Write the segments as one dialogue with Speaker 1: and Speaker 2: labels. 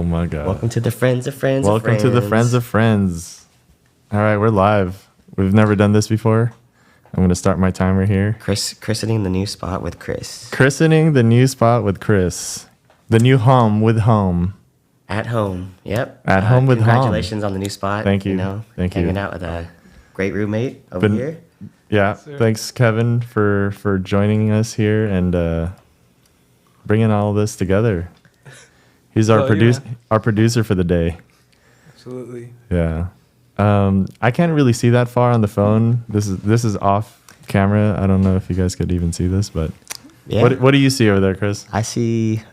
Speaker 1: Oh my God.
Speaker 2: Welcome to the Friends of Friends.
Speaker 1: Welcome to the Friends of Friends. All right, we're live. We've never done this before. I'm going to start my timer here.
Speaker 2: Christening the new spot with Chris.
Speaker 1: Christening the new spot with Chris. The new home with home.
Speaker 2: At home. Yep.
Speaker 1: At home with home.
Speaker 2: Congratulations on the new spot.
Speaker 1: Thank you. Thank you.
Speaker 2: Hanging out with a great roommate over here.
Speaker 1: Yeah. Thanks, Kevin, for joining us here and bringing all this together. He's our producer for the day.
Speaker 3: Absolutely.
Speaker 1: Yeah. I can't really see that far on the phone. This is off camera. I don't know if you guys could even see this, but
Speaker 2: Yeah.
Speaker 1: what do you see over there, Chris?
Speaker 2: I think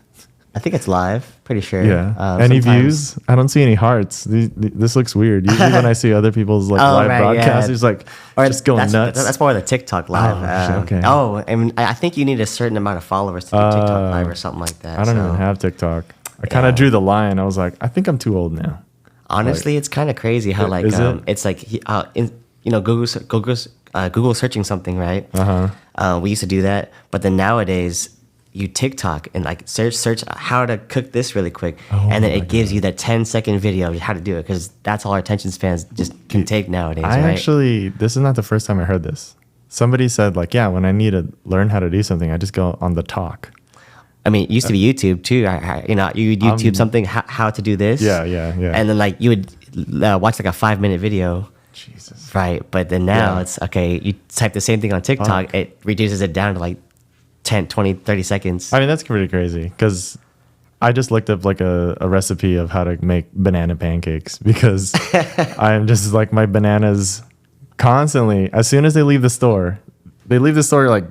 Speaker 2: it's live. Pretty sure.
Speaker 1: Yeah. Any views? I don't see any hearts. This looks weird. Usually when I see other people's live broadcasts, it's like just going nuts.
Speaker 2: That's more the TikTok live.
Speaker 1: Okay.
Speaker 2: I mean, I think you need a certain amount of followers to do TikTok live or something like that.
Speaker 1: I don't even have TikTok. I kind of drew the line. I was like, I think I'm too old now.
Speaker 2: Honestly, it's kind of crazy how it's like Google searching something, right? We used to do that, but then nowadays you TikTok and like search how to cook this really quick, and then it gives you that 10-second video of how to do it, because that's all our attention spans just can take nowadays.
Speaker 1: This is not the first time I heard this. Somebody said like, yeah, when I need to learn how to do something, I just go on the talk.
Speaker 2: I mean, it used to be YouTube too. You would YouTube something, how to do this.
Speaker 1: Yeah.
Speaker 2: And then like you would watch like a 5-minute video.
Speaker 1: Jesus.
Speaker 2: Right. But then now it's okay. You type the same thing on TikTok. It reduces it down to like 10, 20, 30 seconds.
Speaker 1: I mean, that's pretty crazy, because I just looked up like a recipe of how to make banana pancakes, because I'm just like, my bananas constantly, as soon as they leave the store like,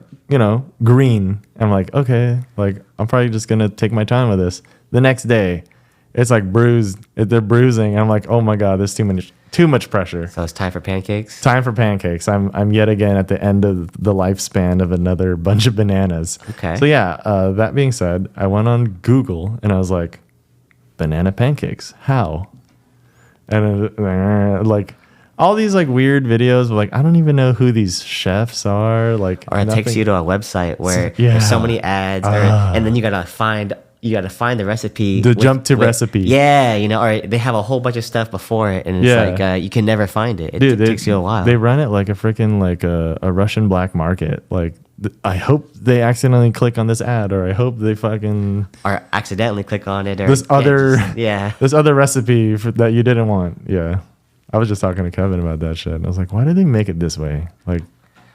Speaker 1: green. I'm like, okay, like I'm probably just going to take my time with this. The next day, it's like bruised. They're bruising. I'm like, oh my God, there's too much pressure.
Speaker 2: So it's time for pancakes?
Speaker 1: Time for pancakes. I'm yet again at the end of the lifespan of another bunch of bananas.
Speaker 2: Okay.
Speaker 1: So yeah, that being said, I went on Google and I was like, banana pancakes, how? And like all these like weird videos of like, I don't even know who these chefs are. Like,
Speaker 2: or it takes you to a website where there's so many ads, and then you gotta find the recipe.
Speaker 1: Jump to recipe.
Speaker 2: Yeah, or they have a whole bunch of stuff before it, and it's like you can never find it. It takes you a while.
Speaker 1: They run it like a freaking like a Russian black market. Like, I hope they accidentally click on this ad, or I hope they fucking
Speaker 2: or accidentally click on it, or
Speaker 1: this other recipe that you didn't want. Yeah, I was just talking to Kevin about that shit, and I was like, why did they make it this way? Like,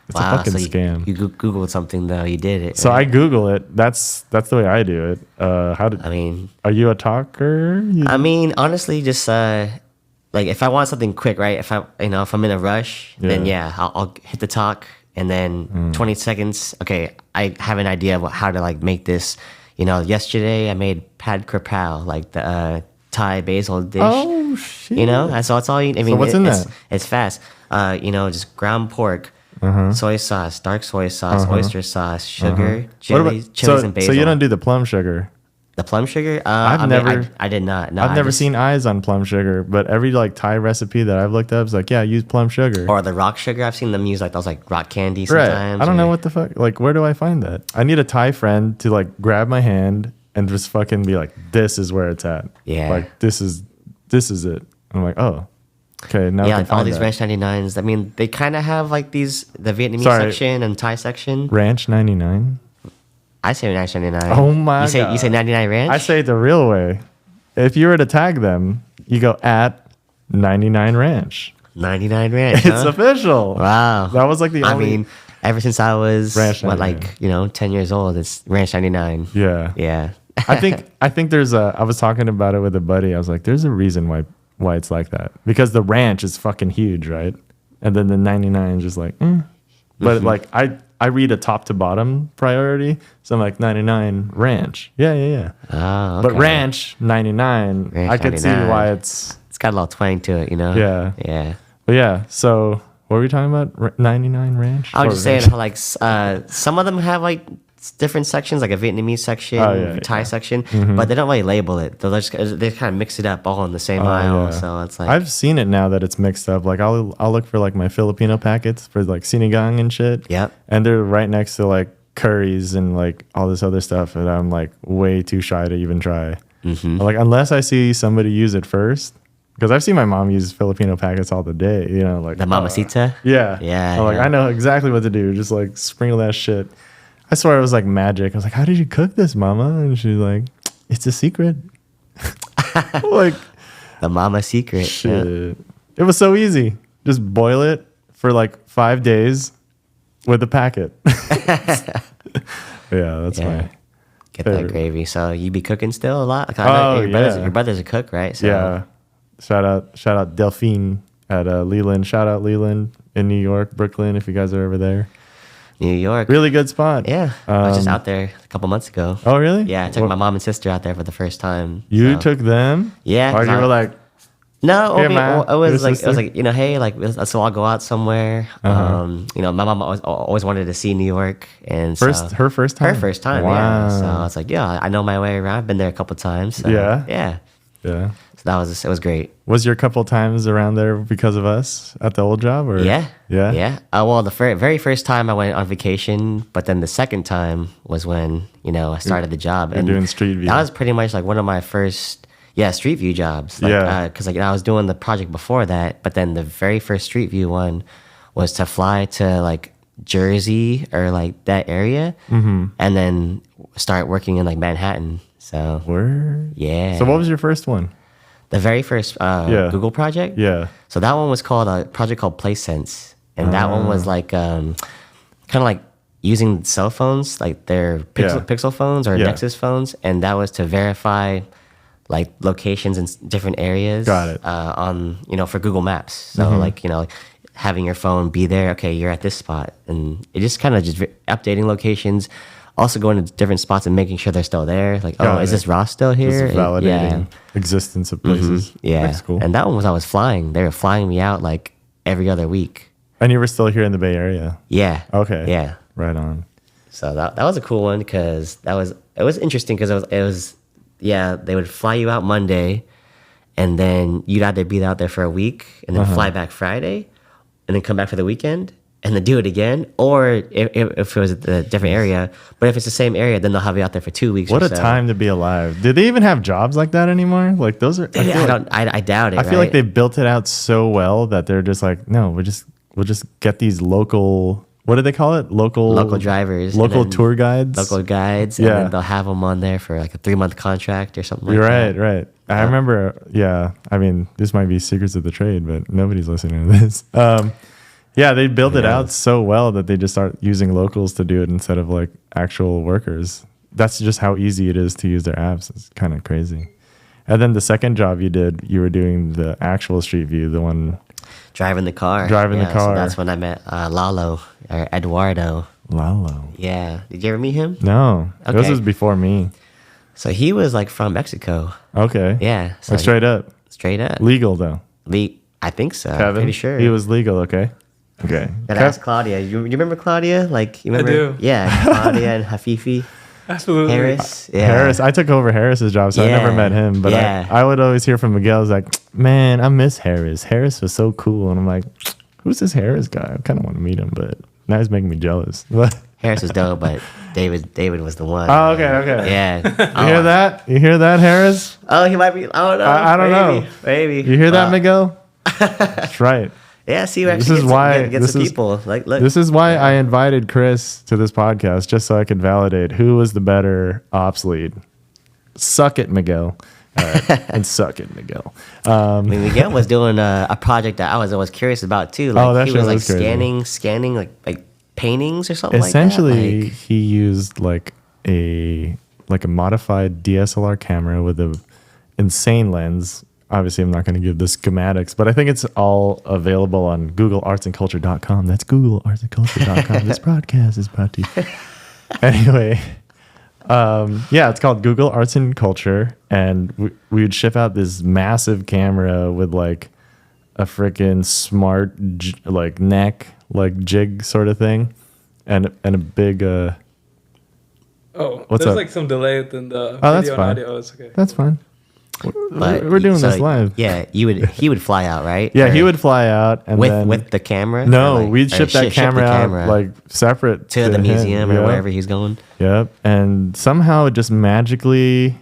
Speaker 1: it's a fucking scam.
Speaker 2: You Googled something though. You did it.
Speaker 1: So right? I Google it. That's the way I do it. Are you a talker?
Speaker 2: I mean, honestly, just like if I want something quick, right? If I'm in a rush, then I'll hit the talk, and then 20 seconds. Okay, I have an idea of how to like make this. Yesterday I made pad krapao, like the Thai basil dish.
Speaker 1: Oh shit!
Speaker 2: So it's all. I mean,
Speaker 1: so what's in that?
Speaker 2: It's fast. Just ground pork. Soy sauce, dark soy sauce, oyster sauce, sugar, chilies, and basil.
Speaker 1: So you don't do the plum sugar?
Speaker 2: The plum sugar?
Speaker 1: I
Speaker 2: did not. No,
Speaker 1: I've never seen eyes on plum sugar, but every like Thai recipe that I've looked up is like, yeah, use plum sugar.
Speaker 2: Or the rock sugar. I've seen them use like those like rock candy sometimes.
Speaker 1: Right. I don't know what the fuck. Like, where do I find that? I need a Thai friend to like grab my hand and just fucking be like, this is where it's at.
Speaker 2: Yeah.
Speaker 1: Like, this is it. I'm like, oh. Okay, now
Speaker 2: like all these Ranch 99s. I mean, they kind of have like the Vietnamese section and Thai section.
Speaker 1: Ranch 99?
Speaker 2: I say Ranch 99.
Speaker 1: Oh my God.
Speaker 2: You say 99 Ranch?
Speaker 1: I say it the real way. If you were to tag them, you go at 99 Ranch.
Speaker 2: 99 Ranch.
Speaker 1: It's official.
Speaker 2: Wow.
Speaker 1: That was like the only.
Speaker 2: I mean, ever since I was
Speaker 1: 10
Speaker 2: years old, it's Ranch 99.
Speaker 1: Yeah.
Speaker 2: Yeah.
Speaker 1: I think there's I was talking about it with a buddy. I was like, there's a reason why it's like that, because the ranch is fucking huge, right? And then the 99 is just like, but like I read a top to bottom priority, so I'm like 99 ranch, yeah.
Speaker 2: Oh, okay.
Speaker 1: But ranch 99, I could see why it's
Speaker 2: got a little twang to it,
Speaker 1: Yeah. But yeah, so what were we talking about? 99 ranch.
Speaker 2: I was just saying how like some of them have like different sections, like a Vietnamese section, Thai section, but they don't really label it. They kind of mix it up all in the same aisle. Yeah. So it's like,
Speaker 1: I've seen it now that it's mixed up. Like I'll look for like my Filipino packets for like sinigang and shit.
Speaker 2: Yep.
Speaker 1: And they're right next to like curries and like all this other stuff, and I'm like way too shy to even try. Like, unless I see somebody use it first, because I've seen my mom use Filipino packets all the day, you know, like
Speaker 2: The mamacita?
Speaker 1: yeah.
Speaker 2: Yeah,
Speaker 1: I'm like,
Speaker 2: yeah.
Speaker 1: I know exactly what to do. Just like sprinkle that shit. I swear it was like magic. I was like, how did you cook this, mama? And she's like, it's a secret. Like,
Speaker 2: The mama secret. Yeah.
Speaker 1: shit. It was so easy. Just boil it for like 5 days with a packet. Yeah, that's
Speaker 2: Yeah.
Speaker 1: my
Speaker 2: Get
Speaker 1: favorite.
Speaker 2: that gravy. So you be cooking still a lot? Like, I know your brother's a cook, right? So
Speaker 1: Yeah. Shout out Delfin at Leland. Shout out Leland in New York, Brooklyn, if you guys are over there.
Speaker 2: New York.
Speaker 1: Really good spot.
Speaker 2: Yeah. I was just out there a couple months ago.
Speaker 1: Oh, really?
Speaker 2: Yeah, I took my mom and sister out there for the first time.
Speaker 1: You
Speaker 2: so.
Speaker 1: took them?
Speaker 2: Yeah,
Speaker 1: Or
Speaker 2: 'cause
Speaker 1: you
Speaker 2: I-
Speaker 1: were like,
Speaker 2: No,
Speaker 1: Hey,
Speaker 2: okay,
Speaker 1: Ma,
Speaker 2: well, it was
Speaker 1: your
Speaker 2: like
Speaker 1: sister?
Speaker 2: you know, hey, like let's all go out somewhere. You know, my mom always wanted to see New York, and
Speaker 1: her
Speaker 2: so,
Speaker 1: first time?
Speaker 2: her first time.
Speaker 1: Wow.
Speaker 2: Yeah, so I was like, yeah, I know my way around. I've been there a couple times. So,
Speaker 1: Yeah?
Speaker 2: yeah.
Speaker 1: Yeah.
Speaker 2: So it was great.
Speaker 1: Was your couple times around there because of us at the old job? Or
Speaker 2: Yeah,
Speaker 1: Yeah?
Speaker 2: yeah. Well, the very first time I went on vacation, but then the second time was when I started the job.
Speaker 1: You're doing Street View.
Speaker 2: That was pretty much like one of my first Street View jobs. Like,
Speaker 1: Yeah.
Speaker 2: because I was doing the project before that, but then the very first Street View one was to fly to like Jersey or like that area, and then start working in like Manhattan. So
Speaker 1: Word?
Speaker 2: yeah.
Speaker 1: So what was your first one?
Speaker 2: The very first Google project?
Speaker 1: Yeah.
Speaker 2: So that one was called a project called PlaySense, and that one was like kind of like using cell phones, like their Pixel phones or
Speaker 1: Yeah.
Speaker 2: Nexus phones, and that was to verify like locations in different areas.
Speaker 1: Got it.
Speaker 2: On for Google Maps. So like having your phone be there. Okay, you're at this spot, and it just kind of just updating locations. Also going to different spots and making sure they're still there. Like,
Speaker 1: Got
Speaker 2: is
Speaker 1: it.
Speaker 2: this Ross still here?
Speaker 1: Just validating existence of places.
Speaker 2: Yeah.
Speaker 1: That's cool.
Speaker 2: And that one was I was flying. They were flying me out like every other week.
Speaker 1: And you were still here in the Bay Area.
Speaker 2: Yeah.
Speaker 1: Okay.
Speaker 2: Yeah.
Speaker 1: Right on.
Speaker 2: So that was a cool one because it was interesting because it was they would fly you out Monday, and then you'd either be out there for a week and then fly back Friday, and then come back for the weekend and then do it again, or if it was a different area. But if it's the same area, then they'll have you out there for 2 weeks.
Speaker 1: What
Speaker 2: or
Speaker 1: a
Speaker 2: so.
Speaker 1: time to be alive. Do they even have jobs like that anymore? Like those are
Speaker 2: I doubt it.
Speaker 1: I feel like
Speaker 2: right?
Speaker 1: they built it out so well that they're just like, no, we'll just get these local, what do they call it? Local
Speaker 2: drivers, and
Speaker 1: local
Speaker 2: then
Speaker 1: tour guides.
Speaker 2: local guides, and
Speaker 1: Yeah.
Speaker 2: then they'll have them on there for like a 3-month contract or something like
Speaker 1: You're
Speaker 2: that.
Speaker 1: right. I remember, I mean, this might be secrets of the trade, but nobody's listening to this. They built it out so well that they just start using locals to do it instead of like actual workers. That's just how easy it is to use their apps. It's kind of crazy. And then the second job you did, you were doing the actual Street View, the one
Speaker 2: Driving the car.
Speaker 1: the car.
Speaker 2: So that's when I met Lalo or Eduardo.
Speaker 1: Lalo.
Speaker 2: Yeah. Did you ever meet him?
Speaker 1: No, this
Speaker 2: Okay.
Speaker 1: was before me.
Speaker 2: So he was like from Mexico.
Speaker 1: Okay.
Speaker 2: Yeah. So
Speaker 1: Like straight up.
Speaker 2: straight up.
Speaker 1: Legal though.
Speaker 2: I think so. I'm
Speaker 1: Kevin?
Speaker 2: pretty sure.
Speaker 1: He was legal, okay? Okay.
Speaker 2: Gotta ask Claudia. You remember Claudia? Like you remember?
Speaker 3: do.
Speaker 2: Yeah, Claudia and Hafifi.
Speaker 3: Absolutely.
Speaker 2: Harris. Yeah.
Speaker 1: Harris, I took over Harris's job, so I never
Speaker 2: Yeah.
Speaker 1: met him. But
Speaker 2: Yeah.
Speaker 1: I would always hear from Miguel, like, man, I miss Harris. Harris was so cool. And I'm like, who's this Harris guy? I kind of want to meet him, but now he's making me jealous.
Speaker 2: Harris was dope, but David was the one.
Speaker 1: Oh, okay.
Speaker 2: Yeah.
Speaker 1: You hear that? You hear that, Harris?
Speaker 2: Oh, he might be. I don't know.
Speaker 1: I don't know.
Speaker 2: Maybe.
Speaker 1: You hear that, Miguel? That's right.
Speaker 2: Yeah. See, we
Speaker 1: This
Speaker 2: actually
Speaker 1: is why-
Speaker 2: get
Speaker 1: this
Speaker 2: some
Speaker 1: is-
Speaker 2: people. Like, look.
Speaker 1: This is why I invited Chris to this podcast, just so I could validate who was the better ops lead. Suck it, Miguel. All right. And suck it, Miguel.
Speaker 2: I mean, Miguel was doing a project that I was always curious about too. Like
Speaker 1: that
Speaker 2: he
Speaker 1: shit
Speaker 2: was like
Speaker 1: was crazy.
Speaker 2: scanning like paintings or something
Speaker 1: Essentially,
Speaker 2: like that.
Speaker 1: he used like a modified DSLR camera with a insane lens. Obviously, I'm not going to give the schematics, but I think it's all available on googleartsandculture.com. That's googleartsandculture.com. This broadcast is brought to you. Anyway, it's called Google Arts and Culture, and we would ship out this massive camera with like a freaking smart like neck, like jig sort of thing, and a big
Speaker 3: Oh,
Speaker 1: What's
Speaker 3: there's
Speaker 1: up?
Speaker 3: like some delay within the
Speaker 1: Oh, that's
Speaker 3: video and
Speaker 1: fine.
Speaker 3: audio. It's okay.
Speaker 1: That's fine.
Speaker 2: But
Speaker 1: We're doing
Speaker 2: so,
Speaker 1: this live.
Speaker 2: Yeah, he would fly out, right?
Speaker 1: Yeah,
Speaker 2: Or
Speaker 1: he would fly out and then
Speaker 2: with the camera.
Speaker 1: no,
Speaker 2: Or like-
Speaker 1: we'd
Speaker 2: or
Speaker 1: ship that
Speaker 2: the
Speaker 1: camera out like separate
Speaker 2: to the
Speaker 1: him.
Speaker 2: museum or
Speaker 1: Yep.
Speaker 2: wherever he's going.
Speaker 1: Yep, and somehow it just magically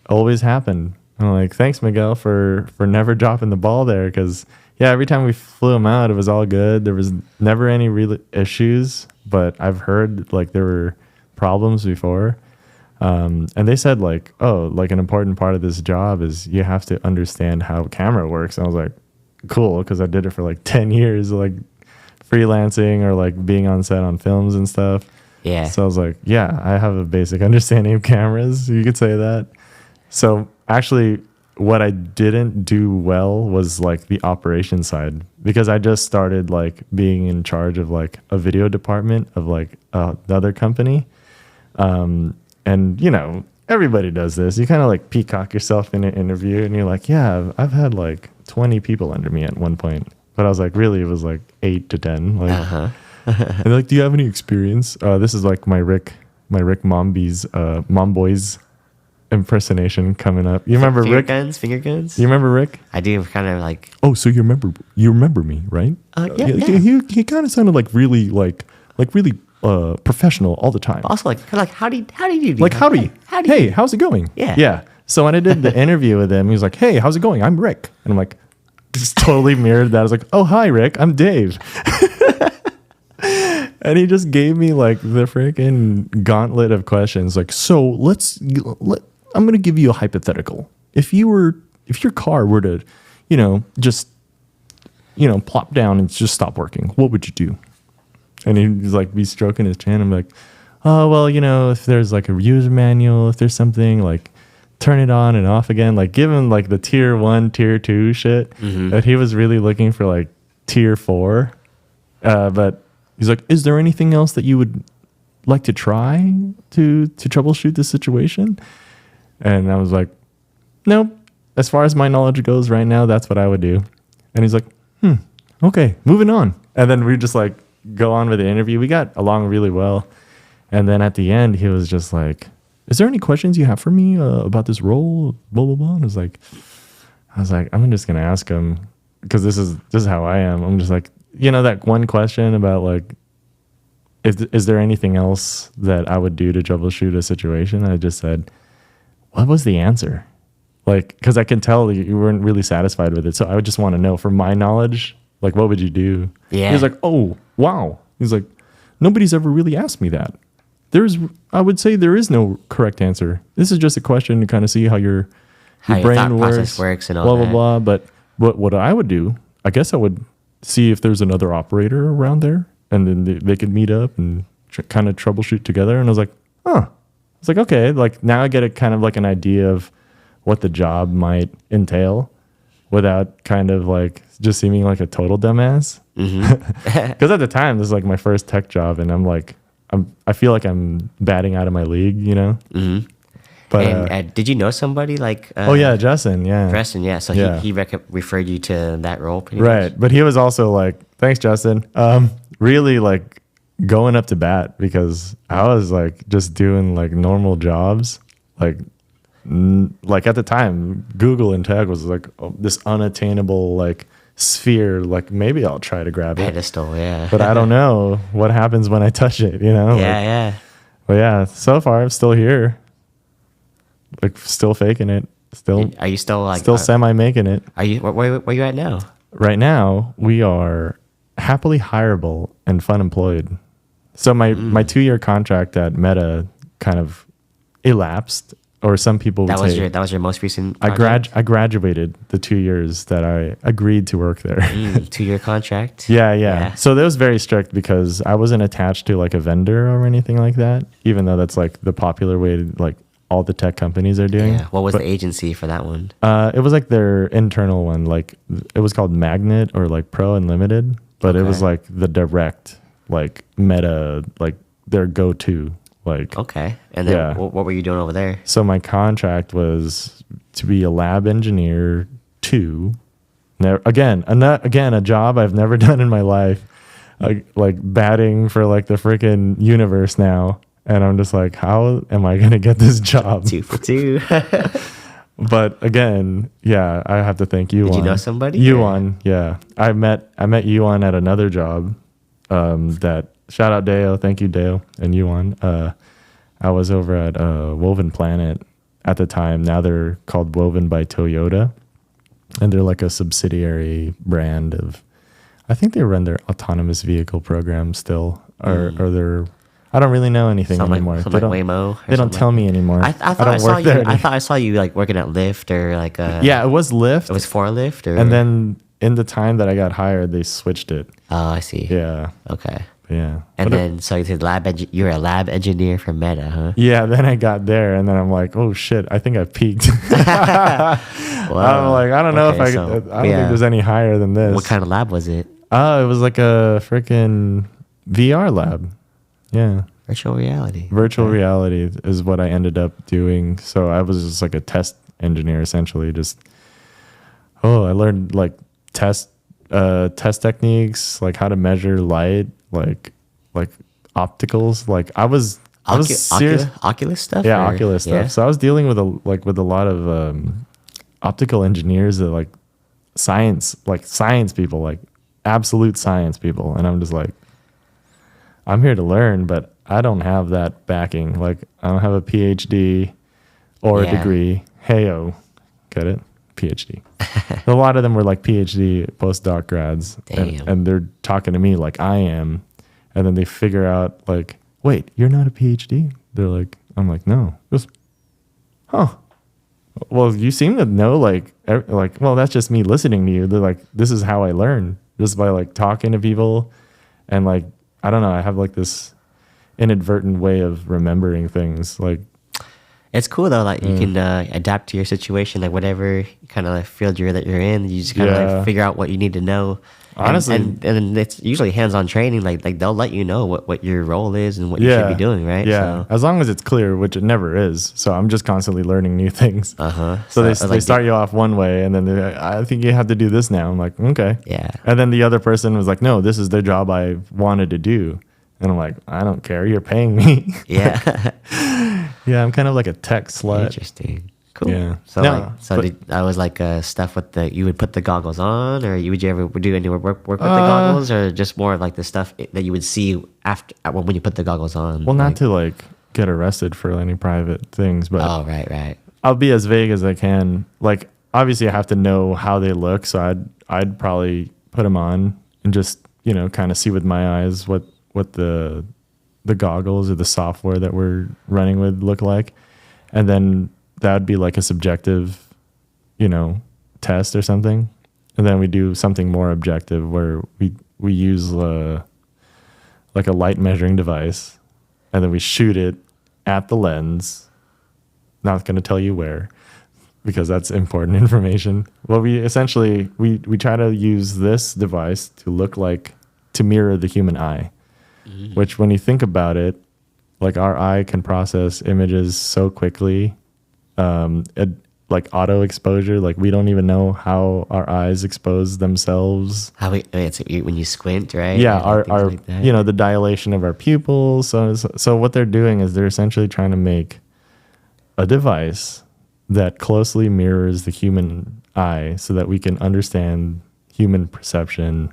Speaker 1: always happened. I'm like, thanks, Miguel, for never dropping the ball there. Because, yeah, every time we flew him out, it was all good. There was never any real issues, but I've heard, like, there were problems before. And they said, like, oh, like, an important part of this job is you have to understand how camera works. And I was like, cool, because I did it for, like, 10 years, like, freelancing or, like, being on set on films and stuff.
Speaker 2: Yeah.
Speaker 1: So I was like, yeah, I have a basic understanding of cameras. You could say that. So actually, what I didn't do well was like the operation side, because I just started like being in charge of like a video department of like the other company. And you know, everybody does this. You kind of like peacock yourself in an interview and you're like, yeah, I've had like 20 people under me at one point. But I was like, really, it was like 8 to 10. Like, and they're like, do you have any experience? This is like my Rick Momboy's impersonation coming up. You remember Rick?
Speaker 2: Finger guns.
Speaker 1: You remember Rick?
Speaker 2: I do kind of like.
Speaker 1: Oh, so you remember me, right?
Speaker 2: Yeah.
Speaker 1: He kind of sounded like really professional all the time.
Speaker 2: Also, like how do you do?
Speaker 1: Like howdy. Hey, how's it going?
Speaker 2: Yeah.
Speaker 1: Yeah. So when I did the interview with him, he was like, hey, how's it going? I'm Rick. And I'm like, just totally mirrored that. I was like, oh, hi, Rick. I'm Dave. And he just gave me like the freaking gauntlet of questions. Like, so I'm going to give you a hypothetical. If your car were to, just, plop down and just stop working, what would you do? And he's like, be stroking his chin. I'm like, oh, well, if there's like a user manual, if there's something like turn it on and off again, like give him like the tier 1, tier 2 shit that he was really looking for like tier 4. But he's like, is there anything else that you would like to try to troubleshoot this situation? And I was like, nope. As far as my knowledge goes right now, that's what I would do. And he's like, okay, moving on. And then we just like go on with the interview. We got along really well. And then at the end, he was just like, is there any questions you have for me about this role? Blah, blah, blah. And I was like, I'm just going to ask him, because this is how I am. I'm just like, that one question about like, is there anything else that I would do to troubleshoot a situation? I just said, what was the answer? Like, because I can tell you weren't really satisfied with it. So I would just want to know, from my knowledge, like, what would you do?
Speaker 2: Yeah.
Speaker 1: He was like, oh, wow. He's like, nobody's ever really asked me that. I would say there is no correct answer. This is just a question to kind of see how your brain
Speaker 2: thought process works and all
Speaker 1: blah,
Speaker 2: that.
Speaker 1: blah, blah. But what I would do, I guess I would see if there's another operator around there, and then they could meet up and kind of troubleshoot together. And I was like, it's like, okay, like now I get a kind of like an idea of what the job might entail without kind of like just seeming like a total dumbass. Because at the time, this is like my first tech job, and I'm like, I feel like I'm batting out of my league, But
Speaker 2: and did you know somebody like?
Speaker 1: Oh yeah, Justin. Yeah,
Speaker 2: Justin. Yeah. So
Speaker 1: Yeah.
Speaker 2: he referred you to that role, pretty
Speaker 1: right.
Speaker 2: much.
Speaker 1: But he was also like, thanks, Justin. Really like going up to bat, because I was like just doing like normal jobs, like at the time, Google and tech was like this unattainable like sphere. Like maybe I'll try to grab it,
Speaker 2: Pedestal, yeah.
Speaker 1: but I don't know what happens when I touch it.
Speaker 2: Yeah.
Speaker 1: But yeah, so far I'm still here, like still faking it.
Speaker 2: Are you still like
Speaker 1: semi making it?
Speaker 2: Are you where you at now?
Speaker 1: Right now we are happily hireable and fun employed. So my 2-year contract at Meta kind of elapsed, or some people would say
Speaker 2: that was your most recent
Speaker 1: I
Speaker 2: project?
Speaker 1: graduated the 2 years that I agreed to work there.
Speaker 2: 2-year contract.
Speaker 1: Yeah. So that was very strict, because I wasn't attached to like a vendor or anything like that, even though that's like the popular way to, like all the tech companies are doing.
Speaker 2: Yeah. What was the agency for that one?
Speaker 1: It was like their internal one. Like it was called Magnet or like Pro Unlimited, but it was like the direct like Meta, like their go-to. Like
Speaker 2: okay. And then what were you doing over there?
Speaker 1: So my contract was to be a lab engineer 2. Again, a job I've never done in my life. Like batting for like the freaking universe now. And I'm just like, how am I going to get this job?
Speaker 2: 2 for 2.
Speaker 1: But again, yeah, I have to thank Yuan.
Speaker 2: Did you know somebody?
Speaker 1: Yuan, yeah. I met Yuan at another job. That Shoutout Deo, thank you Deo and Yuan. I was over at Woven Planet at the time. Now they're called Woven by Toyota, and they're like a subsidiary brand of, I think they run their autonomous vehicle program still, or they're, I don't really know anything anymore.
Speaker 2: Something like Waymo.
Speaker 1: They don't tell me anymore.
Speaker 2: I thought I saw you. I thought I saw you like working at Lyft or like.
Speaker 1: Yeah, it was Lyft.
Speaker 2: It was for Lyft, or.
Speaker 1: And then in the time that I got hired, they switched it.
Speaker 2: Oh, I see.
Speaker 1: Yeah.
Speaker 2: Okay.
Speaker 1: Yeah.
Speaker 2: And then, so you said you're a lab engineer for Meta, huh?
Speaker 1: Yeah, then I got there, and then I'm like, oh shit, I think I peaked. I'm like, I don't know if I don't think there's any higher than this.
Speaker 2: What kind of lab was it?
Speaker 1: Oh, it was like a freaking VR lab. Yeah.
Speaker 2: Virtual reality.
Speaker 1: Virtual reality is what I ended up doing. So I was just like a test engineer, essentially. I learned like test techniques, like how to measure light, like opticals. Like I was serious.
Speaker 2: Oculus stuff.
Speaker 1: Yeah, Oculus stuff. So I was dealing with a lot of optical engineers that like science people, like absolute science people, and I'm just like, I'm here to learn, but I don't have that backing. Like I don't have a PhD or a degree. Heyo, get it? PhD. A lot of them were like PhD postdoc grads, and they're talking to me like I am, and then they figure out like, wait, you're not a PhD? They're like, I'm like, no. Goes, huh? Well, you seem to know like, well, that's just me listening to you. They're like, this is how I learn, just by like talking to people, and like, I don't know, I have like this inadvertent way of remembering things. Like,
Speaker 2: it's cool though, like you can adapt to your situation, like whatever kind of field that you're in, you just kind of like figure out what you need to know.
Speaker 1: Honestly,
Speaker 2: and it's usually hands-on training. Like they'll let you know what your role is and what you should be doing, right?
Speaker 1: Yeah, so, as long as it's clear, which it never is. So I'm just constantly learning new things. So they start you off one way, and then I think you have to do this now. I'm like, okay,
Speaker 2: yeah.
Speaker 1: And then the other person was like, no, this is the job I wanted to do, and I'm like, I don't care, you're paying me.
Speaker 2: Yeah.
Speaker 1: Yeah, I'm kind of like a tech slut.
Speaker 2: Interesting. Cool.
Speaker 1: Yeah.
Speaker 2: So I was like stuff with you would put the goggles on, or would you ever do any work with the goggles, or just more of like the stuff that you would see after when you put the goggles on?
Speaker 1: Well, not to like get arrested for any private things, but
Speaker 2: right.
Speaker 1: I'll be as vague as I can. Like obviously I have to know how they look, so I'd probably put them on and just, kind of see with my eyes what the goggles or the software that we're running with look like, and then that would be like a subjective, test or something, and then we do something more objective where we use like a light measuring device, and then we shoot it at the lens. Not going to tell you where, because that's important information. Well, we essentially we try to use this device to mirror the human eye. Which, when you think about it, like our eye can process images so quickly, like auto exposure. Like we don't even know how our eyes expose themselves.
Speaker 2: It's when you squint, right?
Speaker 1: Yeah, our like the dilation of our pupils. So what they're doing is they're essentially trying to make a device that closely mirrors the human eye, so that we can understand human perception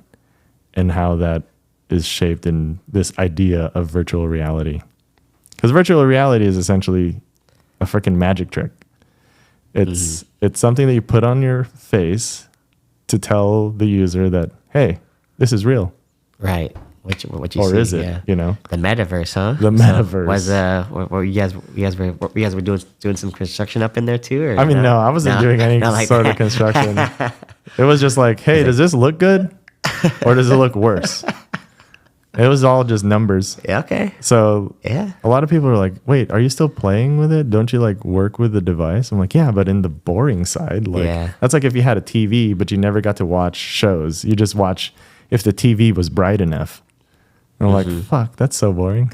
Speaker 1: and how that is shaped in this idea of virtual reality. Because virtual reality is essentially a freaking magic trick. It's something that you put on your face to tell the user that, hey, this is real.
Speaker 2: Right. What you
Speaker 1: or
Speaker 2: see,
Speaker 1: is it?
Speaker 2: The metaverse, huh?
Speaker 1: The metaverse.
Speaker 2: Were you guys doing some construction up in there too? Or
Speaker 1: I mean, no, I wasn't doing any sort of construction. It was just like, hey, does this look good, or does it look worse? It was all just numbers.
Speaker 2: Yeah, okay.
Speaker 1: So a lot of people are like, wait, are you still playing with it? Don't you like work with the device? I'm like, yeah, but in the boring side. Like, that's like if you had a TV, but you never got to watch shows. You just watch if the TV was bright enough. And I'm like, fuck, that's so boring.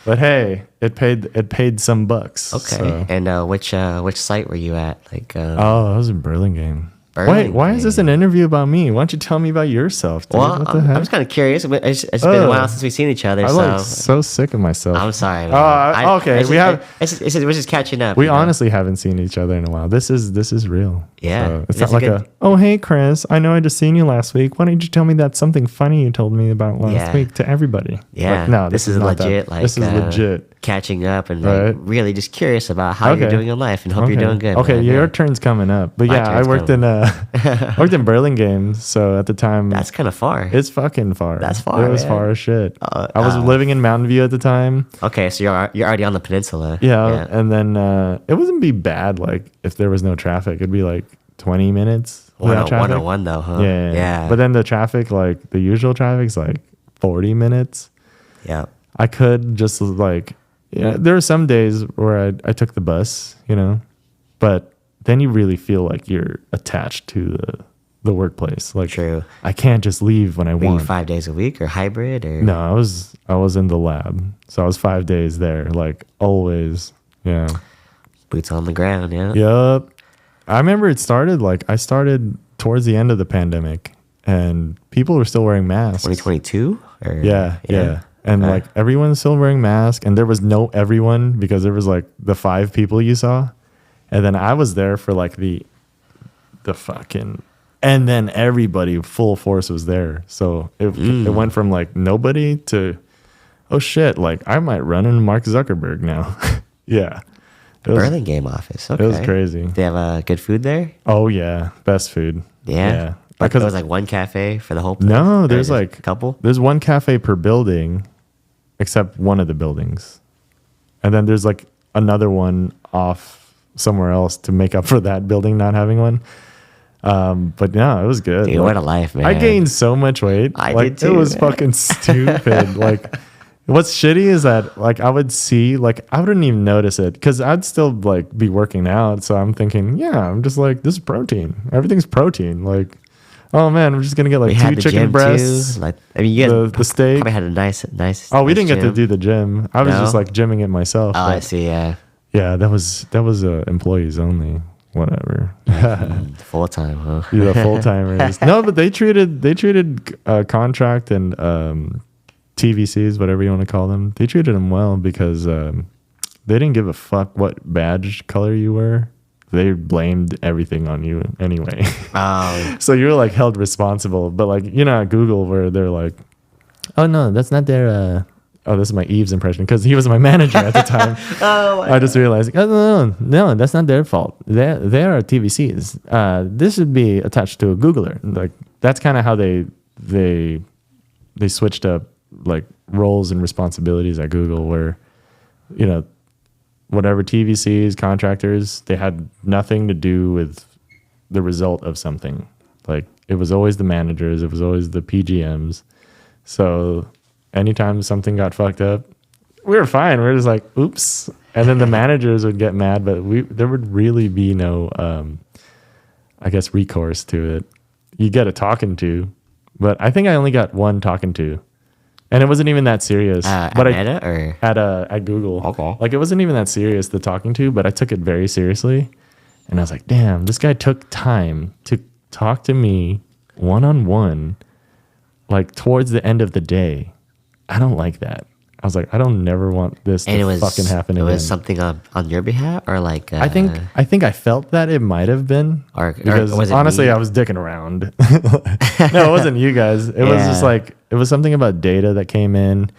Speaker 1: But hey, it paid some bucks.
Speaker 2: Okay.
Speaker 1: So.
Speaker 2: And which site were you at? Like,
Speaker 1: I was in Burlingame. Wait, why is this an interview about me? Why don't you tell me about yourself, dude?
Speaker 2: Well,
Speaker 1: What the
Speaker 2: I'm
Speaker 1: heck?
Speaker 2: just kind of curious. It's been a while since we've seen each other,
Speaker 1: I'm
Speaker 2: so
Speaker 1: like so sick of myself.
Speaker 2: I'm sorry. Man.
Speaker 1: Okay, we're just
Speaker 2: catching up.
Speaker 1: We honestly haven't seen each other in a while. This is real.
Speaker 2: Yeah,
Speaker 1: So it's not like oh hey Chris, I know I just seen you last week. Why don't you tell me that something funny you told me about last week to everybody?
Speaker 2: Yeah,
Speaker 1: like, no,
Speaker 2: this is legit. Like
Speaker 1: this is legit.
Speaker 2: Catching up and like really just curious about how you're doing in life and hope you're doing good.
Speaker 1: Okay,
Speaker 2: man.
Speaker 1: your turn's coming up. But yeah, I worked in Burlingame, so at the time
Speaker 2: that's kind of far.
Speaker 1: It's fucking far.
Speaker 2: That's far.
Speaker 1: It was far as shit. I was living in Mountain View at the time.
Speaker 2: Okay, so you're already on the peninsula.
Speaker 1: Yeah. And then it wouldn't be bad like if there was no traffic. It'd be like 20 minutes without traffic.
Speaker 2: 101 though, huh?
Speaker 1: Yeah. But then the traffic, like the usual traffic's like 40 minutes.
Speaker 2: Yeah.
Speaker 1: I could just like, there were some days where I took the bus, but then you really feel like you're attached to the workplace. Like,
Speaker 2: true.
Speaker 1: I can't just leave when I want.
Speaker 2: 5 days a week or hybrid or?
Speaker 1: No, I was in the lab, so I was 5 days there, like always. Yeah.
Speaker 2: Boots on the ground. Yeah.
Speaker 1: Yup. I remember I started towards the end of the pandemic, and people were still wearing masks.
Speaker 2: 2022?
Speaker 1: Yeah. And like everyone's still wearing masks, and there was no everyone because there was like the 5 people you saw, and then I was there for like the fucking, and then everybody full force was there. So it went from like nobody to, oh shit, like I might run into Mark Zuckerberg now. Yeah.
Speaker 2: Burlingame office. Okay.
Speaker 1: It was crazy.
Speaker 2: They have good food there?
Speaker 1: Oh yeah, best food.
Speaker 2: Yeah. Like there was like one cafe for the whole place?
Speaker 1: No, there's like
Speaker 2: a couple.
Speaker 1: There's one cafe per building, except one of the buildings, and then there's like another one off somewhere else to make up for that building not having one. But no, it was good.
Speaker 2: Dude, what a life, man!
Speaker 1: I gained so much weight.
Speaker 2: I did too.
Speaker 1: It was fucking stupid. Like, what's shitty is that like I would see, like I wouldn't even notice it because I'd still like be working out. So I'm thinking, yeah, I'm just like, this is protein. Everything's protein. Like, oh man, I'm just gonna get like 2 chicken breasts.
Speaker 2: Like, I mean, you guys
Speaker 1: the steak.
Speaker 2: Probably had a nice.
Speaker 1: Oh, we
Speaker 2: nice
Speaker 1: didn't get to
Speaker 2: gym.
Speaker 1: do the gym. I was just like gymming it myself.
Speaker 2: Oh, I see. Yeah.
Speaker 1: Yeah, that was employees only. Whatever.
Speaker 2: Full time, huh?
Speaker 1: Yeah, full timers. No, but they treated contract and TVCs, whatever you want to call them. They treated them well because they didn't give a fuck what badge color you were. They blamed everything on you anyway.
Speaker 2: Oh.
Speaker 1: So you're like held responsible. But like, at Google where they're like, oh no, that's not their oh, this is my Yves impression because he was my manager at the time. I just realized, oh, no, that's not their fault. They are TVCs. This should be attached to a Googler. Like that's kind of how they switched up like roles and responsibilities at Google, where whatever TVCs, contractors, they had nothing to do with the result of something. Like it was always the managers, it was always the PGMs. So anytime something got fucked up, we were fine. We were just like, oops. And then the managers would get mad, but there would really be no, I guess, recourse to it. You get a talking to, but I think I only got one talking to, and it wasn't even that serious.
Speaker 2: At
Speaker 1: but
Speaker 2: Meta or
Speaker 1: at Google.
Speaker 2: Okay.
Speaker 1: Like it wasn't even that serious, the talking to, but I took it very seriously, and I was like, damn, this guy took time to talk to me one-on-one, like towards the end of the day. I don't like that. I was like, I don't never want this to fucking happen again.
Speaker 2: It was something on your behalf, or like
Speaker 1: I think I felt that it might have been, because
Speaker 2: was it
Speaker 1: honestly,
Speaker 2: me?
Speaker 1: I was dicking around. No, it wasn't you guys. It was just like it was something about data that came in,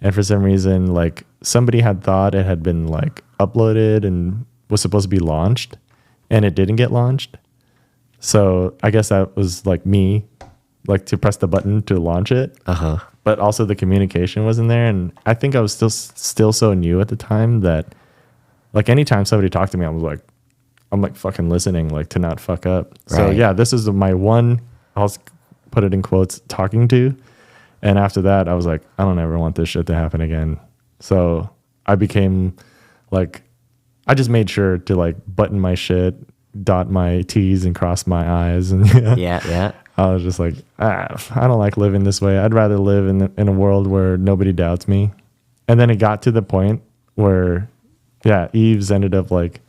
Speaker 1: and for some reason, like somebody had thought it had been like uploaded and was supposed to be launched, and it didn't get launched. So I guess that was like me, like to press the button to launch it. But also the communication wasn't there, and I think I was still so new at the time that like anytime somebody talked to me, I'm like fucking listening, like to not fuck up. Right. So yeah, this is my one, I'll put it in quotes, talking to. And after that, I was like, I don't ever want this shit to happen again. So I became like, I just made sure to like button my shit, dot my T's and cross my I's, and
Speaker 2: yeah.
Speaker 1: I was just like, I don't like living this way. I'd rather live in a world where nobody doubts me. And then it got to the point where, Yves ended up like,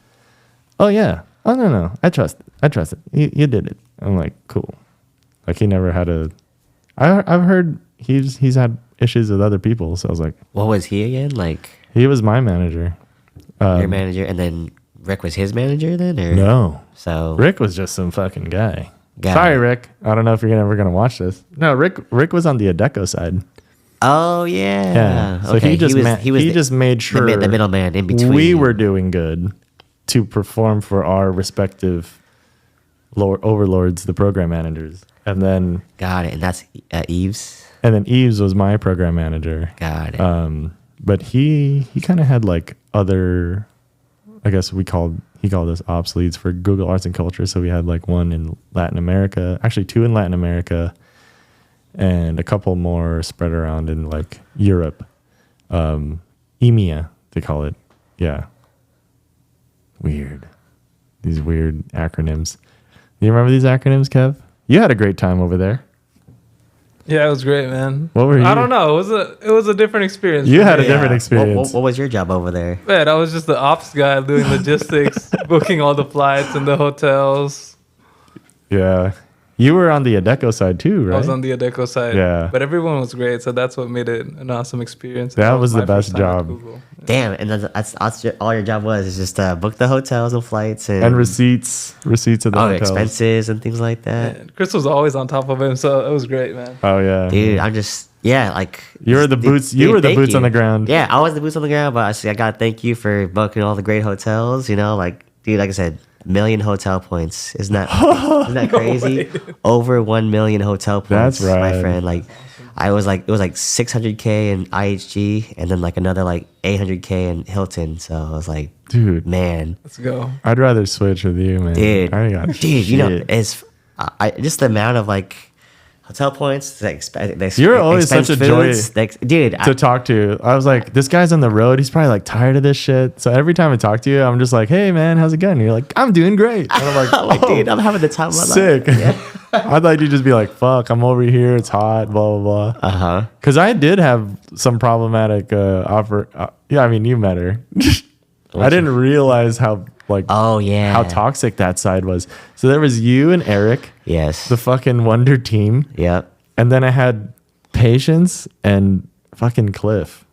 Speaker 1: oh yeah, oh no, I trust it. You did it. I'm like, cool. Like he never had I've heard he's had issues with other people, so I was like,
Speaker 2: What was he again? Like
Speaker 1: he was my manager.
Speaker 2: your manager, and then Rick was his manager then, or
Speaker 1: No,
Speaker 2: So
Speaker 1: Rick was just some fucking guy.
Speaker 2: Got
Speaker 1: Sorry,
Speaker 2: it.
Speaker 1: Rick. I don't know if you're ever gonna watch this. No, Rick was on the Adeco side.
Speaker 2: Oh yeah.
Speaker 1: Yeah. So
Speaker 2: Okay.
Speaker 1: he just
Speaker 2: the-
Speaker 1: just made sure
Speaker 2: the middleman in between.
Speaker 1: we were doing good to perform for our respective overlords, the program managers, and then
Speaker 2: Got it, and that's Yves.
Speaker 1: Yves was my program manager.
Speaker 2: Got it.
Speaker 1: But he kind of had like other, I guess he called us ops leads for Google Arts and Culture. So we had like one in Latin America, actually 2 in Latin America, and a couple more spread around in like Europe. EMEA, they call it. Yeah. Weird. These weird acronyms. You remember these acronyms, Kev? You had a great time over there.
Speaker 3: Yeah, it was great, man.
Speaker 1: What were you?
Speaker 3: I don't know. It was a different experience.
Speaker 1: You
Speaker 3: for
Speaker 1: had a
Speaker 3: me.
Speaker 1: different experience.
Speaker 2: What was your job over there?
Speaker 3: Man, I was just the ops guy doing logistics, booking all the flights and the hotels.
Speaker 1: Yeah. You were on the Adeco side too, right?
Speaker 3: I was on the Adeco side.
Speaker 1: Yeah.
Speaker 3: But everyone was great, so that's what made it an awesome experience.
Speaker 1: That was the
Speaker 3: my
Speaker 1: best
Speaker 3: first time at
Speaker 1: job.
Speaker 3: Google.
Speaker 2: Damn, and that's all your job was is just book the hotels and flights and
Speaker 1: Receipts of the hotels.
Speaker 2: expenses and things like that.
Speaker 3: And Chris was always on top of him, so it was great, man.
Speaker 1: Oh yeah.
Speaker 2: Dude, I'm just like
Speaker 1: You were the boots. You were the
Speaker 2: thank
Speaker 1: boots
Speaker 2: you.
Speaker 1: on the ground.
Speaker 2: Yeah, I was the boots on the ground, but I gotta thank you for booking all the great hotels. You know, like dude, like I said, 1 million hotel points. Isn't that crazy? Over 1 million hotel points.
Speaker 1: That's right.
Speaker 2: My friend. Like it was like 600K in IHG and then like another like 800K in Hilton. So I was like,
Speaker 1: Dude,
Speaker 2: man,
Speaker 3: Let's go.
Speaker 1: I'd rather switch with you, man.
Speaker 2: dude,
Speaker 1: I got
Speaker 2: dude, you know,
Speaker 1: shit.
Speaker 2: it's just the amount of like hotel points.
Speaker 1: You're always such a joy
Speaker 2: dude.
Speaker 1: to talk to. I was like, this guy's on the road. He's probably like tired of this shit. So every time I talk to you, I'm just like, hey man, how's it going? And you're like, I'm doing great. And I'm like,
Speaker 2: I'm like,
Speaker 1: oh,
Speaker 2: dude, I'm having the time of my
Speaker 1: sick.
Speaker 2: life. Yeah.
Speaker 1: I thought you'd just be like, fuck, I'm over here. It's hot, blah, blah, blah.
Speaker 2: Uh-huh.
Speaker 1: Because I did have some problematic offer. Yeah, I mean, you met her. I didn't realize how like
Speaker 2: Oh yeah.
Speaker 1: how toxic that side was. So there was you and Eric,
Speaker 2: Yes.
Speaker 1: the fucking Wonder team,
Speaker 2: Yep.
Speaker 1: and then I had Patience and fucking Cliff.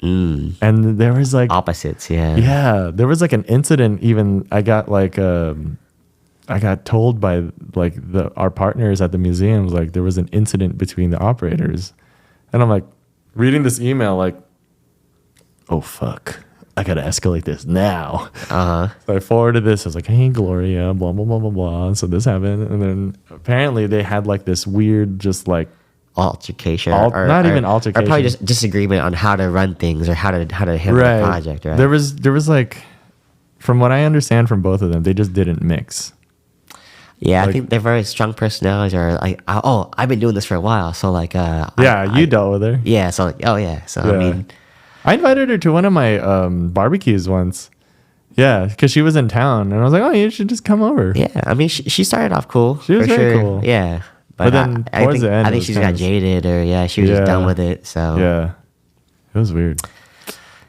Speaker 1: And there was like
Speaker 2: Opposites. Yeah.
Speaker 1: yeah, there was like an incident. Even I got like I got told by like our partners at the museums like there was an incident between the operators, and I'm like reading this email like, oh fuck, I gotta escalate this now.
Speaker 2: Uh huh.
Speaker 1: So I forwarded this. I was like, hey Gloria, blah blah blah blah blah. So this happened, and then apparently they had like this weird, just like
Speaker 2: Altercation.
Speaker 1: Not even
Speaker 2: Or
Speaker 1: altercation.
Speaker 2: probably just disagreement on how to run things or how to handle the project. Right.
Speaker 1: There was like, from what I understand from both of them, they just didn't mix.
Speaker 2: Yeah,
Speaker 1: like-
Speaker 2: I think they're very strong personalities. Or like, oh, I've been doing this for a while, so like,
Speaker 1: You dealt with her.
Speaker 2: yeah, so like, oh yeah, so I
Speaker 1: Yeah.
Speaker 2: mean,
Speaker 1: I invited her to one of my barbecues once. Yeah, because she was in town, and I was like, "Oh, you should just come over."
Speaker 2: yeah, I mean, she started off cool.
Speaker 1: She was
Speaker 2: for
Speaker 1: very
Speaker 2: sure.
Speaker 1: cool.
Speaker 2: Yeah,
Speaker 1: But then
Speaker 2: I
Speaker 1: towards
Speaker 2: think
Speaker 1: the end,
Speaker 2: I
Speaker 1: it
Speaker 2: think
Speaker 1: was
Speaker 2: she just
Speaker 1: kind
Speaker 2: got
Speaker 1: of-
Speaker 2: jaded, or yeah, she was just done with it. So
Speaker 1: Yeah, it was weird.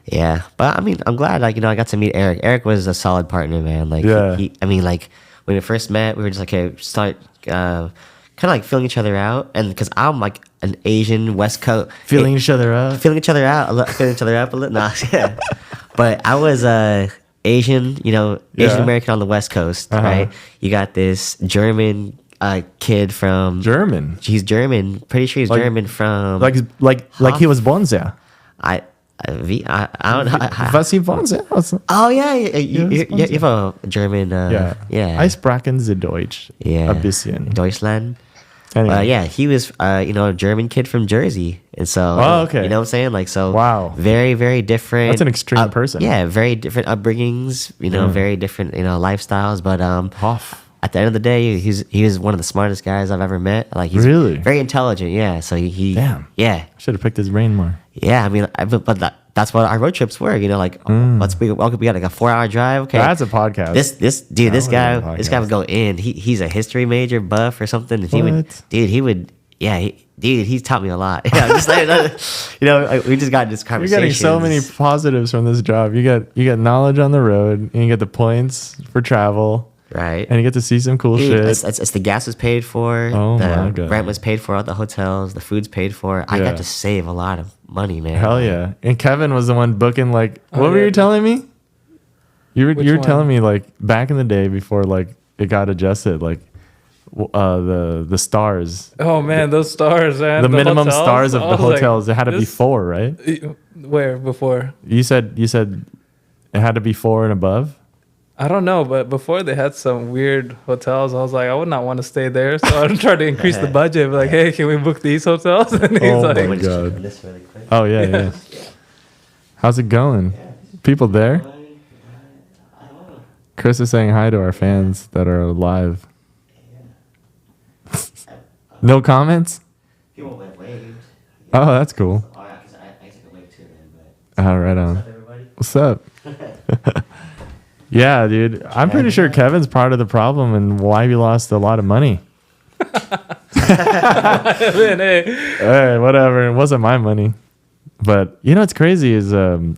Speaker 2: yeah, but I mean, I'm glad like I got to meet Eric. Eric was a solid partner, man. Like
Speaker 1: Yeah.
Speaker 2: I mean, like when we first met, we were just like, okay, start kind of like feeling each other out, and because I'm like an Asian West Coast
Speaker 1: Feeling each other out.
Speaker 2: feeling each other out, feeling each other up a little. Nah, yeah. But I was Asian, Asian
Speaker 1: Yeah.
Speaker 2: American on the West Coast,
Speaker 1: Uh-huh.
Speaker 2: right? You got this German kid from
Speaker 1: German.
Speaker 2: He's German. Pretty sure he's
Speaker 1: Like-
Speaker 2: German from
Speaker 1: Like he was born there.
Speaker 2: I don't know.
Speaker 1: Was he born there?
Speaker 2: Oh yeah, you
Speaker 1: Sponsor.
Speaker 2: have a German.
Speaker 1: I sprachen the Deutsch.
Speaker 2: Yeah,
Speaker 1: A bisschen.
Speaker 2: Deutschland.
Speaker 1: Anyway.
Speaker 2: Yeah, he was a German kid from Jersey, and so
Speaker 1: Oh, okay.
Speaker 2: you know what I'm saying, like so.
Speaker 1: Wow.
Speaker 2: Very very different.
Speaker 1: That's an extreme person.
Speaker 2: Yeah, very different upbringings. Very different lifestyles, but
Speaker 1: Hoff.
Speaker 2: at the end of the day, he was one of the smartest guys I've ever met. Like he's
Speaker 1: Really?
Speaker 2: very intelligent. Yeah, so he
Speaker 1: Damn.
Speaker 2: yeah.
Speaker 1: I should have picked his brain more.
Speaker 2: Yeah, I mean, but that's what our road trips were. Like, we got like a 4-hour drive. Okay,
Speaker 1: That's a podcast.
Speaker 2: This this
Speaker 1: That would be a
Speaker 2: guy
Speaker 1: podcast.
Speaker 2: would go in. He's a history major, buff or something. And he would he's taught me a lot. Yeah, I'm just like, we just got this
Speaker 1: You're
Speaker 2: conversation.
Speaker 1: getting so many positives from this job. You get knowledge on the road, and you get the points for travel.
Speaker 2: Right.
Speaker 1: And you get to see some cool
Speaker 2: Dude,
Speaker 1: shit.
Speaker 2: it's the gas was paid for.
Speaker 1: Oh
Speaker 2: the
Speaker 1: my God.
Speaker 2: rent was paid for at the hotels. The food's paid for. I
Speaker 1: Yeah.
Speaker 2: got to save a lot of money, man.
Speaker 1: Hell yeah. And Kevin was the one booking like what were
Speaker 3: yeah.
Speaker 1: you telling me? You were
Speaker 3: Which
Speaker 1: telling
Speaker 3: one?
Speaker 1: me like back in the day before like it got adjusted like the stars.
Speaker 3: Oh man, those stars, man.
Speaker 1: The minimum
Speaker 3: hotels?
Speaker 1: stars of
Speaker 3: I
Speaker 1: the
Speaker 3: was like,
Speaker 1: hotels, it had to be
Speaker 3: this-
Speaker 1: 4, right?
Speaker 3: Where before?
Speaker 1: You said it had to be 4 and above.
Speaker 3: I don't know, but before they had some weird hotels. I was like, I would not want to stay there, so I tried to increase the budget. Be like, hey, can we book these hotels? And he's
Speaker 1: Oh
Speaker 3: like,
Speaker 1: my
Speaker 2: Let me just
Speaker 1: God.
Speaker 2: check on this really quick.
Speaker 1: Oh yeah. How's it going? People there? Chris is saying hi to our fans that are live. No comments?
Speaker 2: People went waved.
Speaker 1: Oh, that's cool.
Speaker 2: Oh, yeah, 'cause I took a wave too, then. But
Speaker 1: All right on.
Speaker 2: everybody.
Speaker 1: What's up? Yeah, dude. I'm pretty sure Kevin's part of the problem and why we lost a lot of money.
Speaker 3: man, hey.
Speaker 1: Hey, whatever. It wasn't my money. But you know what's crazy is your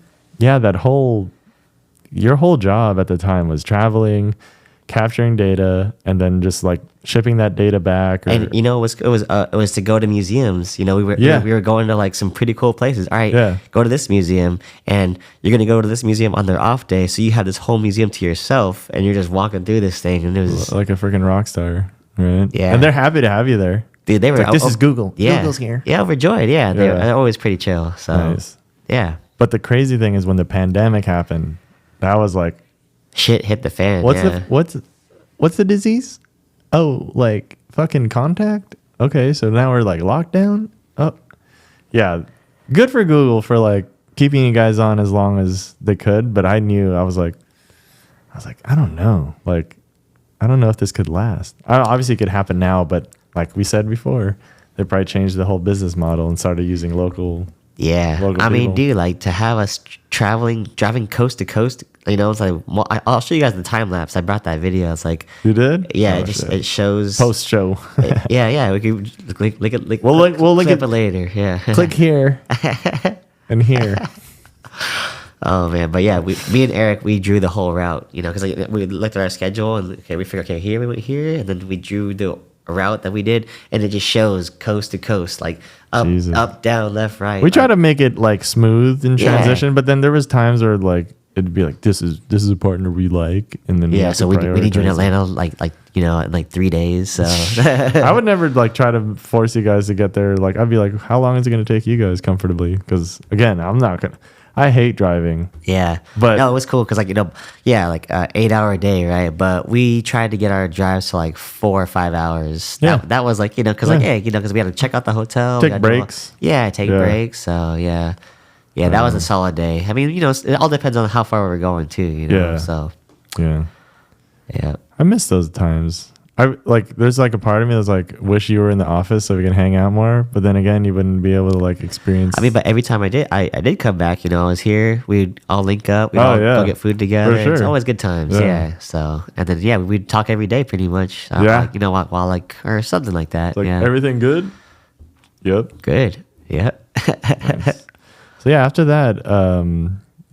Speaker 1: whole job at the time was traveling, capturing data, and then just like shipping that data back. Or,
Speaker 2: And you know, it was to go to museums. You know, we
Speaker 1: Yeah.
Speaker 2: were going to like some pretty cool places. All right,
Speaker 1: Yeah.
Speaker 2: go to this museum, and you're gonna go to this museum on their off day, so you have this whole museum to yourself, and you're just walking through this thing, and it was
Speaker 1: like a freaking rock star, right?
Speaker 2: Yeah.
Speaker 1: And they're happy to have you there.
Speaker 2: dude, they were
Speaker 1: Like, this is Google.
Speaker 2: Yeah,
Speaker 1: Google's here.
Speaker 2: Yeah, overjoyed. Yeah,
Speaker 1: Yeah.
Speaker 2: they're always pretty chill. So
Speaker 1: Nice.
Speaker 2: yeah,
Speaker 1: But the crazy thing is when the pandemic happened, that was like,
Speaker 2: shit hit the fan.
Speaker 1: what's
Speaker 2: yeah.
Speaker 1: what's the disease? Oh, like fucking contact? Okay, so now we're like locked down? Oh. Yeah. Good for Google for like keeping you guys on as long as they could, but I was like, I don't know. Like, I don't know if this could last. Obviously it could happen now, but like we said before, they probably changed the whole business model and started using local.
Speaker 2: Yeah,
Speaker 1: local
Speaker 2: I mean,
Speaker 1: people.
Speaker 2: dude, like to have us driving coast to coast. You know, it's like I'll show you guys the time lapse. I brought that video. It's like
Speaker 1: You did?
Speaker 2: yeah,
Speaker 1: Oh,
Speaker 2: it just
Speaker 1: shit.
Speaker 2: it shows
Speaker 1: Post show.
Speaker 2: yeah. We can look at
Speaker 1: We'll link
Speaker 2: clip
Speaker 1: it-
Speaker 2: it later. Yeah,
Speaker 1: Click here and here.
Speaker 2: Oh man, but yeah, me and Eric, we drew the whole route. You know, because like, we looked at our schedule and okay, we figured okay, here we went here, and then we drew the route that we did, and it just shows coast to coast, like up,
Speaker 1: Jesus.
Speaker 2: up, down, left, right.
Speaker 1: We try to make it like smooth in
Speaker 2: Yeah.
Speaker 1: transition, but then there was times where like it'd be like this is a partner we like, and then
Speaker 2: Yeah,
Speaker 1: have
Speaker 2: so
Speaker 1: to
Speaker 2: we need you in
Speaker 1: prioritize.
Speaker 2: Atlanta like you know in like 3 days. So
Speaker 1: I would never like try to force you guys to get there. Like I'd be like, how long is it going to take you guys comfortably? Because again, I'm not gonna. I hate driving.
Speaker 2: yeah,
Speaker 1: But-
Speaker 2: no, it was cool because like you know, yeah, like 8 hour day, right? But we tried to get our drives to like 4 or 5 hours.
Speaker 1: Yeah.
Speaker 2: That was like you know because like
Speaker 1: Yeah.
Speaker 2: hey you know because we had to check out the hotel, we
Speaker 1: Take
Speaker 2: had to do all-
Speaker 1: breaks.
Speaker 2: yeah, take
Speaker 1: Yeah.
Speaker 2: breaks. So yeah, that was a solid day. I mean you know it all depends on how far we're going too. You know,
Speaker 1: Yeah.
Speaker 2: so
Speaker 1: Yeah,
Speaker 2: yeah.
Speaker 1: I miss those times. I like. There's like a part of me that's like, wish you were in the office so we can hang out more. But then again, you wouldn't be able to like experience.
Speaker 2: I mean, but every time I did come back. You know, I was here. We'd all link up. We'd
Speaker 1: Oh,
Speaker 2: all
Speaker 1: yeah.
Speaker 2: go get food together.
Speaker 1: For
Speaker 2: It's
Speaker 1: sure.
Speaker 2: always good times.
Speaker 1: Yeah.
Speaker 2: Yeah. So and then yeah, we'd talk every day pretty much.
Speaker 1: Yeah.
Speaker 2: Like, you know, while like or something like that.
Speaker 1: It's like
Speaker 2: yeah.
Speaker 1: everything good. Yep.
Speaker 2: Good. Yeah.
Speaker 1: So yeah, after that,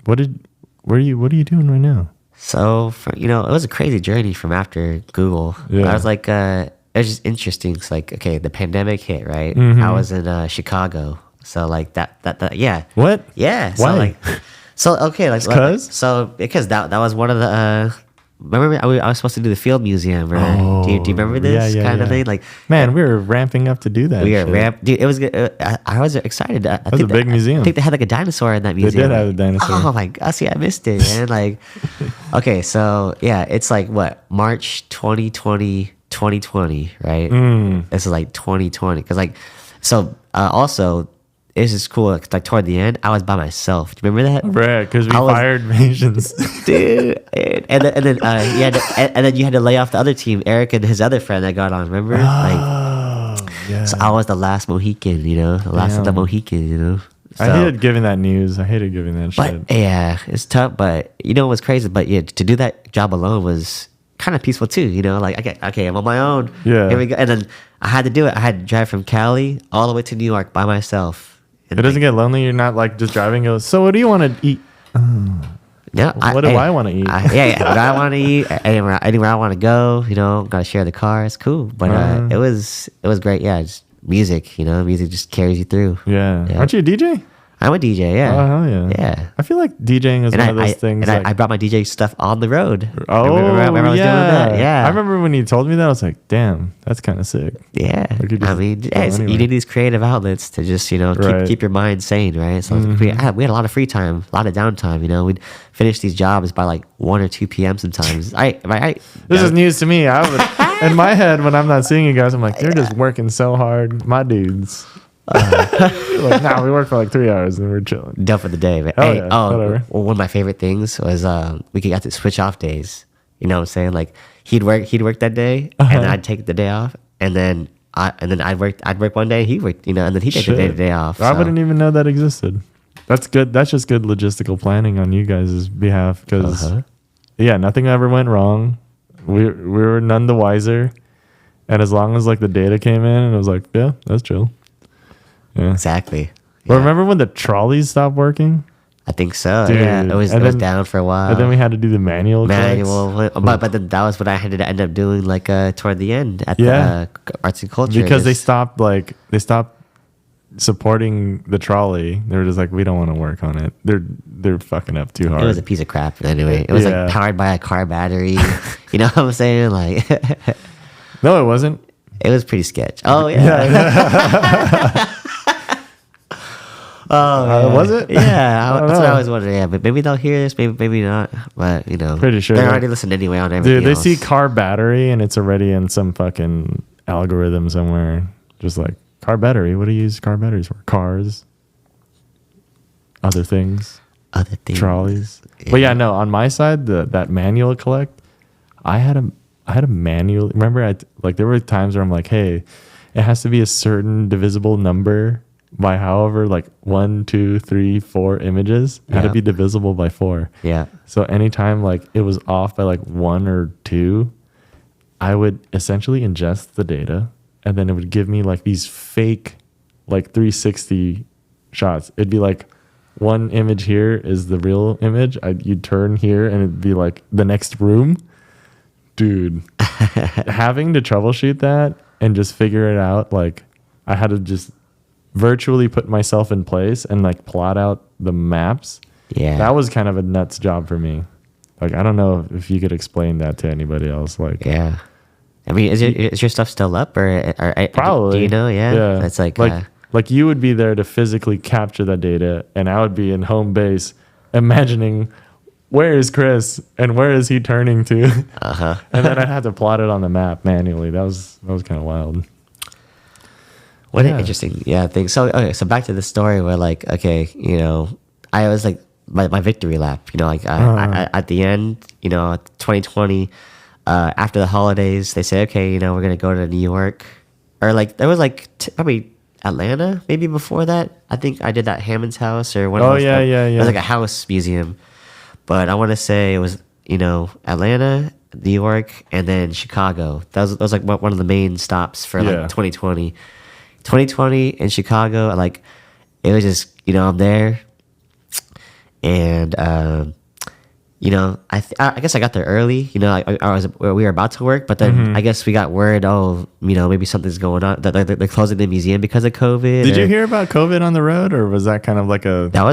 Speaker 1: what are you doing right now?
Speaker 2: So you know, it was a crazy journey from after Google.
Speaker 1: Yeah.
Speaker 2: I was like, it was just interesting. It's like okay, the pandemic hit, right?
Speaker 1: Mhm.
Speaker 2: I was in Chicago, so like that yeah.
Speaker 1: What?
Speaker 2: Yeah. So
Speaker 1: Why?
Speaker 2: like, so okay, like,
Speaker 1: 'cause?
Speaker 2: so because that was one of the. Remember, I was supposed to do the field museum, right? Do you remember this kind of thing? Like,
Speaker 1: man, we were ramping up to do that.
Speaker 2: we are
Speaker 1: shit.
Speaker 2: ramp. Dude, it was. I was excited. I
Speaker 1: was a big museum.
Speaker 2: I think they had like a dinosaur in that
Speaker 1: They
Speaker 2: museum.
Speaker 1: did have a dinosaur.
Speaker 2: Oh my god! See, I missed it, man. Like, okay, so yeah, it's like what March 2020, 2020, right? This is like 2020 because like, so also. It's just cool. Like toward the end, I was by myself. Do you remember that?
Speaker 1: Right, because we
Speaker 2: I was-
Speaker 1: fired Asians.
Speaker 2: Dude, and then you had to, and then you had to lay off the other team, Eric and his other friend that got on. Remember? Like,
Speaker 1: Oh, yeah.
Speaker 2: so I was the last Mohican, you know, the last of the
Speaker 1: Damn.
Speaker 2: Mohican, you know.
Speaker 1: I
Speaker 2: So-
Speaker 1: hated giving that news. I hated giving that
Speaker 2: but
Speaker 1: shit.
Speaker 2: yeah, it's tough. But you know what's crazy? But yeah, to do that job alone was kind of peaceful too. You know, like okay, I'm on my own.
Speaker 1: Yeah.
Speaker 2: Here we go. And then I had to do it. I had to drive from Cali all the way to New York by myself. And
Speaker 1: It doesn't get lonely. You're not like just driving. Goes. So what do you want to eat?
Speaker 2: no, Yeah,
Speaker 1: What do I want to eat?
Speaker 2: What I want to eat, anywhere I want to go. Gotta share the car. It's cool, but it was great. Yeah, just music. Music just carries you through.
Speaker 1: Yeah. Aren't you a DJ?
Speaker 2: I'm a DJ. Yeah.
Speaker 1: Oh hell yeah.
Speaker 2: Yeah.
Speaker 1: I feel like DJing is one of those things.
Speaker 2: And I brought my DJ stuff on the road.
Speaker 1: Oh,
Speaker 2: remember I was doing that? Yeah.
Speaker 1: I remember when you told me that. I was like, damn, that's kind of sick.
Speaker 2: Yeah.
Speaker 1: Like you just
Speaker 2: You need these creative outlets to just keep your mind sane, right? So we had a lot of free time, a lot of downtime. We'd finish these jobs by like 1 or 2 p.m. sometimes.
Speaker 1: This is news to me. In my head, when I'm not seeing you guys, I'm like, they're just working so hard, my dudes. Like, we work for like 3 hours and we're chilling.
Speaker 2: Done for the day. But
Speaker 1: whatever.
Speaker 2: One of my favorite things was we got to switch off days. You know what I'm saying? Like he'd work that day, and then I'd take the day off, and then I'd work one day, he worked, and then he'd take the day off.
Speaker 1: I wouldn't even know that existed. That's good. That's just good logistical planning on you guys' behalf, because nothing ever went wrong. We were none the wiser, and as long as like the data came in and it was like, yeah, that's chill. Yeah.
Speaker 2: Exactly.
Speaker 1: But remember when the trolleys stopped working?
Speaker 2: I think so.
Speaker 1: Dude.
Speaker 2: Yeah, it was down for a while.
Speaker 1: And then we had to do the manual.
Speaker 2: But then that was what I had to end up doing like toward the end at the arts and culture,
Speaker 1: because they stopped supporting the trolley. They were just like, we don't want to work on it. They're fucking up too hard.
Speaker 2: It was a piece of crap anyway. It was like powered by a car battery. You know what I'm saying? Like,
Speaker 1: no, it wasn't.
Speaker 2: It was pretty sketch. Oh yeah.
Speaker 1: Was it?
Speaker 2: Yeah, that's what I was wondering. Yeah, but maybe they'll hear this, maybe not. But
Speaker 1: pretty sure
Speaker 2: they're already listening anyway on everything.
Speaker 1: Dude, they
Speaker 2: else.
Speaker 1: see car battery and it's already in some fucking algorithm somewhere. Just like, car battery. What do you use car batteries for? Cars, other things, trolleys. Yeah. But on my side, that manual collect, I had a manual. Remember, there were times where I'm like, hey, it has to be a certain divisible number by however, like 1, 2, 3, 4 images. It had to be divisible by 4.
Speaker 2: Yeah. So
Speaker 1: anytime like it was off by like 1 or 2, I would essentially ingest the data, and then it would give me like these fake like 360 shots. It'd be like one image here is the real image. You'd turn here and it'd be like the next room. Dude, having to troubleshoot that and just figure it out, like I had to just virtually put myself in place and like plot out the maps.
Speaker 2: Yeah,
Speaker 1: that was kind of a nuts job for me. Like, I don't know if you could explain that to anybody else. Like,
Speaker 2: yeah, I mean, is your stuff still up or
Speaker 1: probably?
Speaker 2: Do you know? Yeah,
Speaker 1: it's
Speaker 2: like
Speaker 1: you would be there to physically capture that data, and I would be in home base imagining, where is Chris and where is he turning to? And then I'd have to plot it on the map manually. That was kind of wild.
Speaker 2: What an interesting thing. So so back to the story where like, okay, I was like my victory lap, like I, at the end, 2020, after the holidays, they say, okay, we're gonna go to New York, or like there was like probably Atlanta maybe before that. I think I did that Hammond's house or one of those.
Speaker 1: Yeah.
Speaker 2: It was like a house museum, but I want to say it was Atlanta, New York, and then Chicago. That was like one of the main stops for like 2020. 2020 in Chicago, like it was just I'm there, and I guess I got there early. We were about to work, but then I guess we got word, maybe something's going on, that they're closing the museum because of COVID.
Speaker 1: Did you hear about COVID on the road, or was that kind of like a
Speaker 2: I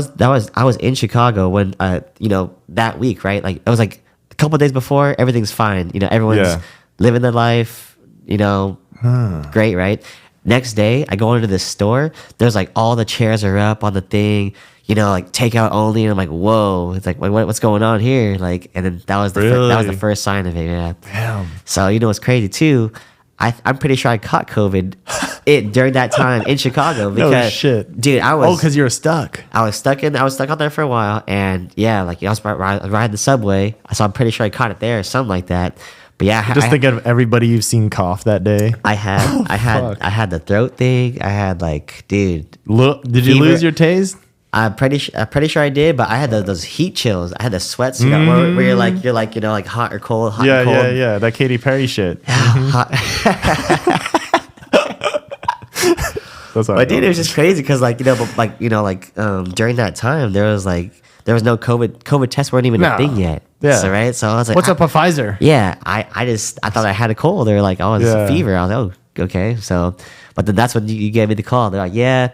Speaker 2: was in Chicago when that week, right? Like it was like a couple of days before, everything's fine. Everyone's living their life. Great, right? Next day, I go into this store. There's like all the chairs are up on the thing, like takeout only. And I'm like, whoa! It's like, what's going on here? Like, and then that was the first sign of it. Yeah.
Speaker 1: Damn.
Speaker 2: So what's crazy too? I'm pretty sure I caught COVID during that time in Chicago because
Speaker 1: no shit,
Speaker 2: dude.
Speaker 1: because you were stuck.
Speaker 2: I was stuck out there for a while, and I was riding the subway, so I'm pretty sure I caught it there or something like that. But yeah,
Speaker 1: think of everybody you've seen cough that day.
Speaker 2: I had the throat thing. I had like, dude.
Speaker 1: Look, did you lose your taste?
Speaker 2: I'm pretty sure I did, but I had those heat chills. I had the sweats, where you're like hot or cold, hot and cold.
Speaker 1: Yeah, that Katy Perry shit.
Speaker 2: Hot.
Speaker 1: That's
Speaker 2: but dude, it was just crazy because during that time there was like there was no COVID tests weren't even a thing yet.
Speaker 1: Yeah.
Speaker 2: So right. So I was like,
Speaker 1: What's up a Pfizer?
Speaker 2: Yeah. I thought I had a cold. They were like, oh, it's a fever. I was like, oh, okay. So, but then that's when you gave me the call. They're like, yeah,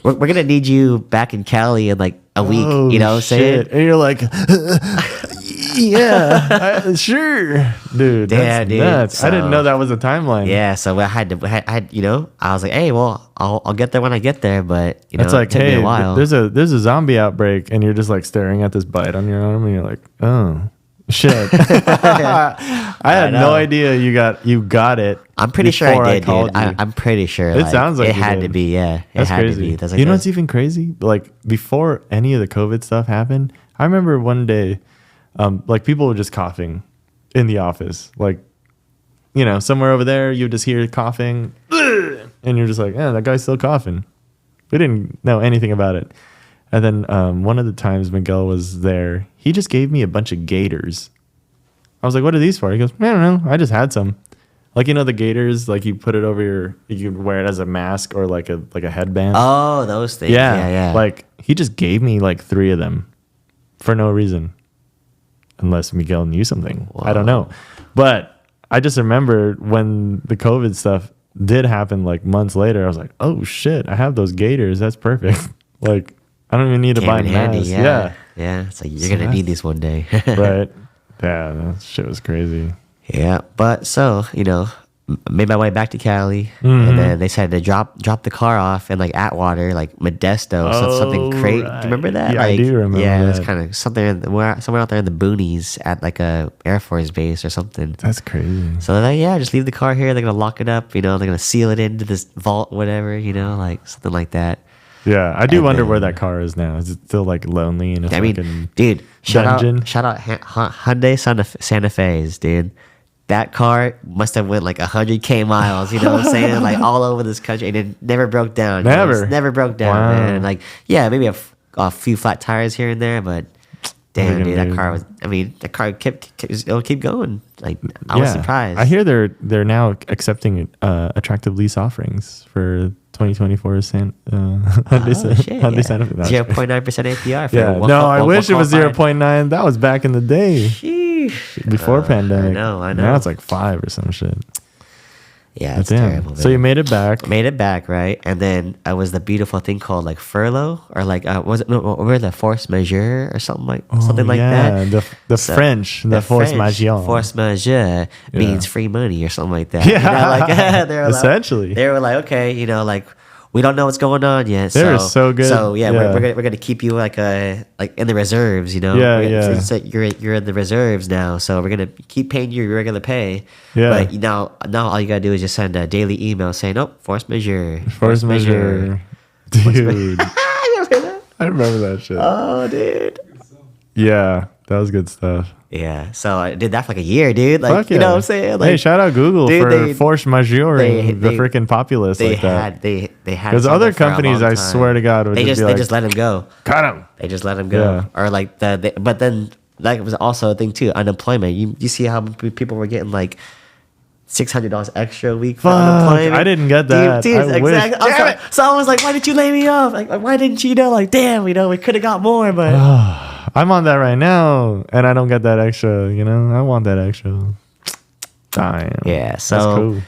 Speaker 2: we're gonna need you back in Cali in like a week.
Speaker 1: Oh,
Speaker 2: you know, saying.
Speaker 1: And you're like, yeah, sure, dude. That's
Speaker 2: Dude.
Speaker 1: nuts. I didn't
Speaker 2: So-
Speaker 1: know that was a timeline.
Speaker 2: Yeah, so I had, you know, I was like, hey, well, I'll get there when I get there, but you know,
Speaker 1: It's like,
Speaker 2: it took me
Speaker 1: hey,
Speaker 2: a while.
Speaker 1: there's a zombie outbreak, and you're just like staring at this bite on your arm, and you're like, oh shit. I had
Speaker 2: know.
Speaker 1: no idea you got it.
Speaker 2: I'm pretty sure
Speaker 1: before
Speaker 2: I did,
Speaker 1: called
Speaker 2: dude.
Speaker 1: you.
Speaker 2: I'm pretty sure.
Speaker 1: It sounds like
Speaker 2: it
Speaker 1: you
Speaker 2: had
Speaker 1: did.
Speaker 2: to be. Yeah, it
Speaker 1: That's
Speaker 2: had
Speaker 1: crazy.
Speaker 2: to be. That's like,
Speaker 1: You know what's even crazy? Like before any of the COVID stuff happened, I remember one day, like people were just coughing in the office, like, you know, somewhere over there, you just hear coughing, and you're just like, yeah, that guy's still coughing. We didn't know anything about it. And then one of the times Miguel was there, he just gave me a bunch of gators. I was like, what are these for? He goes, I don't know. I just had some. Like, you know, the gators, like you put it over you can wear it as a mask or like a headband.
Speaker 2: oh, those things. Yeah.
Speaker 1: Like he just gave me like 3 of them for no reason. Unless Miguel knew something. I don't know. But I just remember when the COVID stuff did happen like months later, I was like, oh shit, I have those gators. That's perfect. Like, I don't even need to
Speaker 2: Came
Speaker 1: buy
Speaker 2: in
Speaker 1: masks.
Speaker 2: handy.
Speaker 1: Yeah.
Speaker 2: Yeah. It's like you're
Speaker 1: So
Speaker 2: gonna
Speaker 1: that's-
Speaker 2: need these one day.
Speaker 1: Right. Yeah, that shit was crazy.
Speaker 2: Yeah, but so you know, made my way back to Cali,
Speaker 1: Mm-hmm.
Speaker 2: and then they said to drop the car off in like Atwater, like Modesto, something crazy.
Speaker 1: right.
Speaker 2: Do you remember that?
Speaker 1: Yeah, I
Speaker 2: like,
Speaker 1: do remember
Speaker 2: Yeah, it was
Speaker 1: that.
Speaker 2: kind of somewhere out there in the boonies at like a Air Force base or something.
Speaker 1: That's crazy.
Speaker 2: So they're like, yeah, just leave the car here. They're gonna lock it up. You know, they're gonna seal it into this vault, whatever. You know, like something like that.
Speaker 1: Yeah, I do
Speaker 2: And
Speaker 1: wonder
Speaker 2: then-
Speaker 1: where that car is now. Is it still like lonely in a
Speaker 2: I mean,
Speaker 1: fucking
Speaker 2: dude,
Speaker 1: dungeon?
Speaker 2: shout out Hyundai Santa Fe's, dude. That car must have went like 100K miles, you know what I'm saying? Like all over this country, and it never broke down. you know?
Speaker 1: Never?
Speaker 2: It's never broke down,
Speaker 1: Wow.
Speaker 2: man. Like, yeah, maybe a few flat tires here and there, but damn,
Speaker 1: What are you
Speaker 2: dude,
Speaker 1: gonna
Speaker 2: that
Speaker 1: do?
Speaker 2: car was. I mean, that car it'll keep going. Like, I was surprised.
Speaker 1: I hear they're now accepting attractive lease offerings for 2024 Hyundai
Speaker 2: Hyundai
Speaker 1: Santa Fe.
Speaker 2: 0.9% APR. For
Speaker 1: Yeah,
Speaker 2: one-
Speaker 1: no, I
Speaker 2: one-
Speaker 1: wish it was
Speaker 2: one qualified-
Speaker 1: 0.9. That was back in the day
Speaker 2: Sheesh.
Speaker 1: before pandemic.
Speaker 2: I know.
Speaker 1: Now it's like 5 or some shit.
Speaker 2: Yeah,
Speaker 1: But
Speaker 2: it's
Speaker 1: damn.
Speaker 2: terrible.
Speaker 1: So you made it back.
Speaker 2: made it back, right? And then it was the beautiful thing called like furlough, or like was it the force majeure or something like that.
Speaker 1: The
Speaker 2: So,
Speaker 1: French, the force
Speaker 2: French
Speaker 1: majeure.
Speaker 2: Force majeure means free money or something like that.
Speaker 1: Yeah.
Speaker 2: You know, like, they were
Speaker 1: Essentially.
Speaker 2: Like, they were like, okay, you know, like we don't know what's going on yet.
Speaker 1: They were so good.
Speaker 2: So yeah,
Speaker 1: Yeah.
Speaker 2: we're gonna keep you like in the reserves. You know,
Speaker 1: Yeah,
Speaker 2: We're gonna-
Speaker 1: yeah.
Speaker 2: so you're in the reserves now, so we're gonna keep paying you your regular pay.
Speaker 1: Yeah.
Speaker 2: But now all you gotta do is just send a daily email saying, "Oh, force majeure,
Speaker 1: Force majeure. Dude,
Speaker 2: Remember that?
Speaker 1: I remember that shit.
Speaker 2: Oh, dude.
Speaker 1: Yeah, that was good stuff.
Speaker 2: Yeah. So I did that for like a year, dude. Like,
Speaker 1: Fuck
Speaker 2: you know
Speaker 1: yeah.
Speaker 2: what I'm saying? Like,
Speaker 1: Hey, shout out Google
Speaker 2: dude,
Speaker 1: for
Speaker 2: they-
Speaker 1: force majeure
Speaker 2: they-
Speaker 1: the
Speaker 2: they-
Speaker 1: freaking populace
Speaker 2: they
Speaker 1: like that.
Speaker 2: had they had
Speaker 1: Because
Speaker 2: it
Speaker 1: other
Speaker 2: for a
Speaker 1: companies,
Speaker 2: long
Speaker 1: I
Speaker 2: time.
Speaker 1: swear to God, would
Speaker 2: they
Speaker 1: just
Speaker 2: just
Speaker 1: be
Speaker 2: they
Speaker 1: like,
Speaker 2: just let him go.
Speaker 1: cut him.
Speaker 2: They just let him go,
Speaker 1: Yeah.
Speaker 2: or like but then like it was also a thing too. Unemployment. You see how people were getting like $600 extra a week for
Speaker 1: Fuck,
Speaker 2: unemployment.
Speaker 1: I didn't get that.
Speaker 2: Dude,
Speaker 1: I wish.
Speaker 2: exactly. So I was like, why didn't you lay me off? Like, why didn't you know? Like, damn, you know, we could have got more, but
Speaker 1: I'm on that right now, and I don't get that extra. You know, I want that extra. Damn.
Speaker 2: yeah.
Speaker 1: That's
Speaker 2: So
Speaker 1: cool.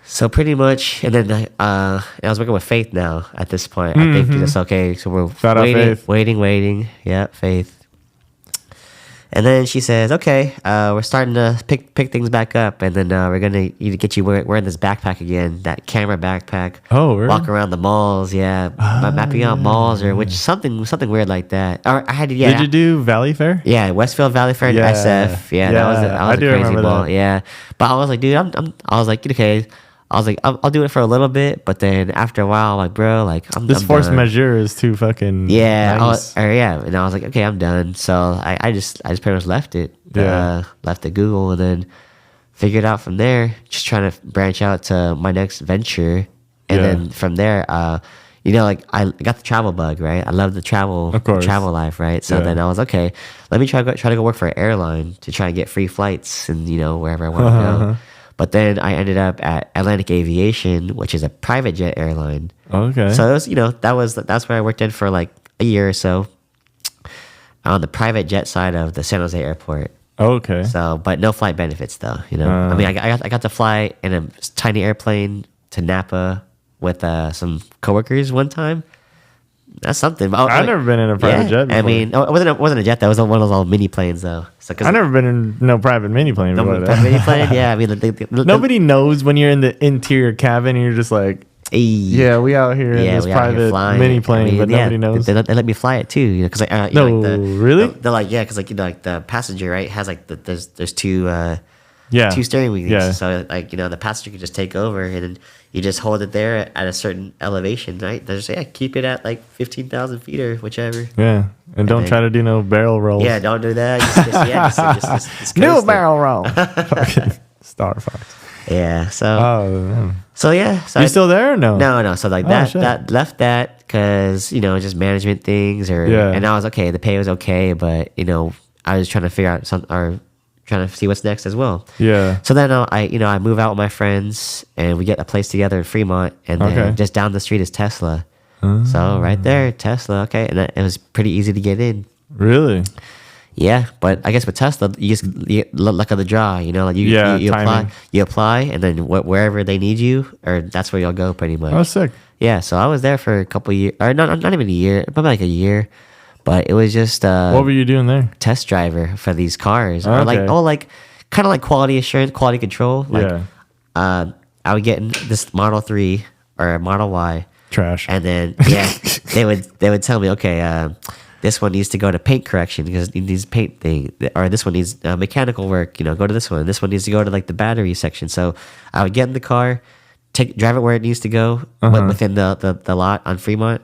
Speaker 2: so pretty much, and then I was working with Faith now. At this point, I think it's okay. So we're
Speaker 1: Mm-hmm. Shout out Faith.
Speaker 2: waiting. Yeah, Faith. And then she says, "Okay, we're starting to pick things back up, and then we're gonna need to get you wearing this backpack again, that camera backpack.
Speaker 1: Oh, really?
Speaker 2: Walk around the malls, yeah, mapping out malls or something weird like that. Or I had to, yeah.
Speaker 1: Did you do Valley Fair?
Speaker 2: Yeah, Westfield Valley Fair and
Speaker 1: Yeah.
Speaker 2: SF. Yeah, that was
Speaker 1: Yeah, I
Speaker 2: a
Speaker 1: do
Speaker 2: crazy
Speaker 1: remember
Speaker 2: mall.
Speaker 1: that.
Speaker 2: Yeah, but I was like, dude, I was like, okay. I was like, I'll do it for a little bit, but then after a while, I'm like, bro, like I'm
Speaker 1: This
Speaker 2: I'm
Speaker 1: force
Speaker 2: done.
Speaker 1: majeure is too fucking.
Speaker 2: Yeah,
Speaker 1: nice.
Speaker 2: and I was like, okay, I'm done. So I just pretty much left it.
Speaker 1: Yeah.
Speaker 2: Left it Google, and then figured out from there. Just trying to branch out to my next venture, and
Speaker 1: Yeah.
Speaker 2: then from there, you know, like I got the travel bug, right? I love the
Speaker 1: Of course.
Speaker 2: travel life, right? So
Speaker 1: Yeah.
Speaker 2: then I was okay. Let me try to go work for an airline to try and get free flights and you know wherever I want to go. But then I ended up at Atlantic Aviation, which is a private jet airline.
Speaker 1: Okay.
Speaker 2: So it was, you know, that's where I worked in for like a year or so. on the private jet side of the San Jose airport.
Speaker 1: Okay.
Speaker 2: So, but no flight benefits though. You know, I mean, I got to fly in a tiny airplane to Napa with some coworkers one time. That's something.
Speaker 1: I've never been in a private jet before.
Speaker 2: I mean, it wasn't a jet. That was one of those old mini planes though. So,
Speaker 1: I've never been in no private mini plane before.
Speaker 2: private mini plane. Yeah, I mean,
Speaker 1: Nobody knows when you're in the interior cabin and you're just like, yeah, we out here in this private mini plane, but nobody knows.
Speaker 2: They let me fly it too, you know, because
Speaker 1: really?
Speaker 2: They're like, yeah, because like, you know, like the passenger, right, has like there's two two steering wheels.
Speaker 1: Yeah.
Speaker 2: So like, you know, the passenger can just take over and then you just hold it there at a certain elevation, right? They just keep it at like 15,000 feet or whichever.
Speaker 1: Yeah, and don't try to do no barrel rolls.
Speaker 2: Yeah, don't do that. Just
Speaker 1: no barrel roll. Fucking Star Fox.
Speaker 2: Yeah. So.
Speaker 1: Oh. Man.
Speaker 2: So yeah. So
Speaker 1: You still there or no?
Speaker 2: No. So like that left that because, you know, just management things and I was okay. The pay was okay, but you know, I was trying to figure out trying to see what's next as well.
Speaker 1: Yeah.
Speaker 2: So then I move out with my friends and we get a place together in Fremont, and then just down the street is Tesla. So right there, Tesla. Okay, and it was pretty easy to get in.
Speaker 1: Really?
Speaker 2: Yeah, but I guess with Tesla, you luck of the draw. You know, like you apply, and then wherever they need you, or that's where you'll go pretty much.
Speaker 1: Oh, sick.
Speaker 2: Yeah, so I was there for a couple years, or not even a year, probably like a year. But it was just
Speaker 1: what were you doing there?
Speaker 2: Test driver for these cars,
Speaker 1: okay.
Speaker 2: or like kind of like quality assurance, quality control. Like, I would get in this Model 3 or Model Y.
Speaker 1: Trash.
Speaker 2: And then they would tell me, okay, this one needs to go to paint correction because it needs paint thing, or this one needs mechanical work. You know, go to this one. This one needs to go to like the battery section. So I would get in the car, drive it where it needs to go within the lot on Fremont,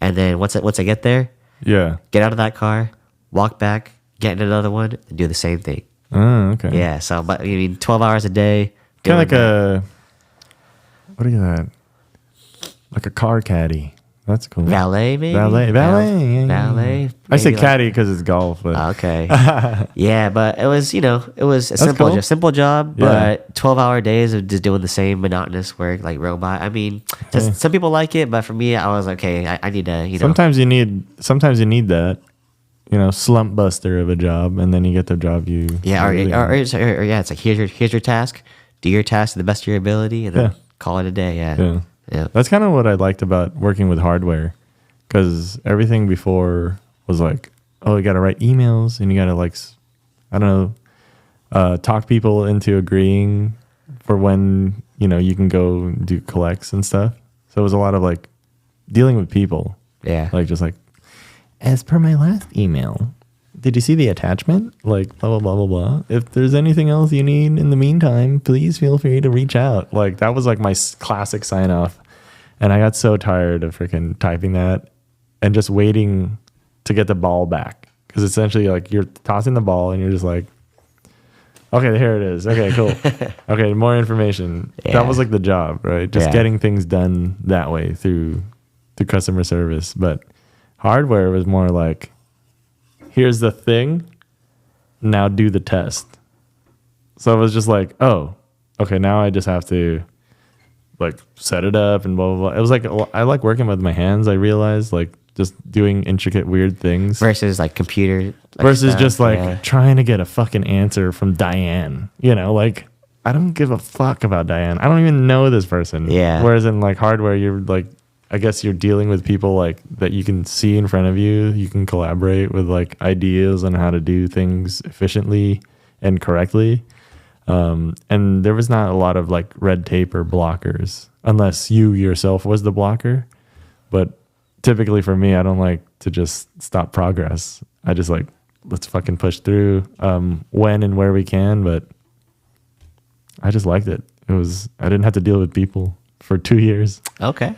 Speaker 2: and then once I get there, get out of that car, walk back, get in another one, and do the same thing.
Speaker 1: Oh, okay.
Speaker 2: Yeah. So, but you mean 12 hours a day?
Speaker 1: Kind of like what are you that? Like a car caddy. That's cool.
Speaker 2: Valet, maybe?
Speaker 1: Valet. I say caddy because it's golf. But.
Speaker 2: Okay. Yeah, but it was a simple job, but 12-hour days of just doing the same monotonous work like robot. I mean, some people like it, but for me, I was like, okay, I need to,
Speaker 1: Sometimes you need that, slump buster of a job, and then you get the job you.
Speaker 2: Yeah, it's like here's your task, do your task to the best of your ability, and then call it a day. Yeah.
Speaker 1: That's kind of what I liked about working with hardware, because everything before was like, oh, you got to write emails and you got to talk people into agreeing for when, you can go do collects and stuff. So it was a lot of like dealing with people.
Speaker 2: Yeah.
Speaker 1: Like just like, as per my last email, did you see the attachment? Like blah, blah, blah, blah, blah. If there's anything else you need in the meantime, please feel free to reach out. Like that was like my classic sign off. And I got so tired of freaking typing that and just waiting to get the ball back. Because essentially like you're tossing the ball and you're just like, okay, here it is. Okay, cool. Okay, more information. Yeah. That was like the job, right? Just getting things done that way through customer service. But hardware was more like, here's the thing, now do the test. So it was just like, oh, okay, now I just have to like set it up and blah, blah, blah. It was like, I like working with my hands, I realized, like just doing intricate, weird things.
Speaker 2: Versus like computer.
Speaker 1: Versus just like trying to get a fucking answer from Diane. Like, I don't give a fuck about Diane. I don't even know this person.
Speaker 2: Yeah.
Speaker 1: Whereas in like hardware, you're like, I guess you're dealing with people like that you can see in front of you. You can collaborate with like ideas on how to do things efficiently and correctly. And there was not a lot of like red tape or blockers unless you yourself was the blocker. But typically for me, I don't like to just stop progress. I just like, let's fucking push through when and where we can. But I just liked it. I didn't have to deal with people for 2 years.
Speaker 2: Okay.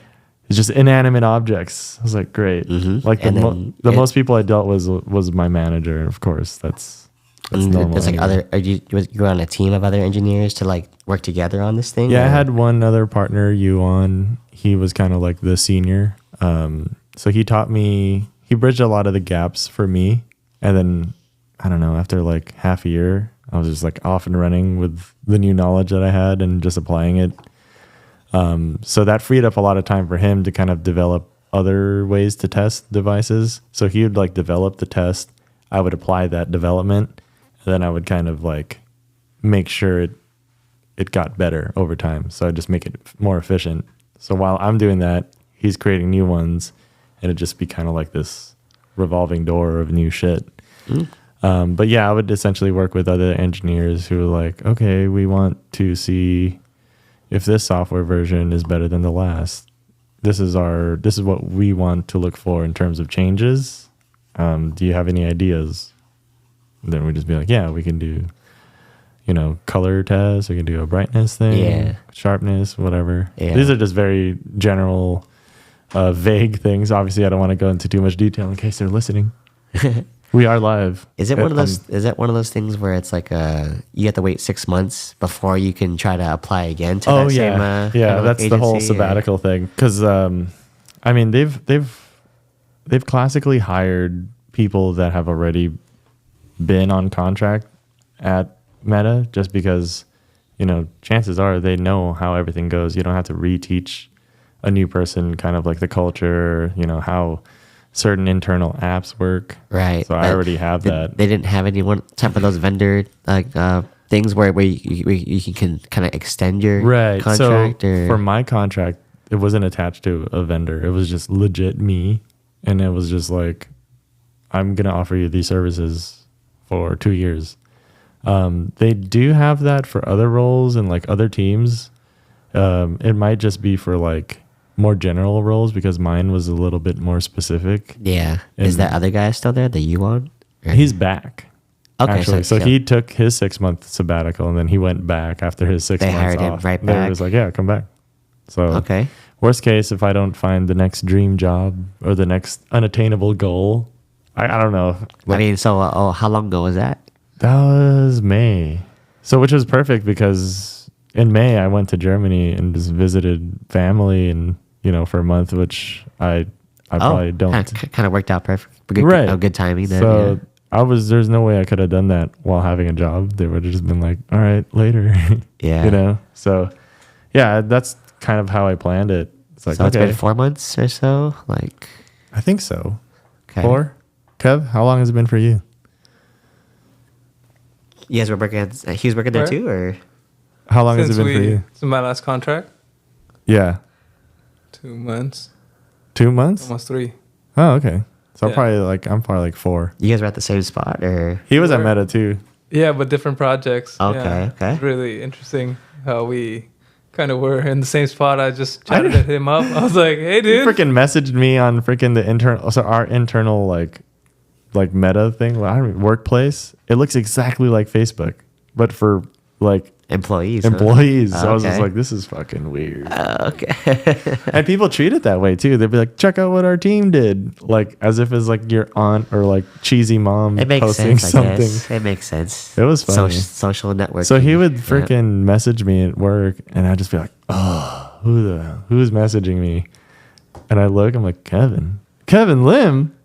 Speaker 1: It's just inanimate objects. I was like, great.
Speaker 2: Mm-hmm.
Speaker 1: Like the most people I dealt with was my manager. Of course, that's normal.
Speaker 2: It's like you were on a team of other engineers to like work together on this thing.
Speaker 1: Yeah, I had one other partner, Yuan. He was kind of like the senior. So he taught me. He bridged a lot of the gaps for me. And then I don't know. After like half a year, I was just like off and running with the new knowledge that I had and just applying it. So that freed up a lot of time for him to kind of develop other ways to test devices. So he would like develop the test. I would apply that development, and then I would kind of like make sure it got better over time. So I just make it more efficient. So while I'm doing that, he's creating new ones, and it'd just be kind of like this revolving door of new shit. But yeah, I would essentially work with other engineers who are like, okay, we want to see if this software version is better than the last. This is what we want to look for in terms of changes. Do you have any ideas? And then we'd just be like, yeah, we can do, color tests. We can do a brightness thing, sharpness, whatever. Yeah. These are just very general, vague things. Obviously, I don't want to go into too much detail in case they're listening. We are live.
Speaker 2: Is it one of those? Is that one of those things where it's like you have to wait 6 months before you can try to apply again to that same?
Speaker 1: That's agency? The whole sabbatical thing. Because they've classically hired people that have already been on contract at Meta, just because chances are they know how everything goes. You don't have to reteach a new person kind of like the culture, how certain internal apps work.
Speaker 2: Right.
Speaker 1: So I already have that.
Speaker 2: They didn't have any one type of those vendor things where you can kind of extend your contract.
Speaker 1: So for my contract, it wasn't attached to a vendor. It was just legit me, and it was just like, I'm gonna offer you these services for 2 years. They do have that for other roles and like other teams. It might just be for like more general roles, because mine was a little bit more specific.
Speaker 2: Yeah. Is that other guy still there, the Yuan?
Speaker 1: He's back.
Speaker 2: Okay.
Speaker 1: Actually. So he took his 6-month sabbatical, and then he went back after his 6 months off. They hired him right back. They was like, yeah, come back. So
Speaker 2: okay.
Speaker 1: Worst case, if I don't find the next dream job or the next unattainable goal, I don't know.
Speaker 2: How long ago was that?
Speaker 1: That was May. So which was perfect, because in May I went to Germany and just visited family and for a month, which I probably don't.
Speaker 2: Kind of worked out perfect.
Speaker 1: Right.
Speaker 2: Good timing then.
Speaker 1: So there's no way I could have done that while having a job. They would have just been like, all right, later.
Speaker 2: Yeah.
Speaker 1: So yeah, that's kind of how I planned it. It's like,
Speaker 2: so it's been 4 months or so? Like,
Speaker 1: I think so.
Speaker 2: Okay.
Speaker 1: 4? Kev, how long has it been for you?
Speaker 2: You guys were working he was working there too, or?
Speaker 1: How long has it been for you?
Speaker 3: Since my last contract?
Speaker 1: Yeah.
Speaker 3: 2 months.
Speaker 1: 2 months?
Speaker 3: Almost 3.
Speaker 1: Oh, okay. So I'm probably like 4.
Speaker 2: You guys were at the same spot, or?
Speaker 1: He was at Meta too.
Speaker 3: Yeah, but different projects.
Speaker 2: Okay.
Speaker 3: Really interesting how we kind of were in the same spot. I just chatted him up. I was like, hey, dude.
Speaker 1: He freaking messaged me on freaking the internal, so our internal like Meta thing, workplace. It looks exactly like Facebook, but for like
Speaker 2: employees.
Speaker 1: So
Speaker 2: okay.
Speaker 1: I was just like, this is fucking weird.
Speaker 2: Okay.
Speaker 1: And people treat it that way too. They'd be like, check out what our team did, like as if it's like your aunt or like cheesy mom posting something.
Speaker 2: It makes sense.
Speaker 1: It was funny.
Speaker 2: Social network.
Speaker 1: So he would freaking message me at work, and I'd just be like, oh, who's messaging me? And I look, I'm like, Kevin Lim,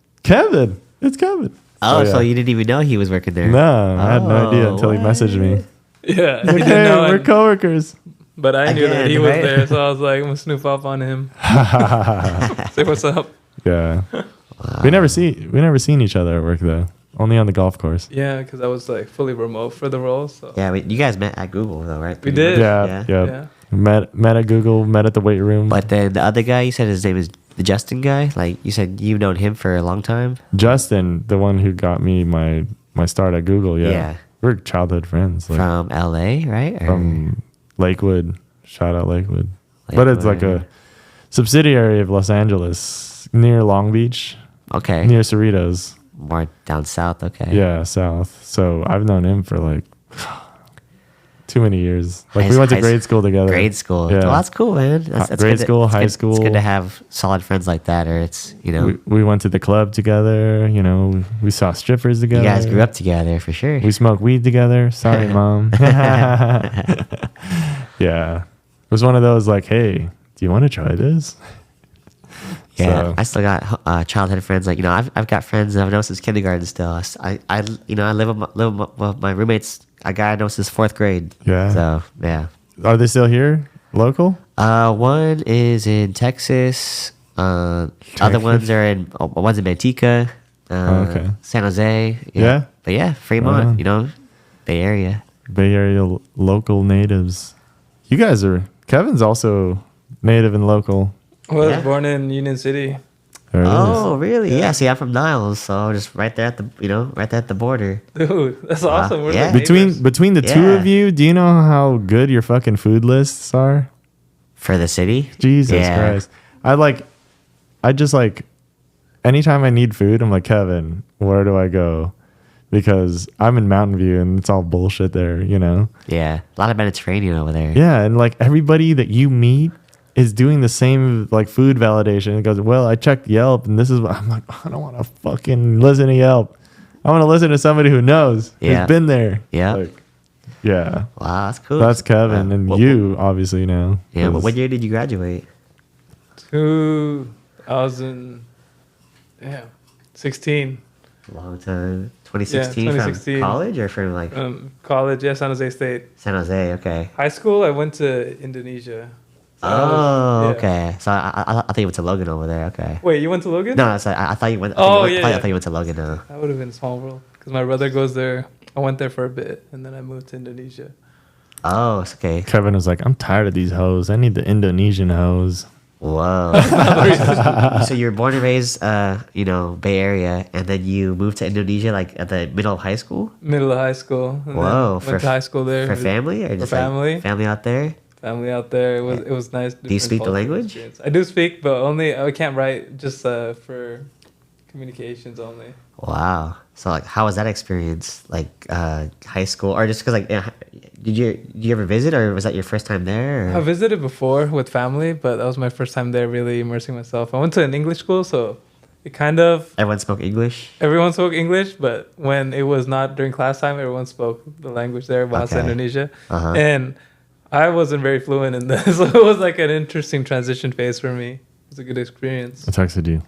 Speaker 1: it's Kevin.
Speaker 2: Oh, so you didn't even know he was working there?
Speaker 1: No, I had no idea until he messaged me.
Speaker 3: Yeah.
Speaker 1: Like, hey, we're coworkers.
Speaker 3: But I knew that he was there, so I was like, I'm going to snoop up on him. Say what's up.
Speaker 1: Yeah. Wow. We never seen each other at work, though. Only on the golf course.
Speaker 3: Yeah, because I was like fully remote for the role. So.
Speaker 2: Yeah, you guys met at Google, though, right?
Speaker 3: We did.
Speaker 1: Yeah. Met at Google, met at the weight room.
Speaker 2: But then the other guy, you said his name is the Justin guy? Like, you said you've known him for a long time?
Speaker 1: Justin, the one who got me my start at Google, yeah. We're childhood friends.
Speaker 2: Like, from LA, right?
Speaker 1: From Lakewood. Shoutout Lakewood. But it's like a subsidiary of Los Angeles, near Long Beach.
Speaker 2: Okay.
Speaker 1: Near Cerritos.
Speaker 2: More down south, okay.
Speaker 1: Yeah, south. So I've known him for like too many years. Like we went to grade school together.
Speaker 2: Grade school. Yeah. Well, that's cool, man. That's
Speaker 1: grade school, high school.
Speaker 2: It's good to have solid friends like that, or it's,
Speaker 1: We went to the club together, we saw strippers together.
Speaker 2: You guys grew up together, for sure.
Speaker 1: We smoked weed together. Sorry, Mom. Yeah. It was one of those like, hey, do you want to try this?
Speaker 2: Yeah,
Speaker 1: So.
Speaker 2: I still got childhood friends. Like, I've got friends that I've known since kindergarten still. I live with my roommates. A guy I know since 4th grade.
Speaker 1: Yeah.
Speaker 2: So, yeah.
Speaker 1: Are they still here? Local?
Speaker 2: One is in Texas. Other ones are one's in Manteca.
Speaker 1: Okay.
Speaker 2: San Jose.
Speaker 1: Yeah?
Speaker 2: But yeah, Fremont,
Speaker 1: on.
Speaker 2: you know, Bay Area.
Speaker 1: Bay Area local natives. You guys are. Kevin's also native and local.
Speaker 3: I was
Speaker 2: Yeah.
Speaker 3: born in Union City.
Speaker 1: There it is.
Speaker 2: Oh, really? Yeah. See, I'm from Niles, so just right there at the, right there at the border.
Speaker 3: Dude, that's awesome. We're
Speaker 2: Yeah.
Speaker 3: like neighbors.
Speaker 1: Between the two
Speaker 2: Yeah.
Speaker 1: of you, do you know how good your fucking food lists are?
Speaker 2: For the city?
Speaker 1: Jesus
Speaker 2: Yeah.
Speaker 1: Christ. I just like, anytime I need food, I'm like, Kevin, where do I go? Because I'm in Mountain View and it's all bullshit there, you know?
Speaker 2: Yeah. A lot of Mediterranean over there.
Speaker 1: Yeah. And like everybody that you meet is doing the same like food validation. It goes, well, I checked Yelp and this is what I'm like, I don't want to fucking listen to Yelp. I want to listen to somebody who knows,
Speaker 2: Yeah.
Speaker 1: who's been there.
Speaker 2: Yeah.
Speaker 1: Like, yeah.
Speaker 2: Wow, that's cool.
Speaker 1: That's Kevin and you obviously know.
Speaker 2: Yeah. What year did you graduate?
Speaker 3: 2000, 16.
Speaker 2: Long time. 2016,
Speaker 3: Yeah, 2016.
Speaker 2: from college or from like
Speaker 3: College, yeah, San Jose State.
Speaker 2: San Jose? Okay.
Speaker 3: High school, I went to Indonesia. So I
Speaker 2: Oh,
Speaker 3: was- yeah.
Speaker 2: okay. So I thought you went to Logan over there. Okay.
Speaker 3: Wait, you went to Logan?
Speaker 2: No, so I thought you went.
Speaker 3: Oh,
Speaker 2: I
Speaker 3: yeah,
Speaker 2: thought
Speaker 3: yeah.
Speaker 2: you went to Logan. No.
Speaker 3: That would have been a small world because my brother goes there. I went there for a bit and then I moved to Indonesia.
Speaker 2: Oh, it's okay.
Speaker 1: Kevin was like, I'm tired of these hoes. I need the Indonesian hoes.
Speaker 2: Whoa. So you were born and raised, Bay Area, and then you moved to Indonesia, like at the middle of high school.
Speaker 3: Middle of high school. And
Speaker 2: Whoa,
Speaker 3: then went to high school there.
Speaker 2: For family or just
Speaker 3: family.
Speaker 2: like family out there?
Speaker 3: Family out there. It was nice.
Speaker 2: Do you speak the language?
Speaker 3: Experience. I do speak, but only I can't write. Just for communications only.
Speaker 2: Wow. So like, how was that experience? Like high school, or just because like, did you ever visit, or was that your first time there?
Speaker 3: I visited before with family, but that was my first time there, really immersing myself. I went to an English school, so it kind of
Speaker 2: Everyone spoke English.
Speaker 3: everyone spoke English, but when it was not during class time, everyone spoke the language there, Bahasa
Speaker 2: Okay.
Speaker 3: Indonesia,
Speaker 2: Uh-huh.
Speaker 3: and I wasn't very fluent in this, so it was like an interesting transition phase for me. It was a good experience.
Speaker 1: I texted you.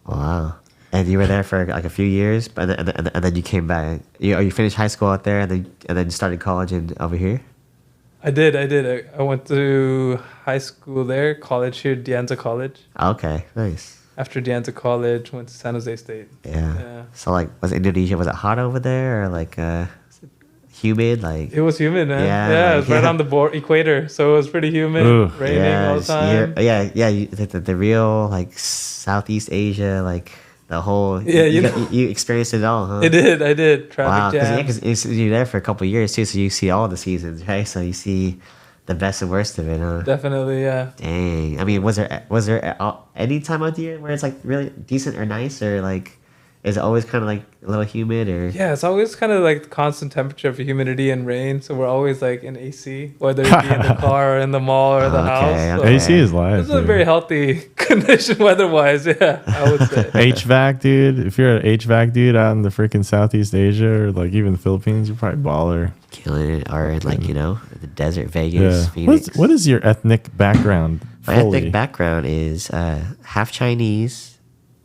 Speaker 2: Wow. And you were there for like a few years, and then you came back. You finished high school out there, and then you started college over here.
Speaker 3: I did. I went to high school there, college here, De Anza College.
Speaker 2: Okay, nice.
Speaker 3: After De Anza College, went to San Jose State.
Speaker 2: Yeah.
Speaker 3: Yeah.
Speaker 2: So like, was Indonesia? Was it hot over there, or like humid? Like
Speaker 3: It was humid, man.
Speaker 2: Yeah,
Speaker 3: Yeah, it was right
Speaker 2: yeah.
Speaker 3: on the equator, so it was pretty humid,
Speaker 1: Ugh.
Speaker 3: raining all the time.
Speaker 2: The real like Southeast Asia, like the whole.
Speaker 3: Yeah,
Speaker 2: you experienced it all, huh?
Speaker 3: I did.
Speaker 2: Wow,
Speaker 3: Traffic jam.
Speaker 2: because you're there for a couple of years too, so you see all the seasons, right? So you see the best and worst of it, huh?
Speaker 3: Definitely, yeah.
Speaker 2: Dang. I mean, was there any time of the year where it's like really decent or nice, or like is it always kind of like a little humid or?
Speaker 3: Yeah, it's always kind of like constant temperature of humidity and rain, so we're always like in AC, whether it be in the car or in the mall or the
Speaker 2: Okay,
Speaker 3: house. So
Speaker 2: okay.
Speaker 1: AC is live.
Speaker 3: this is a
Speaker 1: dude.
Speaker 3: very healthy condition weather-wise. Yeah, I would say.
Speaker 1: HVAC, dude. If you're an HVAC dude out in the freaking Southeast Asia or like even the Philippines, you're probably baller.
Speaker 2: Killing it, or in like the desert, Vegas,
Speaker 1: Yeah.
Speaker 2: Phoenix.
Speaker 1: What is your ethnic background?
Speaker 2: My
Speaker 1: fully?
Speaker 2: ethnic background is half Chinese.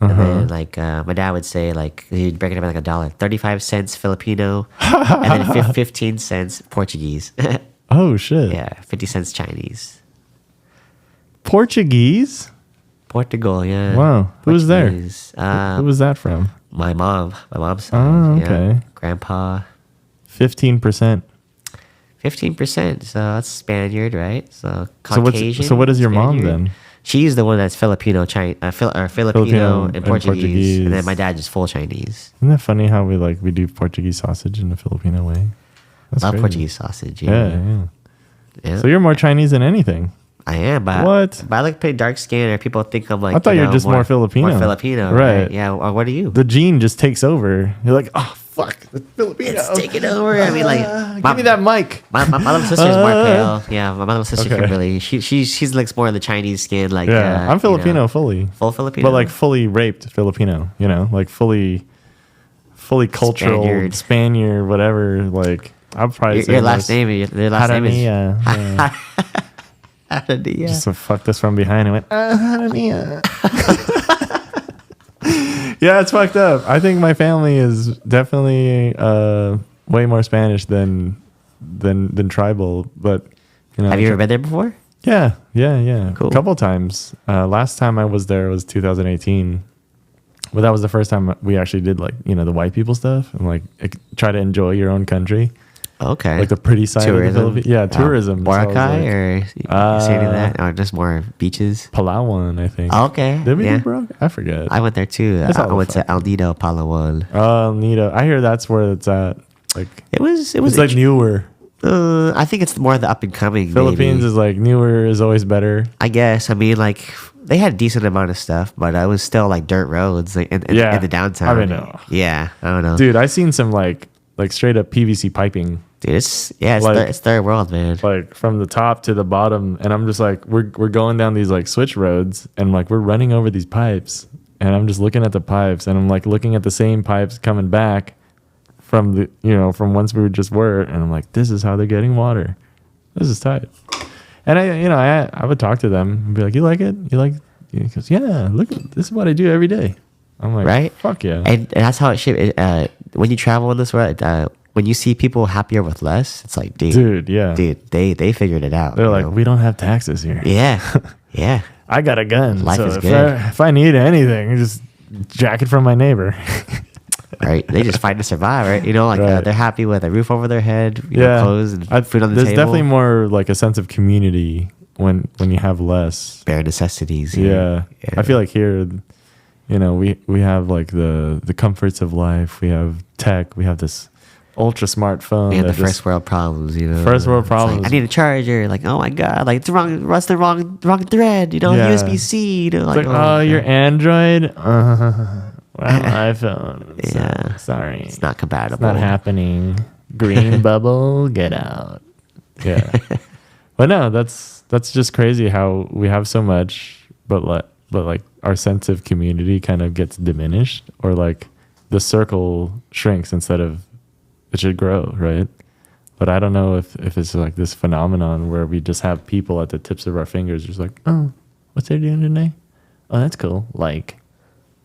Speaker 2: And then, like, my dad would say, like, he'd break it up like $1, 35 cents Filipino, and then 15 cents Portuguese.
Speaker 1: Oh shit.
Speaker 2: Yeah, 50 cents Chinese.
Speaker 1: Portuguese?
Speaker 2: Portugal, yeah.
Speaker 1: Wow. Who was there?
Speaker 2: Portuguese.
Speaker 1: Who was that from?
Speaker 2: My mom's side.
Speaker 1: Oh,
Speaker 2: yeah.
Speaker 1: okay.
Speaker 2: Grandpa.
Speaker 1: 15%.
Speaker 2: 15%. So that's Spaniard, right? So Caucasian.
Speaker 1: So what is your mom
Speaker 2: Spaniard.
Speaker 1: then?
Speaker 2: She's the one that's Filipino, Filipino and Portuguese, and then my dad just full Chinese.
Speaker 1: Isn't that funny how we do Portuguese sausage in a Filipino way? That's
Speaker 2: Love
Speaker 1: crazy.
Speaker 2: Portuguese sausage.
Speaker 1: Yeah.
Speaker 2: Yeah.
Speaker 1: So you're more Chinese than anything.
Speaker 2: I am, but
Speaker 1: What?
Speaker 2: But I like pretty dark skin, or people think I'm like.
Speaker 1: I thought you were just more Filipino.
Speaker 2: More Filipino,
Speaker 1: Right.
Speaker 2: right? Yeah. Or what are you?
Speaker 1: The gene just takes over. You're like, oh fuck, the Filipino.
Speaker 2: It's taking over. I mean, like,
Speaker 1: Give me that mic.
Speaker 2: My little sister's more pale. Yeah, my little sister
Speaker 1: Okay.
Speaker 2: can really. She's like more of the Chinese skin. Like,
Speaker 1: Yeah, I'm Filipino
Speaker 2: you know,
Speaker 1: fully,
Speaker 2: full Filipino,
Speaker 1: but like fully raped Filipino. You know, like fully cultural
Speaker 2: Spaniard.
Speaker 1: Spaniard, whatever. Like I'll probably say
Speaker 2: your last
Speaker 1: most-
Speaker 2: name. Your last name is.
Speaker 1: Haranía, yeah.
Speaker 2: Haranía.
Speaker 1: Just so fucked us from behind and went, Haranía. Yeah, it's fucked up. I think my family is definitely way more Spanish than tribal. But you know,
Speaker 2: Have you ever been there before?
Speaker 1: Yeah.
Speaker 2: Cool.
Speaker 1: A couple times. Last time I was there was 2018. But that was the first time we actually did like, you know, the white people stuff and like try to enjoy your own country.
Speaker 2: Okay.
Speaker 1: Like the pretty side of the Philippines. Yeah, tourism.
Speaker 2: Boracay or say that, or just more beaches?
Speaker 1: Palawan, I think.
Speaker 2: Okay.
Speaker 1: Did we do Boracay? I forget.
Speaker 2: I went there too. I went to El Nido, Palawan.
Speaker 1: Oh, Nido. I hear that's where it's at. Like
Speaker 2: it was
Speaker 1: it's like newer.
Speaker 2: I think it's more the up and coming.
Speaker 1: Philippines is like newer is always better.
Speaker 2: I guess. I mean, like they had a decent amount of stuff, but I was still like dirt roads like, in the downtown.
Speaker 1: I mean,
Speaker 2: yeah, I don't know,
Speaker 1: dude. I seen some like straight up PVC piping.
Speaker 2: Dude, it's third world, man.
Speaker 1: Like from the top to the bottom, and I'm just like, we're going down these like switch roads, and like we're running over these pipes, and I'm just looking at the pipes, and I'm like looking at the same pipes coming back from the from once we just were, and I'm like, this is how they're getting water. This is tight. And I would talk to them and be like, you like it? You like? He goes, yeah. Look, this is what I do every day. I'm like,
Speaker 2: right?
Speaker 1: Fuck yeah.
Speaker 2: And that's how it should. When you travel in this world, when you see people happier with less, it's like, dude, they figured it out.
Speaker 1: They're like, we don't have taxes here.
Speaker 2: Yeah, yeah.
Speaker 1: I got a gun.
Speaker 2: Life is good.
Speaker 1: If I need anything, just jack it from my neighbor.
Speaker 2: Right, they just fight to survive, right? Right. They're happy with a roof over their head, clothes and food on the table.
Speaker 1: There's definitely more like a sense of community when you have less
Speaker 2: bare necessities.
Speaker 1: Yeah. I feel like here, we have like the comforts of life. We have tech. We have this ultra smartphone.
Speaker 2: We have the first world problems.
Speaker 1: First world problems.
Speaker 2: Like, I need a charger. Like, oh my god, like it's wrong. What's the wrong thread? USB-C.
Speaker 1: Like, your Android. iPhone.
Speaker 2: Yeah.
Speaker 1: Sorry.
Speaker 2: It's not compatible.
Speaker 1: It's not happening. Green bubble, get out. Yeah. But no, that's just crazy how we have so much, but like our sense of community kind of gets diminished, or like the circle shrinks instead of it should grow, right? But I don't know if it's like this phenomenon where we just have people at the tips of our fingers just like, oh, what's they doing today? Oh, that's cool. Like,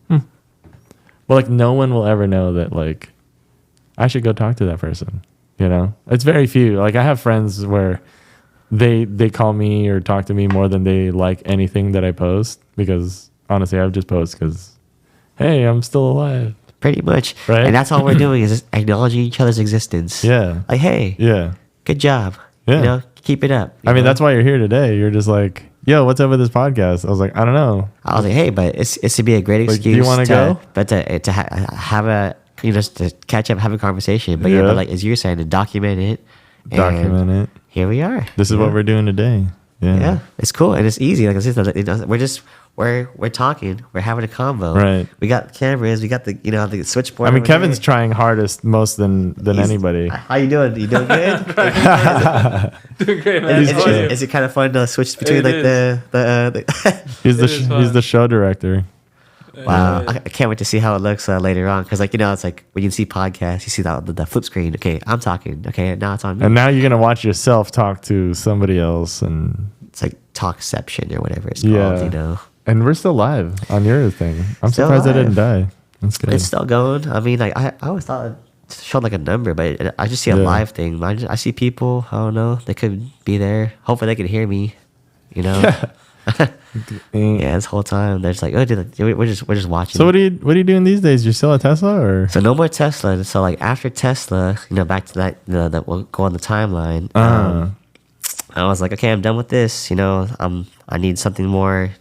Speaker 1: well, like no one will ever know that like I should go talk to that person. It's very few. Like I have friends where they call me or talk to me more than they like anything that I post, because honestly, I would just post because, hey, I'm still alive.
Speaker 2: Pretty much.
Speaker 1: Right.
Speaker 2: And that's all we're doing is just acknowledging each other's existence.
Speaker 1: Yeah.
Speaker 2: Like, hey.
Speaker 1: Yeah.
Speaker 2: Good job.
Speaker 1: Yeah.
Speaker 2: Keep it up.
Speaker 1: I mean, that's why you're here today. You're just like, yo, what's up with this podcast? I was like, I don't know.
Speaker 2: I was like, hey, but it's to be a great excuse.
Speaker 1: Like, do you want to go?
Speaker 2: But to have a, to catch up, have a conversation. But but like as you're saying, to document it.
Speaker 1: Document it.
Speaker 2: Here we are.
Speaker 1: This is what we're doing today. Yeah.
Speaker 2: Yeah. It's cool. And it's easy. Like we're talking. We're having a convo.
Speaker 1: Right.
Speaker 2: We got cameras. We got the switchboard.
Speaker 1: I mean, Kevin's trying hardest most than anybody.
Speaker 2: How you doing? You doing good?
Speaker 3: Doing great, man.
Speaker 2: Is it kind of fun to switch between
Speaker 1: He's the show director.
Speaker 2: Wow, I can't wait to see how it looks later on, because it's like when you see podcasts, you see the flip screen. Okay, I'm talking. Okay, now it's on me.
Speaker 1: And now you're gonna watch yourself talk to somebody else, and
Speaker 2: it's like Talk-ception or whatever it's called.
Speaker 1: And we're still live on your thing. I'm
Speaker 2: still
Speaker 1: surprised
Speaker 2: alive.
Speaker 1: I didn't die. That's good.
Speaker 2: It's still going. I mean, like I always thought it showed like a number, but I just see a live thing. I see people. I don't know. They could be there. Hopefully, they can hear me. Yeah, this whole time they're just like, oh, dude, we're just watching.
Speaker 1: So what are you doing these days? You're still at Tesla, or
Speaker 2: so no more Tesla? So like after Tesla, back to that that will go on the timeline. I was like, okay, I'm done with this. I need something more,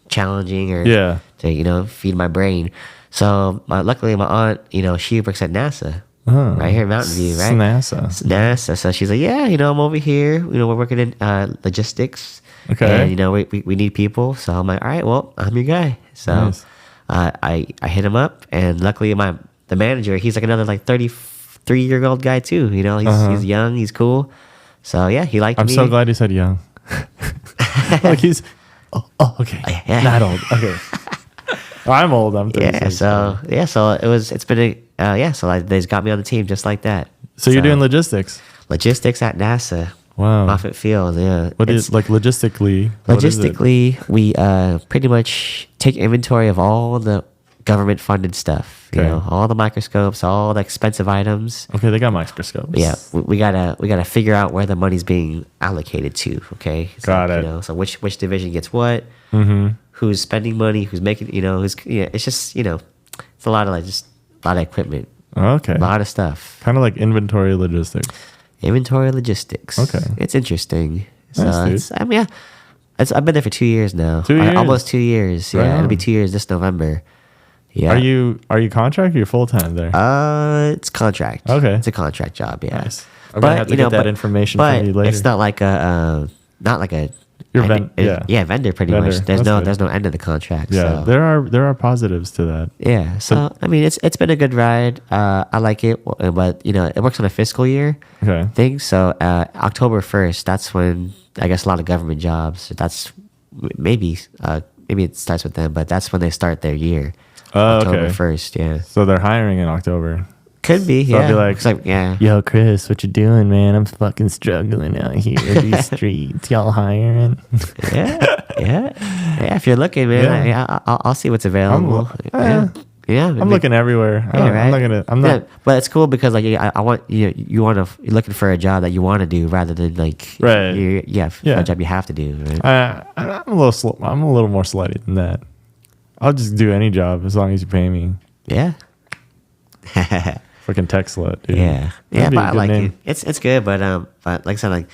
Speaker 2: challenging or to feed my brain. So luckily my aunt, she works at NASA. Right here in Mountain View, right? NASA. So she's like, yeah, I'm over here. We're working in logistics.
Speaker 1: Okay.
Speaker 2: And we need people. So I'm like, all right, well, I'm your guy. So
Speaker 1: nice.
Speaker 2: I hit him up, and luckily the manager, he's like another like 33-year-old guy too. He's young, he's cool. So yeah, he liked me.
Speaker 1: I'm so glad he said young. Like he's okay.
Speaker 2: Yeah.
Speaker 1: Not old. Okay. I'm old. I'm 36.
Speaker 2: So it's been so they just got me on the team just like that.
Speaker 1: So you're doing logistics
Speaker 2: at NASA.
Speaker 1: Wow.
Speaker 2: Moffett Field, yeah.
Speaker 1: What is like logistically?
Speaker 2: Logistically, we pretty much take inventory of all the government funded stuff.
Speaker 1: Okay.
Speaker 2: All the microscopes, all the expensive items.
Speaker 1: Okay, they got microscopes.
Speaker 2: Yeah, we gotta figure out where the money's being allocated to. Okay,
Speaker 1: Got it.
Speaker 2: So which division gets what? who's spending money, who's making, who's it's just it's a lot of equipment,
Speaker 1: Okay.
Speaker 2: a lot of stuff,
Speaker 1: Kind of like inventory logistics.
Speaker 2: inventory logistics.
Speaker 1: Okay.
Speaker 2: It's interesting. So
Speaker 1: Nice, dude.
Speaker 2: I've been there for 2 years now.
Speaker 1: 2 years?
Speaker 2: Almost 2 years. Yeah,
Speaker 1: Right
Speaker 2: it'll be
Speaker 1: on.
Speaker 2: 2 years this November. Yeah.
Speaker 1: Are you contract or you're full time there?
Speaker 2: It's contract.
Speaker 1: Okay.
Speaker 2: It's a contract job. Yeah.
Speaker 1: Nice. I'm gonna have to get that information
Speaker 2: but
Speaker 1: from you later.
Speaker 2: it's not like a
Speaker 1: Your
Speaker 2: vendor pretty
Speaker 1: Vendor.
Speaker 2: much.
Speaker 1: That's good.
Speaker 2: There's no end to the contract.
Speaker 1: Yeah,
Speaker 2: So.
Speaker 1: there are positives to that.
Speaker 2: Yeah. So I mean, it's been a good ride. I like it, but it works on a fiscal year
Speaker 1: Okay.
Speaker 2: thing. So October 1st, that's when I guess a lot of government jobs. That's maybe it starts with them, but that's when they start their year.
Speaker 1: Oh,
Speaker 2: October
Speaker 1: okay.
Speaker 2: 1st. Yeah.
Speaker 1: So they're hiring in October.
Speaker 2: Could be.
Speaker 1: So
Speaker 2: Yeah.
Speaker 1: I'll be like,
Speaker 2: It's like yeah.
Speaker 1: Yo, Chris, what you doing, man? I'm fucking struggling out here in these streets. Y'all hiring?
Speaker 2: Yeah. If you're looking, man,
Speaker 1: Yeah.
Speaker 2: I'll see what's available.
Speaker 1: I'm
Speaker 2: I'm
Speaker 1: looking everywhere. I'm not.
Speaker 2: But it's cool because like I want you're looking for a job that you want to do rather than like
Speaker 1: Right.
Speaker 2: a job you have to do. Right?
Speaker 1: I'm a little more slutty than that. I'll just do any job as long as you pay me.
Speaker 2: Yeah.
Speaker 1: Freaking tech slut, dude.
Speaker 2: Yeah,
Speaker 1: That'd be
Speaker 2: but
Speaker 1: a
Speaker 2: I
Speaker 1: good
Speaker 2: like
Speaker 1: name.
Speaker 2: it. It's good, but like I said, like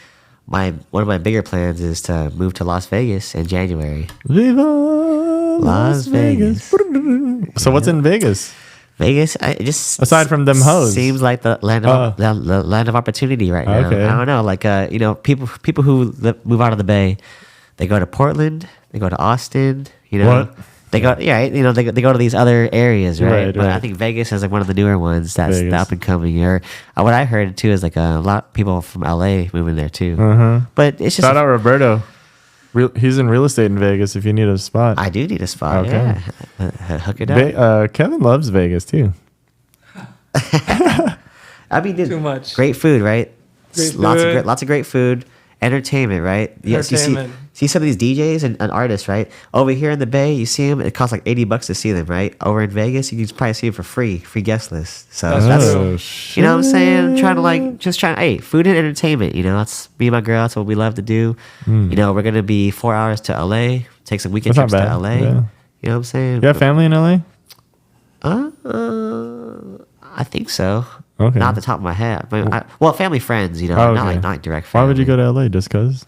Speaker 2: one of my bigger plans is to move to Las Vegas in January.
Speaker 1: Viva
Speaker 2: Las Vegas.
Speaker 1: So what's in Vegas?
Speaker 2: Vegas, it just
Speaker 1: Aside from them hoes.
Speaker 2: seems like the land of the land of opportunity right now.
Speaker 1: Okay.
Speaker 2: I don't know, like people who move out of the Bay, they go to Portland, they go to Austin.
Speaker 1: What?
Speaker 2: They go, they go to these other areas, right?
Speaker 1: Right,
Speaker 2: But I
Speaker 1: right.
Speaker 2: think Vegas is like one of the newer ones that's
Speaker 1: Vegas.
Speaker 2: up and coming. Or what I heard too is like a lot of people from LA moving there too.
Speaker 1: Uh-huh.
Speaker 2: But it's just
Speaker 1: Shout out Roberto. He's in real estate in Vegas if you need a spot.
Speaker 2: I do need a spot.
Speaker 1: Okay.
Speaker 2: Yeah, hook it up.
Speaker 1: Kevin loves Vegas too.
Speaker 2: I mean, dude,
Speaker 3: Too much.
Speaker 2: great food, right?
Speaker 3: Great
Speaker 2: Lots of great food. Entertainment, right? Yes,
Speaker 3: Entertainment.
Speaker 2: you see some of these DJs and artists, right? Over here in the Bay, you see them. It costs like $80 to see them, right? Over in Vegas, you can probably see them for free guest list. So
Speaker 3: That's
Speaker 2: that's
Speaker 3: true.
Speaker 2: you know what I'm saying. I'm trying to hey, food and entertainment. That's me and my girl. That's what we love to do. We're gonna be 4 hours to LA. Take some weekend
Speaker 1: That's
Speaker 2: trips
Speaker 1: not
Speaker 2: to
Speaker 1: bad.
Speaker 2: LA.
Speaker 1: Yeah.
Speaker 2: You know what I'm saying?
Speaker 1: You have family in LA?
Speaker 2: I think so.
Speaker 1: Okay.
Speaker 2: Not off the top of my head. Family friends,
Speaker 1: Oh,
Speaker 2: not
Speaker 1: okay.
Speaker 2: like direct
Speaker 1: Why
Speaker 2: family.
Speaker 1: would you go to LA? Just cause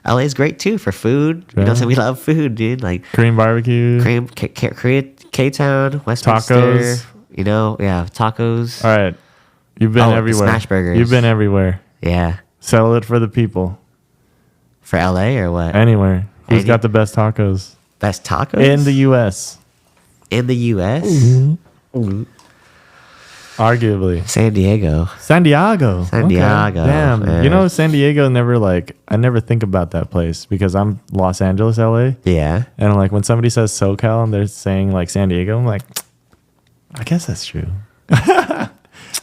Speaker 2: LA is great too for food.
Speaker 1: Yeah.
Speaker 2: So we love food, dude. Like
Speaker 1: Korean barbecue.
Speaker 2: Korean, K-Town, Westminster.
Speaker 1: Tacos.
Speaker 2: Tacos.
Speaker 1: All right, you've been
Speaker 2: Oh, the
Speaker 1: everywhere.
Speaker 2: smash burgers.
Speaker 1: You've been everywhere.
Speaker 2: Yeah.
Speaker 1: Sell it for the people.
Speaker 2: For LA or what?
Speaker 1: Anywhere. Who's
Speaker 2: Any-
Speaker 1: got the best tacos
Speaker 2: Best tacos?
Speaker 1: in the U.S.?
Speaker 2: In the US?
Speaker 1: Arguably,
Speaker 2: San Diego.
Speaker 1: San Diego.
Speaker 2: San Diego,
Speaker 1: Damn.
Speaker 2: yeah.
Speaker 1: San Diego I never think about that place because I'm Los Angeles, LA.
Speaker 2: Yeah.
Speaker 1: And I'm like, when somebody says SoCal and they're saying like San Diego, I'm like, I guess that's true.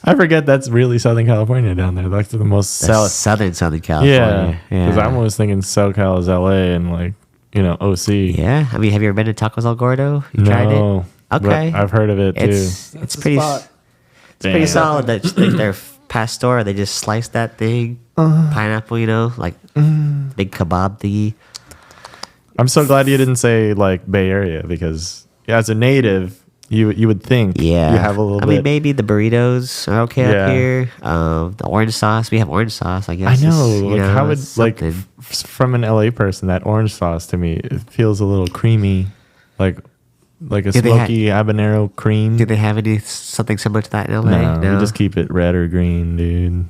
Speaker 1: I forget that's really Southern California down there. That's the most
Speaker 2: That's
Speaker 1: south.
Speaker 2: Southern California.
Speaker 1: Yeah. Because I'm always thinking SoCal is LA and like, OC.
Speaker 2: Yeah. I mean, have you ever been to Tacos El Gordo? You tried it?
Speaker 1: No. but
Speaker 2: Okay.
Speaker 1: I've heard of it too.
Speaker 2: It's
Speaker 3: That's the
Speaker 2: pretty
Speaker 3: spot.
Speaker 2: pretty
Speaker 1: Damn.
Speaker 2: solid. That their pastor, they just slice that thing, pineapple, like big kebab thingy.
Speaker 1: I'm so glad you didn't say like Bay Area because as a native, you would think
Speaker 2: Yeah,
Speaker 1: you have a little
Speaker 2: I
Speaker 1: bit.
Speaker 2: mean, maybe the burritos are okay
Speaker 1: Yeah.
Speaker 2: up here. The orange sauce, we have orange sauce. I
Speaker 1: I
Speaker 2: guess.
Speaker 1: know.
Speaker 2: It's,
Speaker 1: Like how would
Speaker 2: it's
Speaker 1: like
Speaker 2: something.
Speaker 1: from an LA person that orange sauce to me it feels a little creamy, like a
Speaker 2: Do they ha-
Speaker 1: smoky habanero cream.
Speaker 2: Do they have something similar to that in LA?
Speaker 1: No, we just keep it red or green, dude.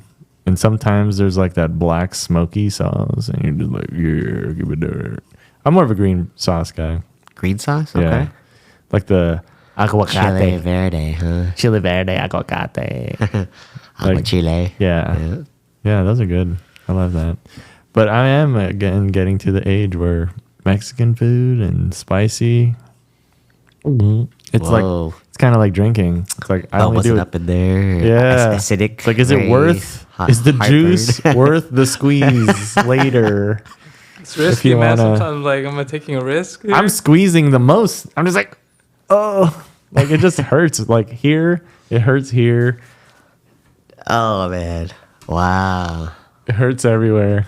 Speaker 1: And sometimes there's like that black smoky sauce, and you're just like, yeah, give it there. I'm more of a green sauce guy.
Speaker 2: green sauce.
Speaker 1: Yeah.
Speaker 2: Okay.
Speaker 1: Like the
Speaker 2: Chile verde, huh?
Speaker 1: chile verde aguacate.
Speaker 2: Agua
Speaker 1: Like-
Speaker 2: chile.
Speaker 1: Yeah. Yeah, those are good. I love that. But I am again getting to the age where Mexican food and spicy. It's
Speaker 2: Whoa.
Speaker 1: like it's kind of like drinking. It's like I only
Speaker 2: Was
Speaker 1: do
Speaker 2: it
Speaker 1: it.
Speaker 2: up in there?
Speaker 1: Yeah,
Speaker 2: Acidic.
Speaker 1: It's like, is it
Speaker 2: very
Speaker 1: worth?
Speaker 2: hot-
Speaker 1: Is the
Speaker 2: heartburn.
Speaker 1: juice worth the squeeze later?
Speaker 3: It's risky,
Speaker 1: you
Speaker 3: man.
Speaker 1: wanna-
Speaker 3: Sometimes, like, am I taking a risk? Here?
Speaker 1: I'm squeezing the most. I'm just like, oh, like it just hurts. Like here, it hurts here.
Speaker 2: Oh man! Wow.
Speaker 1: It hurts everywhere.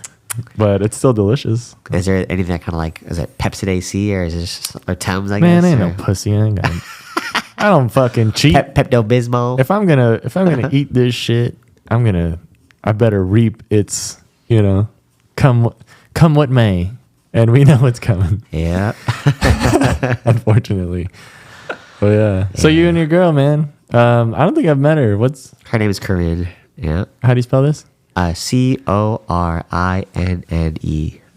Speaker 1: but it's still delicious.
Speaker 2: Is there anything that kind of like, is it Pepsi AC or is it just, or Tums, I
Speaker 1: Man,
Speaker 2: guess?
Speaker 1: ain't
Speaker 2: or
Speaker 1: no pussy. I don't fucking cheat.
Speaker 2: Pepto-Bismol?
Speaker 1: If I'm gonna eat this shit, I better reap its, come what may. And we know it's coming.
Speaker 2: Yeah.
Speaker 1: Unfortunately. But yeah. So you and your girl, man. I don't think I've met her.
Speaker 2: Her name is Corinne. Yeah.
Speaker 1: How do you spell this?
Speaker 2: Corinne.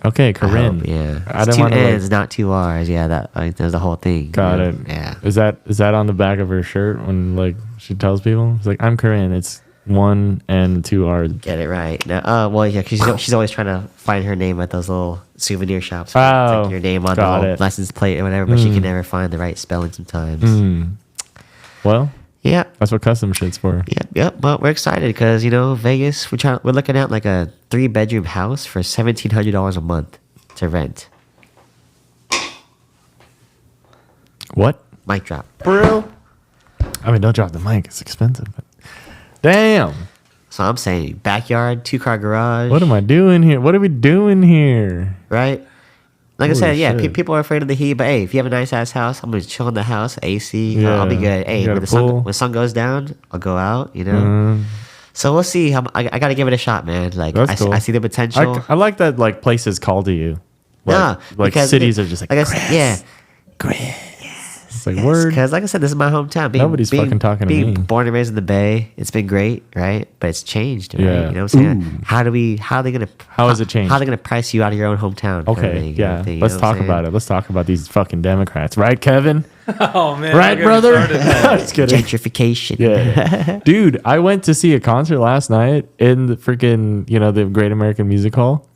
Speaker 1: Okay, Corinne.
Speaker 2: Yeah.
Speaker 1: I
Speaker 2: It's
Speaker 1: don't
Speaker 2: two
Speaker 1: want to.
Speaker 2: N's, not two R's. Yeah, that's the whole thing.
Speaker 1: Got it.
Speaker 2: Yeah.
Speaker 1: Is that on the back of her shirt when like she tells people? It's like, I'm Corinne. It's 1 and 2 R's.
Speaker 2: Get it right. No, well, yeah, because she's always trying to find her name at those little souvenir shops. It's
Speaker 1: Oh,
Speaker 2: like your name on the
Speaker 1: got
Speaker 2: little
Speaker 1: it.
Speaker 2: license plate or whatever, but she can never find the right spelling sometimes.
Speaker 1: Well,
Speaker 2: Yeah.
Speaker 1: that's what custom shit's for.
Speaker 2: Yep. But we're excited because Vegas. We're looking at like a 3-bedroom house for $1,700 a month to rent.
Speaker 1: What?
Speaker 2: Mic drop.
Speaker 1: Bro. I mean, don't drop the mic. It's expensive. But damn.
Speaker 2: So I'm saying backyard, 2-car garage.
Speaker 1: What am I doing here? What are we doing here?
Speaker 2: Right? Like
Speaker 1: Holy
Speaker 2: I said, yeah,
Speaker 1: shit.
Speaker 2: people are afraid of the heat, but hey, if you have a nice ass house, I'm gonna chill in the house, AC, I'll be
Speaker 1: Yeah.
Speaker 2: good. Hey,
Speaker 1: You got
Speaker 2: when
Speaker 1: a
Speaker 2: the sun
Speaker 1: pool?
Speaker 2: when the sun goes down, I'll go out.
Speaker 1: Mm-hmm.
Speaker 2: So we'll see. I gotta give it a shot, man. Like
Speaker 1: That's cool.
Speaker 2: I see the potential.
Speaker 1: I like that like places call to you.
Speaker 2: Yeah,
Speaker 1: Like
Speaker 2: because
Speaker 1: cities are just like,
Speaker 2: I guess,
Speaker 1: Chris,
Speaker 2: yeah.
Speaker 1: Chris. It's like word.
Speaker 2: Because, like I said, this is my hometown.
Speaker 1: Nobody's fucking talking to
Speaker 2: being
Speaker 1: me.
Speaker 2: born and raised in the Bay, it's been great, right? But it's changed, right?
Speaker 1: Yeah.
Speaker 2: You know what I'm saying?
Speaker 1: Ooh.
Speaker 2: How are they gonna?
Speaker 1: How has it changed?
Speaker 2: How are they gonna price you out of your own hometown?
Speaker 1: Okay, yeah. Let's talk about it. Let's talk about these fucking Democrats, right, Kevin?
Speaker 3: Oh man,
Speaker 1: Right,
Speaker 3: don't get me
Speaker 1: brother?
Speaker 3: started.
Speaker 1: Just kidding.
Speaker 2: Gentrification.
Speaker 1: Yeah. Dude, I went to see a concert last night in the freaking, the Great American Music Hall.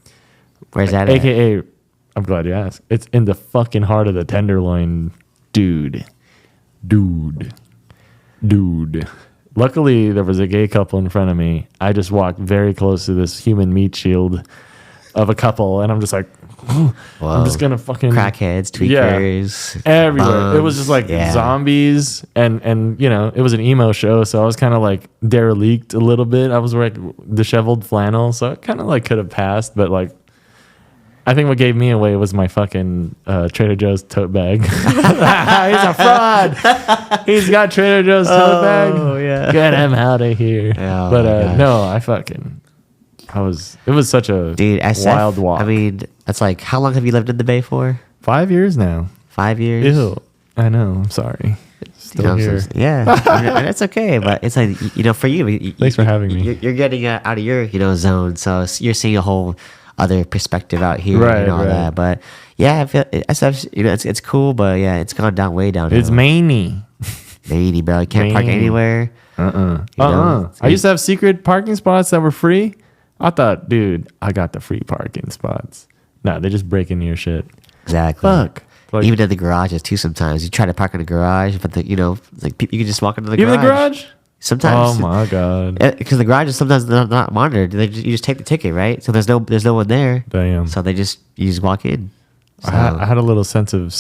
Speaker 2: Where's that at?
Speaker 1: AKA, I'm glad you asked. It's in the fucking heart of the Tenderloin, dude. Luckily, there was a gay couple in front of me. I just walked very close to this human meat shield of a couple, and I'm just like, I'm just gonna fucking
Speaker 2: Crackheads, tweakers,
Speaker 1: everywhere. It was just like
Speaker 2: yeah.
Speaker 1: zombies, and it was an emo show, so I was kind of like derelict a little bit. I was wearing disheveled flannel, so it kind of like could have passed, but like. I think what gave me away was my fucking Trader Joe's tote bag. He's a fraud. He's got Trader Joe's tote bag.
Speaker 2: Oh, yeah.
Speaker 1: Get him out of here.
Speaker 2: Oh,
Speaker 1: but
Speaker 2: my gosh.
Speaker 1: no, it was such a
Speaker 2: Dude, SF,
Speaker 1: wild walk.
Speaker 2: I mean, that's like, how long have you lived in the Bay for?
Speaker 1: 5 years now.
Speaker 2: 5 years?
Speaker 1: Ew. I know. I'm sorry. Still here.
Speaker 2: Yeah, and that's okay. But it's like, for you.
Speaker 1: Thanks for having me.
Speaker 2: You're getting out of your, zone. So you're seeing a whole other perspective out here
Speaker 1: Right,
Speaker 2: and all
Speaker 1: right.
Speaker 2: that. But yeah, I feel SF, it's cool, but yeah, it's gone down way down.
Speaker 1: It's maney.
Speaker 2: Maney, bro. You can't park
Speaker 1: Maney.
Speaker 2: anywhere.
Speaker 1: I used to have secret parking spots that were free. I thought, dude, I got the free parking spots. No, they just break into your shit.
Speaker 2: Exactly.
Speaker 1: Fuck. Like,
Speaker 2: Even in the garages too. Sometimes you try to park in the garage, but you can just walk into the
Speaker 1: even
Speaker 2: garage.
Speaker 1: the garage?
Speaker 2: Sometimes.
Speaker 1: Oh my god.
Speaker 2: Because the garage is sometimes not monitored. You just take the ticket, right? So there's no one there.
Speaker 1: Damn.
Speaker 2: So you just walk in. So,
Speaker 1: I had a little sense of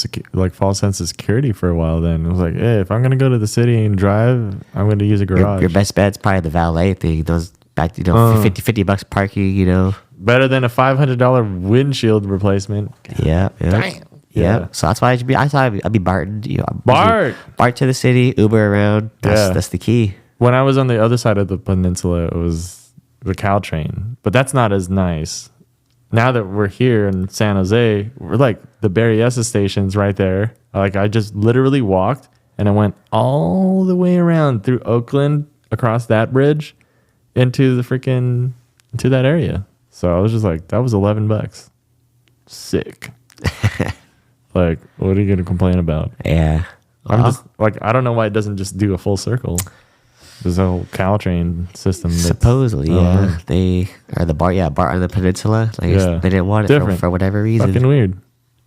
Speaker 1: false sense of security for a while. Then it was like, hey, if I'm gonna go to the city and drive, I'm gonna use a garage.
Speaker 2: your best bet's probably the valet thing. Those back, $50 parking.
Speaker 1: Better than a $500 windshield replacement.
Speaker 2: Yeah.
Speaker 1: Damn.
Speaker 2: Yeah.
Speaker 1: Yeah.
Speaker 2: So that's why I'd be Barton.
Speaker 1: Bart.
Speaker 2: Bart to the city, Uber around.
Speaker 1: Yeah.
Speaker 2: That's the key.
Speaker 1: When I was on the other side of the peninsula, it was the Caltrain, but that's not as nice. Now that we're here in San Jose, we're like the Berryessa station's right there. Like I just literally walked and I went all the way around through Oakland, across that bridge, into that area. So I was just like, that was $11. Sick. Like, what are you gonna complain about?
Speaker 2: Yeah.
Speaker 1: I'm just like, I don't know why it doesn't just do a full circle. There's a whole Caltrain system.
Speaker 2: Supposedly, yeah.
Speaker 1: Earth.
Speaker 2: They are the Bart on the peninsula.
Speaker 1: Yeah.
Speaker 2: They didn't want it
Speaker 1: Different.
Speaker 2: for whatever reason.
Speaker 1: Fucking weird.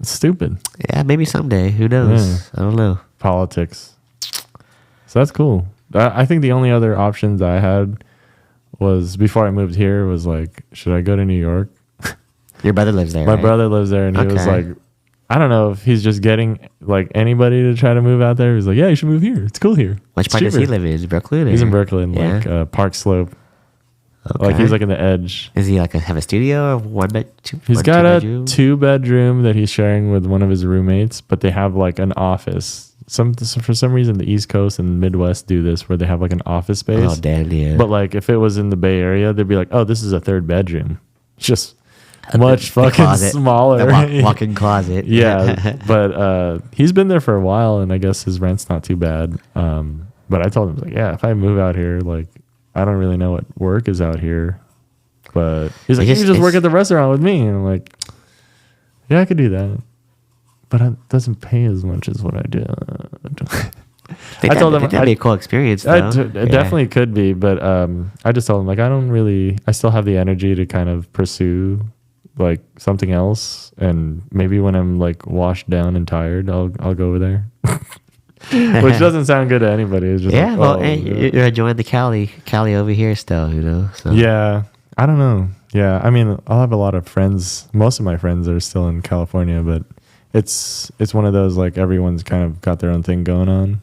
Speaker 1: It's stupid.
Speaker 2: Yeah, maybe someday. Who knows?
Speaker 1: Yeah.
Speaker 2: I don't know.
Speaker 1: Politics. So that's cool. I think the only other options I had was before I moved here was like, should I go to New York?
Speaker 2: Your brother lives there.
Speaker 1: My
Speaker 2: right?
Speaker 1: brother lives there, and he was
Speaker 2: Okay.
Speaker 1: like, I don't know if he's just getting like anybody to try to move out there. He's like, yeah, you should move here. It's cool here.
Speaker 2: Which
Speaker 1: It's
Speaker 2: part does he
Speaker 1: cheaper."
Speaker 2: live in? Brooklyn?
Speaker 1: He's in
Speaker 2: or-
Speaker 1: Brooklyn,
Speaker 2: Yeah.
Speaker 1: like Park Slope. Like he's like in the edge.
Speaker 2: Is he like have a studio or one bed?
Speaker 1: He's got
Speaker 2: two
Speaker 1: a
Speaker 2: bedroom?
Speaker 1: 2-bedroom that he's sharing with one of his roommates, but they have like an office. For some reason, the East Coast and Midwest do this where they have like an office space.
Speaker 2: Oh, damn, yeah.
Speaker 1: But like if it was in the Bay Area, they'd be like, "Oh, this is a 3rd bedroom." It's just much fucking
Speaker 2: closet.
Speaker 1: smaller.
Speaker 2: The walk-in closet.
Speaker 1: Yeah, but he's been there for a while, and I guess his rent's not too bad. But I told him like, yeah, if I move out here, like I don't really know what work is out here. But he's like, you just work at the restaurant with me, and I'm like, yeah, I could do that. But it doesn't pay as much as what I do. I told him
Speaker 2: that'd be a cool experience. Though.
Speaker 1: It definitely could be, but I just told him like I still have the energy to kind of pursue like something else, and maybe when I'm like washed down and tired, I'll go over there. Which doesn't sound good to anybody. It's just
Speaker 2: you're enjoying the Cali over here still, you know. So.
Speaker 1: Yeah, I don't know. Yeah, I mean, I'll have a lot of friends. Most of my friends are still in California, but it's one of those like everyone's kind of got their own thing going on.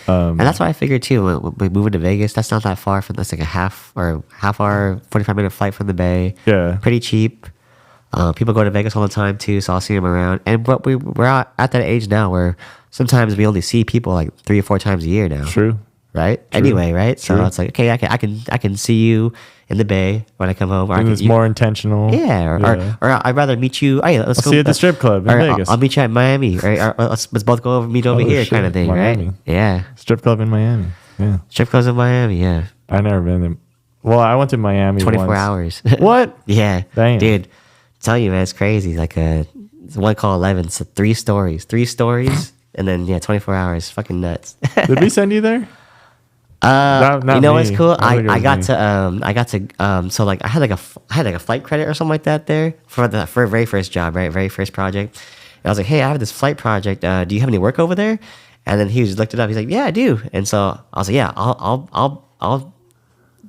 Speaker 2: And that's what I figured too. When moving to Vegas, that's not that far from. That's like a half hour, 45-minute flight from the Bay.
Speaker 1: Yeah,
Speaker 2: pretty cheap. People go to Vegas all the time too, so I'll see them around. And but we're at that age now where sometimes we only see people like 3 or 4 times a year now.
Speaker 1: True.
Speaker 2: Right. True. Anyway, right. So it's like, okay, I can see you in the Bay when I come home. Or
Speaker 1: it's more intentional.
Speaker 2: Yeah. Or I'd rather meet you. Oh yeah, let's go
Speaker 1: see you at the strip club in Vegas.
Speaker 2: I'll meet you at Miami. Or let's both go meet over here, kind of thing.
Speaker 1: Miami.
Speaker 2: Right. Yeah.
Speaker 1: Strip club in Miami. Yeah.
Speaker 2: Strip clubs in Miami. Yeah.
Speaker 1: I never been there. Well, I went to Miami
Speaker 2: 24
Speaker 1: once.
Speaker 2: hours.
Speaker 1: What?
Speaker 2: Yeah.
Speaker 1: Damn.
Speaker 2: Dude. Tell you, man, it's crazy. Like one call 11, so 3 stories, and then 24 hours, fucking nuts.
Speaker 1: Did we send you there?
Speaker 2: Not you know what's cool? I got to so like I had like a flight credit or something like that there for a very first job, right? Very first project. And I was like, hey, I have this flight project. Do you have any work over there? And then he just looked it up. He's like, yeah, I do. And so I was like, yeah, I'll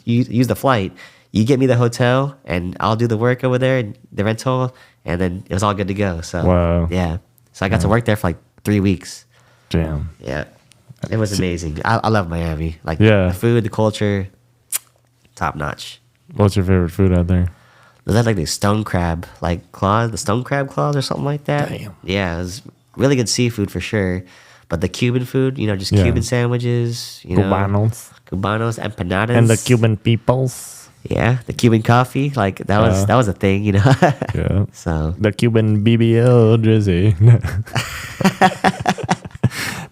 Speaker 2: use the flight. You get me the hotel, and I'll do the work over there, and the rental, and then it was all good to go. So,
Speaker 1: wow.
Speaker 2: Yeah. So I got to work there for like 3 weeks.
Speaker 1: Damn.
Speaker 2: Yeah. It was amazing. I love Miami. Like,
Speaker 1: the
Speaker 2: food, the culture, top notch.
Speaker 1: What's your favorite food out there?
Speaker 2: Was that like the stone crab, like claws, the stone crab claws or something like that?
Speaker 1: Damn.
Speaker 2: Yeah, it was really good seafood for sure. But the Cuban food, just Cuban sandwiches,
Speaker 1: Cubanos,
Speaker 2: empanadas.
Speaker 1: And the Cuban peoples.
Speaker 2: Yeah, the Cuban coffee, like that was a thing,
Speaker 1: Yeah.
Speaker 2: So
Speaker 1: the Cuban BBL drizzy.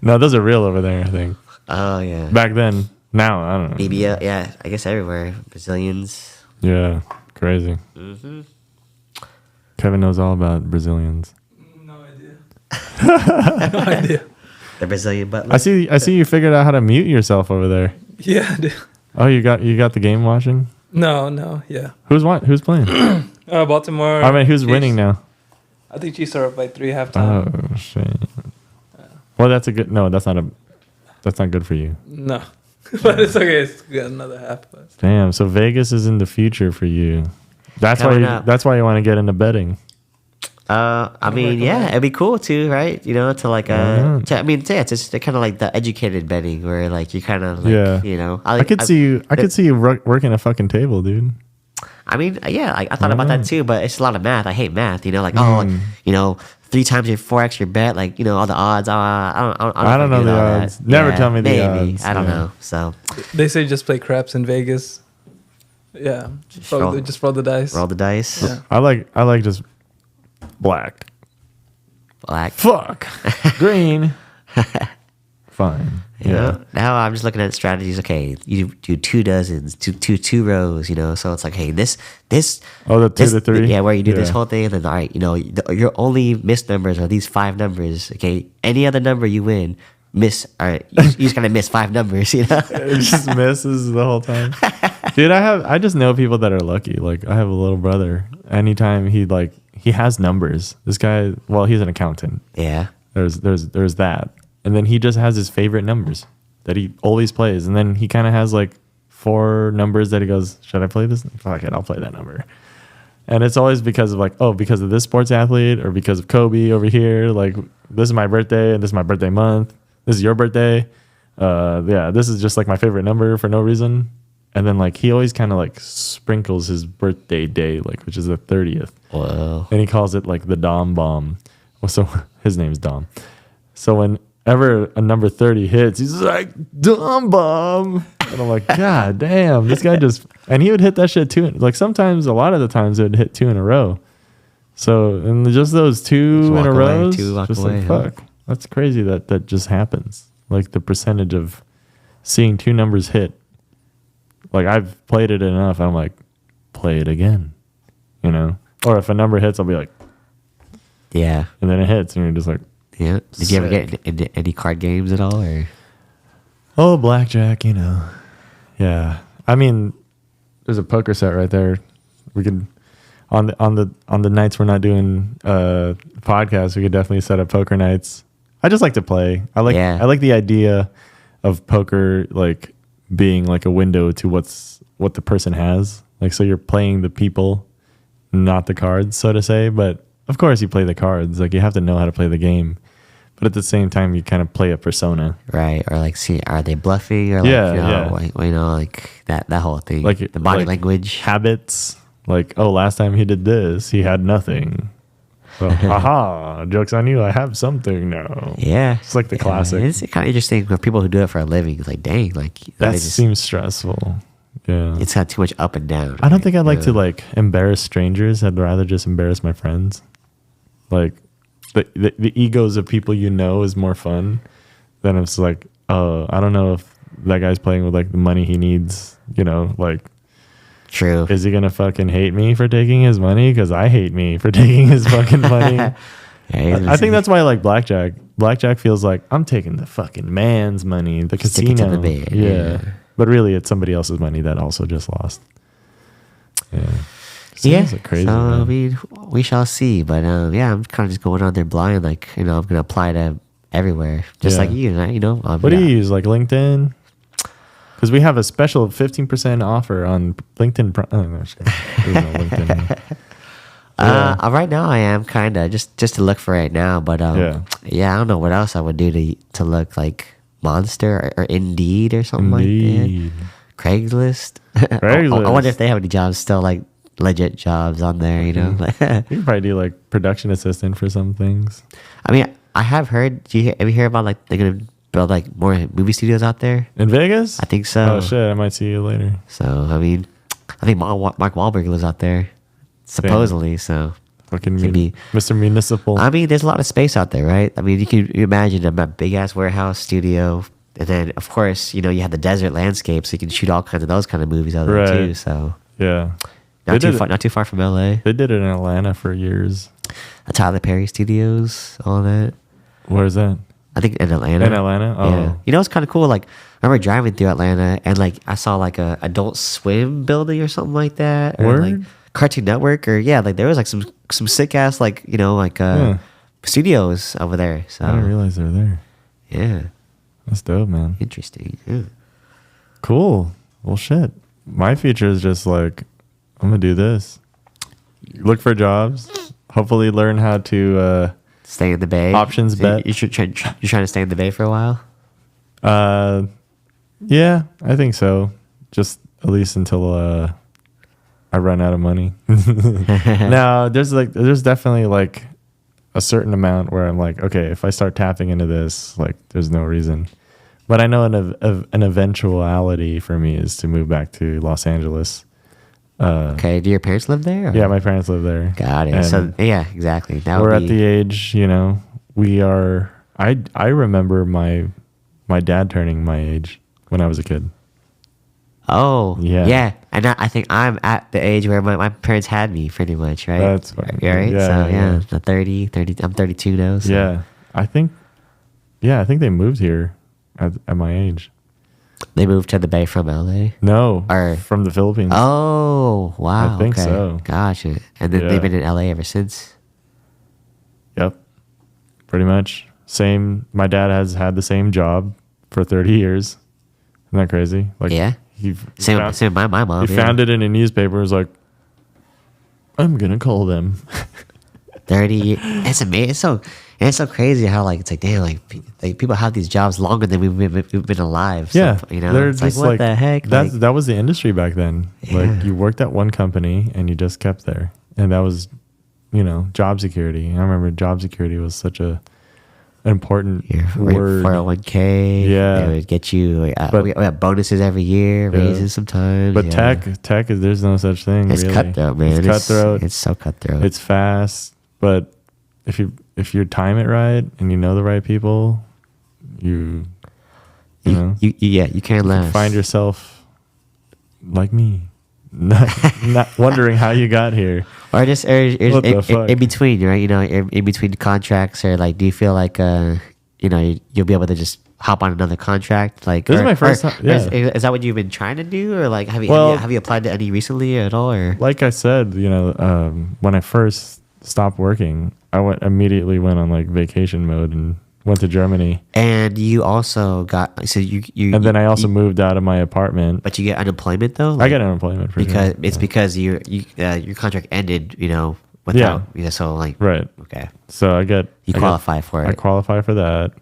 Speaker 1: No, those are real over there, I think.
Speaker 2: Oh yeah.
Speaker 1: Back then, now I don't know.
Speaker 2: BBL, yeah, I guess everywhere. Brazilians.
Speaker 1: Yeah, crazy.
Speaker 2: Mm-hmm.
Speaker 1: Kevin knows all about Brazilians.
Speaker 3: No idea. No idea.
Speaker 2: The Brazilian butler.
Speaker 1: I see. You figured out how to mute yourself over there.
Speaker 3: Yeah, I do.
Speaker 1: Oh, you got the game watching?
Speaker 3: No, yeah.
Speaker 1: Who's playing?
Speaker 3: Baltimore.
Speaker 1: I mean, who's
Speaker 3: Chiefs.
Speaker 1: winning now?
Speaker 3: I think Chiefs are up by 3 halftime.
Speaker 1: Oh shit. Well, that's not good for you.
Speaker 3: No, but it's okay. It's got another half. But.
Speaker 1: Damn. So Vegas is in the future for you. That's why you want to get into betting.
Speaker 2: I mean, yeah, it'd be cool too, right? To like, it's just kind of like the educated betting where like you kind of like,
Speaker 1: I could see you working a fucking table, dude.
Speaker 2: I mean, yeah, I thought about that too, but it's a lot of math. I hate math, like, 3 times your 4x your bet, like, all the odds. I
Speaker 1: don't know the odds. Never tell me the odds.
Speaker 2: I don't know. So
Speaker 3: they say just play craps in Vegas. Yeah, just roll the dice.
Speaker 2: Roll the dice.
Speaker 3: Yeah.
Speaker 1: I like just black. Fuck. Green. Fine. Yeah.
Speaker 2: Now I'm just looking at strategies. Okay, you do 2 dozens, two rows. So it's like, hey, this.
Speaker 1: Oh, the 2 to 3.
Speaker 2: Yeah, where you do this whole thing, and then all right, your only missed numbers are these 5 numbers. Okay, any other number you win, miss. All right, you just gotta miss 5 numbers.
Speaker 1: It just misses the whole time. Dude, I just know people that are lucky. Like I have a little brother. Anytime he has numbers. This guy, well, he's an accountant.
Speaker 2: Yeah.
Speaker 1: There's that. And then he just has his favorite numbers that he always plays. And then he kind of has like 4 numbers that he goes, should I play this? Fuck it, I'll play that number. And it's always because of because of this sports athlete or because of Kobe over here. Like, this is my birthday and this is my birthday month. This is your birthday. This is just like my favorite number for no reason. And then like he always kind of like sprinkles his birthday day, like which is the 30th.
Speaker 2: Whoa.
Speaker 1: And he calls it like the Dom bomb. Well, so his name's Dom. So whenever a number 30 hits, he's like, Dom bomb. And I'm like, God damn, this guy just, and he would hit that shit too. Like sometimes, a lot of the times it would hit 2 in a row. So, and just those 2 in a row, just
Speaker 2: away,
Speaker 1: like, fuck, that's crazy that just happens. Like the percentage of seeing 2 numbers hit. Like I've played it enough. I'm like, play it again, you know? Or if a number hits, I'll be like,
Speaker 2: yeah.
Speaker 1: And then it hits and you're just like,
Speaker 2: yeah. Did you ever get into any card games at all? Or?
Speaker 1: Oh, blackjack, you know. Yeah. I mean, there's a poker set right there. We could on the nights we're not doing podcasts, we could definitely set up poker nights. I just like to play. I like the idea of poker like being like a window to what the person has. Like so you're playing the people, not the cards, so to say, but of course you play the cards. Like you have to know how to play the game. But at the same time, you kind of play a persona,
Speaker 2: right? Or like, see, are they bluffing? Or like, like that whole thing, like the body language,
Speaker 1: habits. Like, oh, last time he did this, he had nothing. So, aha, joke's on you. I have something now.
Speaker 2: Yeah,
Speaker 1: it's like the classic.
Speaker 2: It's kind of interesting for people who do it for a living. It's like, dang, like
Speaker 1: that seems stressful. Yeah,
Speaker 2: it's got too much up and down.
Speaker 1: I don't think I'd like to like embarrass strangers. I'd rather just embarrass my friends. Like. The egos of people you know is more fun than if it's like, oh, I don't know if that guy's playing with like the money he needs, you know, like,
Speaker 2: true.
Speaker 1: Is he gonna fucking hate me for taking his money? Because I hate me for taking his fucking money. I think that's why I like blackjack. Blackjack feels like I'm taking the fucking man's money, the casino.
Speaker 2: To the bed,
Speaker 1: yeah, but really it's somebody else's money that also just lost. Yeah.
Speaker 2: Yeah,
Speaker 1: crazy,
Speaker 2: so I mean, we shall see. But yeah, I'm kind of just going on there blind. Like, you know, I'm gonna apply to everywhere, just like you. You know,
Speaker 1: what do you use? Like LinkedIn? Because we have a special 15% offer on LinkedIn. Oh, no, there's no LinkedIn.
Speaker 2: Right now I am kind of just to look for right now. But yeah, I don't know what else I would do to look like Monster or Indeed or something like that. Craigslist. I wonder if they have any jobs still, like legit jobs on there, you know.
Speaker 1: You can probably do like production assistant for some things.
Speaker 2: I mean, I have heard. Have you heard about like they're gonna build like more movie studios out there
Speaker 1: in Vegas?
Speaker 2: I think so.
Speaker 1: Oh shit! I might see you later.
Speaker 2: So I mean, I think Mark Wahlberg lives out there, supposedly. So
Speaker 1: fucking be Mr. Municipal.
Speaker 2: I mean, there's a lot of space out there, right? I mean, you can imagine a big ass warehouse studio, and then of course, you know, you have the desert landscape, so you can shoot all kinds of those kind of movies out there too. So
Speaker 1: yeah.
Speaker 2: Not too far from LA.
Speaker 1: They did it in Atlanta for years.
Speaker 2: The Tyler Perry Studios, all that.
Speaker 1: Where's that?
Speaker 2: I think in Atlanta.
Speaker 1: In Atlanta? Oh.
Speaker 2: Yeah. You know, it's kind of cool. Like, I remember driving through Atlanta and like I saw like a Adult Swim building or something like that. Or like Cartoon Network or like there was like some sick ass like, you know, like studios over there. So
Speaker 1: I didn't realize they were there.
Speaker 2: Yeah.
Speaker 1: That's dope, man.
Speaker 2: Interesting. Yeah.
Speaker 1: Cool. Well, shit. My future is just like, I'm going to do this. Look for jobs. Hopefully learn how to...
Speaker 2: stay in the Bay.
Speaker 1: Options bet.
Speaker 2: You're trying to stay in the Bay for a while?
Speaker 1: Yeah, I think so. Just at least until I run out of money. No, there's definitely like a certain amount where I'm like, okay, if I start tapping into this, like there's no reason. But I know an eventuality for me is to move back to Los Angeles.
Speaker 2: Okay, do your parents live there? Or?
Speaker 1: Yeah, my parents live there.
Speaker 2: Got it. And so yeah, exactly.
Speaker 1: We're at the age, you know, we are. I remember my dad turning my age when I was a kid.
Speaker 2: Oh
Speaker 1: yeah.
Speaker 2: And I think I'm at the age where my parents had me, pretty much, right?
Speaker 1: That's fine.
Speaker 2: Yeah, right.
Speaker 1: Yeah,
Speaker 2: so 30. I'm 32 now. So.
Speaker 1: Yeah, I think they moved here at my age.
Speaker 2: They moved to the Bay from LA?
Speaker 1: No, from the Philippines.
Speaker 2: Oh, wow.
Speaker 1: I think so.
Speaker 2: Gotcha. And then they've been in LA ever since?
Speaker 1: Yep. Pretty much. Same. My dad has had the same job for 30 years. Isn't that crazy? Like,
Speaker 2: yeah. Same with my mom.
Speaker 1: He found it in a newspaper. It was like, I'm going to call them.
Speaker 2: 30. It's amazing. It's so crazy how like it's like damn like people have these jobs longer than we've been alive. So,
Speaker 1: Yeah,
Speaker 2: you know,
Speaker 1: they're
Speaker 2: it's like
Speaker 1: just
Speaker 2: what the heck?
Speaker 1: That was the industry back then. Like you worked at one company and you just kept there, and that was, you know, job security. I remember job security was such a important word.
Speaker 2: 401k.
Speaker 1: Yeah,
Speaker 2: they would get you. We have bonuses every year, raises sometimes.
Speaker 1: But tech is there's no such thing.
Speaker 2: It's
Speaker 1: really.
Speaker 2: cutthroat, man.
Speaker 1: It's cutthroat.
Speaker 2: It's so cutthroat.
Speaker 1: It's fast, but if you time it right and you know the right people, you
Speaker 2: can't last.
Speaker 1: find yourself like me, not wondering how you got here.
Speaker 2: Or just
Speaker 1: What the fuck?
Speaker 2: in between, right? You know, in between contracts, or like, do you feel like you know, you'll be able to just hop on another contract? Like,
Speaker 1: This is my first time. Yeah.
Speaker 2: Is that what you've been trying to do, or like have you applied to any recently at all? Or
Speaker 1: Like I said, you know, when I first stopped working, I immediately went on like vacation mode and went to Germany.
Speaker 2: And you also got
Speaker 1: And then I also moved out of my apartment.
Speaker 2: But you get unemployment though.
Speaker 1: I get unemployment for
Speaker 2: because
Speaker 1: sure.
Speaker 2: it's because your contract ended, you know, without so like
Speaker 1: Right.
Speaker 2: Okay.
Speaker 1: So I
Speaker 2: qualify for it.
Speaker 1: I qualify for that.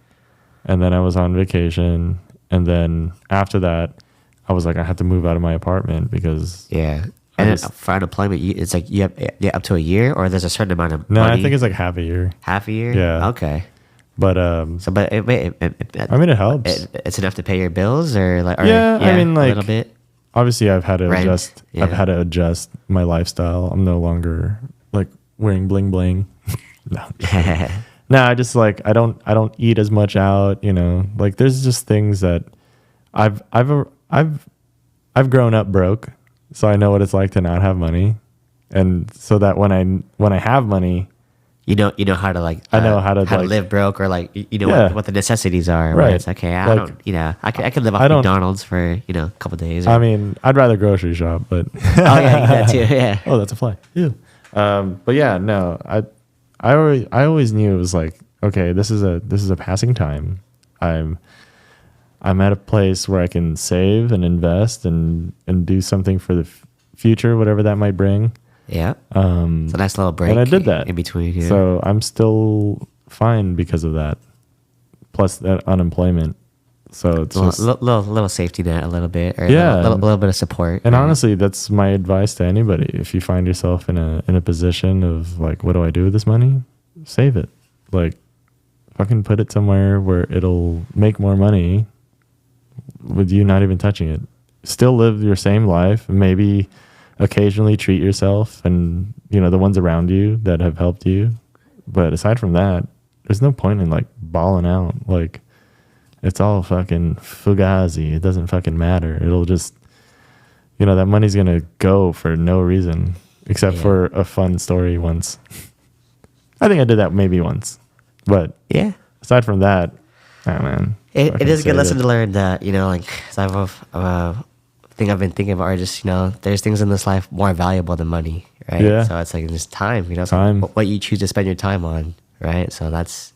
Speaker 1: And then I was on vacation. And then after that, I was like, I had to move out of my apartment because
Speaker 2: And for unemployment, it's like you have up to a year, or there's a certain amount of money?
Speaker 1: I think it's like half a year.
Speaker 2: Half a year.
Speaker 1: Yeah.
Speaker 2: Okay.
Speaker 1: But
Speaker 2: I mean,
Speaker 1: it helps.
Speaker 2: It's enough to pay your bills, or like
Speaker 1: I mean, like
Speaker 2: a little bit.
Speaker 1: Obviously, I've had to
Speaker 2: Rent,
Speaker 1: adjust.
Speaker 2: yeah.
Speaker 1: I've had to adjust my lifestyle. I'm no longer like wearing bling bling. No. No, I just like I don't eat as much out, you know. Like there's just things that I've grown up broke, so I know what it's like to not have money. And so that when I have money,
Speaker 2: you know how to like
Speaker 1: I know how to like,
Speaker 2: live broke, or like you know what the necessities are.
Speaker 1: Right.
Speaker 2: It's okay. I
Speaker 1: Like,
Speaker 2: don't, you know, I could live off McDonald's for, you know, a couple of days.
Speaker 1: I mean, I'd rather grocery shop, but
Speaker 2: oh yeah, that too. Yeah.
Speaker 1: Oh, that's a fly. Ew. But yeah, no, I always knew it was like, okay, this is a passing time. I'm at a place where I can save and invest and do something for the future, whatever that might bring.
Speaker 2: Yeah. It's a nice little break.
Speaker 1: And I did that
Speaker 2: in between. Yeah.
Speaker 1: So I'm still fine because of that. Plus that unemployment. So it's just,
Speaker 2: little safety net, a little bit, or
Speaker 1: Yeah.
Speaker 2: a little bit of support.
Speaker 1: and honestly, that's my advice to anybody. If you find yourself in a position of like, what do I do with this money? Save it. Like, fucking put it somewhere where it'll make more money with you not even touching it. Still live your same life, maybe occasionally treat yourself and, you know, the ones around you that have helped you. But aside from that, there's no point in like balling out. Like, it's all fucking fugazi. It doesn't fucking matter. It'll just, you know, that money's gonna go for no reason except for a fun story once. I think I did that maybe once, but
Speaker 2: yeah.
Speaker 1: aside from that, oh man,
Speaker 2: It is a good lesson to learn that, you know, like type of thing I've been thinking about are just, you know, there's things in this life more valuable than money, right?
Speaker 1: Yeah.
Speaker 2: So it's like just time, you know,
Speaker 1: Time.
Speaker 2: So what you choose to spend your time on, right? So that's,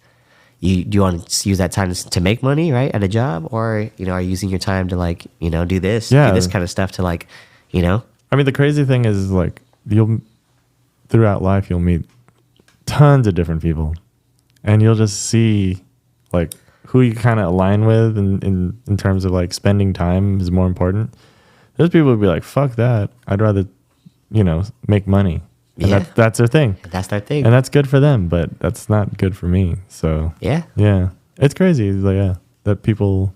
Speaker 2: do you want to use that time to make money, right, at a job, or, you know, are you using your time to like, you know, do this kind of stuff to like, you know?
Speaker 1: I mean, the crazy thing is like throughout life you'll meet tons of different people, and you'll just see like who you kind of align with in terms of like spending time is more important. There's people who be like, fuck that, I'd rather, you know, make money. And that's their thing.
Speaker 2: That's their thing.
Speaker 1: And that's good for them, but that's not good for me. So
Speaker 2: yeah.
Speaker 1: It's crazy. It's like, that people,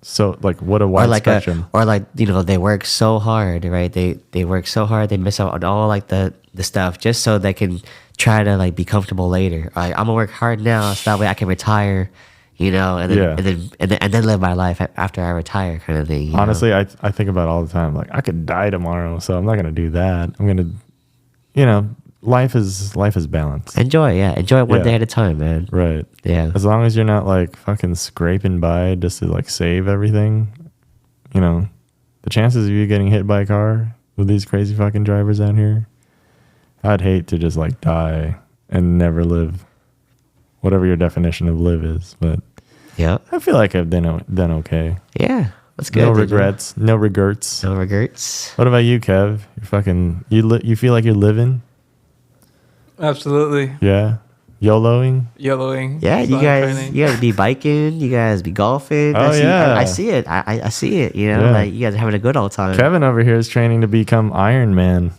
Speaker 1: so like what a wide spectrum.
Speaker 2: Or like, you know, they work so hard, right? They work so hard, they miss out on all like the stuff just so they can try to like be comfortable later. Like, I'm gonna work hard now so that way I can retire, you know, and then live my life after I retire, kind of thing.
Speaker 1: Honestly, I think about it all the time. Like, I could die tomorrow, so I'm not gonna do that. I'm gonna, you know, life is balance.
Speaker 2: Enjoy it one day at a time, man.
Speaker 1: Right.
Speaker 2: Yeah.
Speaker 1: As long as you're not like fucking scraping by just to like save everything, you know, the chances of you getting hit by a car with these crazy fucking drivers out here, I'd hate to just like die and never live, whatever your definition of live is. But
Speaker 2: yeah,
Speaker 1: I feel like I've done okay.
Speaker 2: Yeah, that's good.
Speaker 1: No regrets. No regrets.
Speaker 2: No regrets.
Speaker 1: What about you, Kev? You feel like you're living?
Speaker 3: Absolutely.
Speaker 1: Yeah. YOLOing.
Speaker 3: YOLOing.
Speaker 2: Yeah, you
Speaker 3: Sun
Speaker 2: guys,
Speaker 3: training.
Speaker 2: you guys be biking, you guys be golfing.
Speaker 1: Oh, yeah.
Speaker 2: I see it. I see it. You know,
Speaker 1: Yeah.
Speaker 2: like you guys are having a good old time.
Speaker 1: Kevin over here is training to become Iron Man.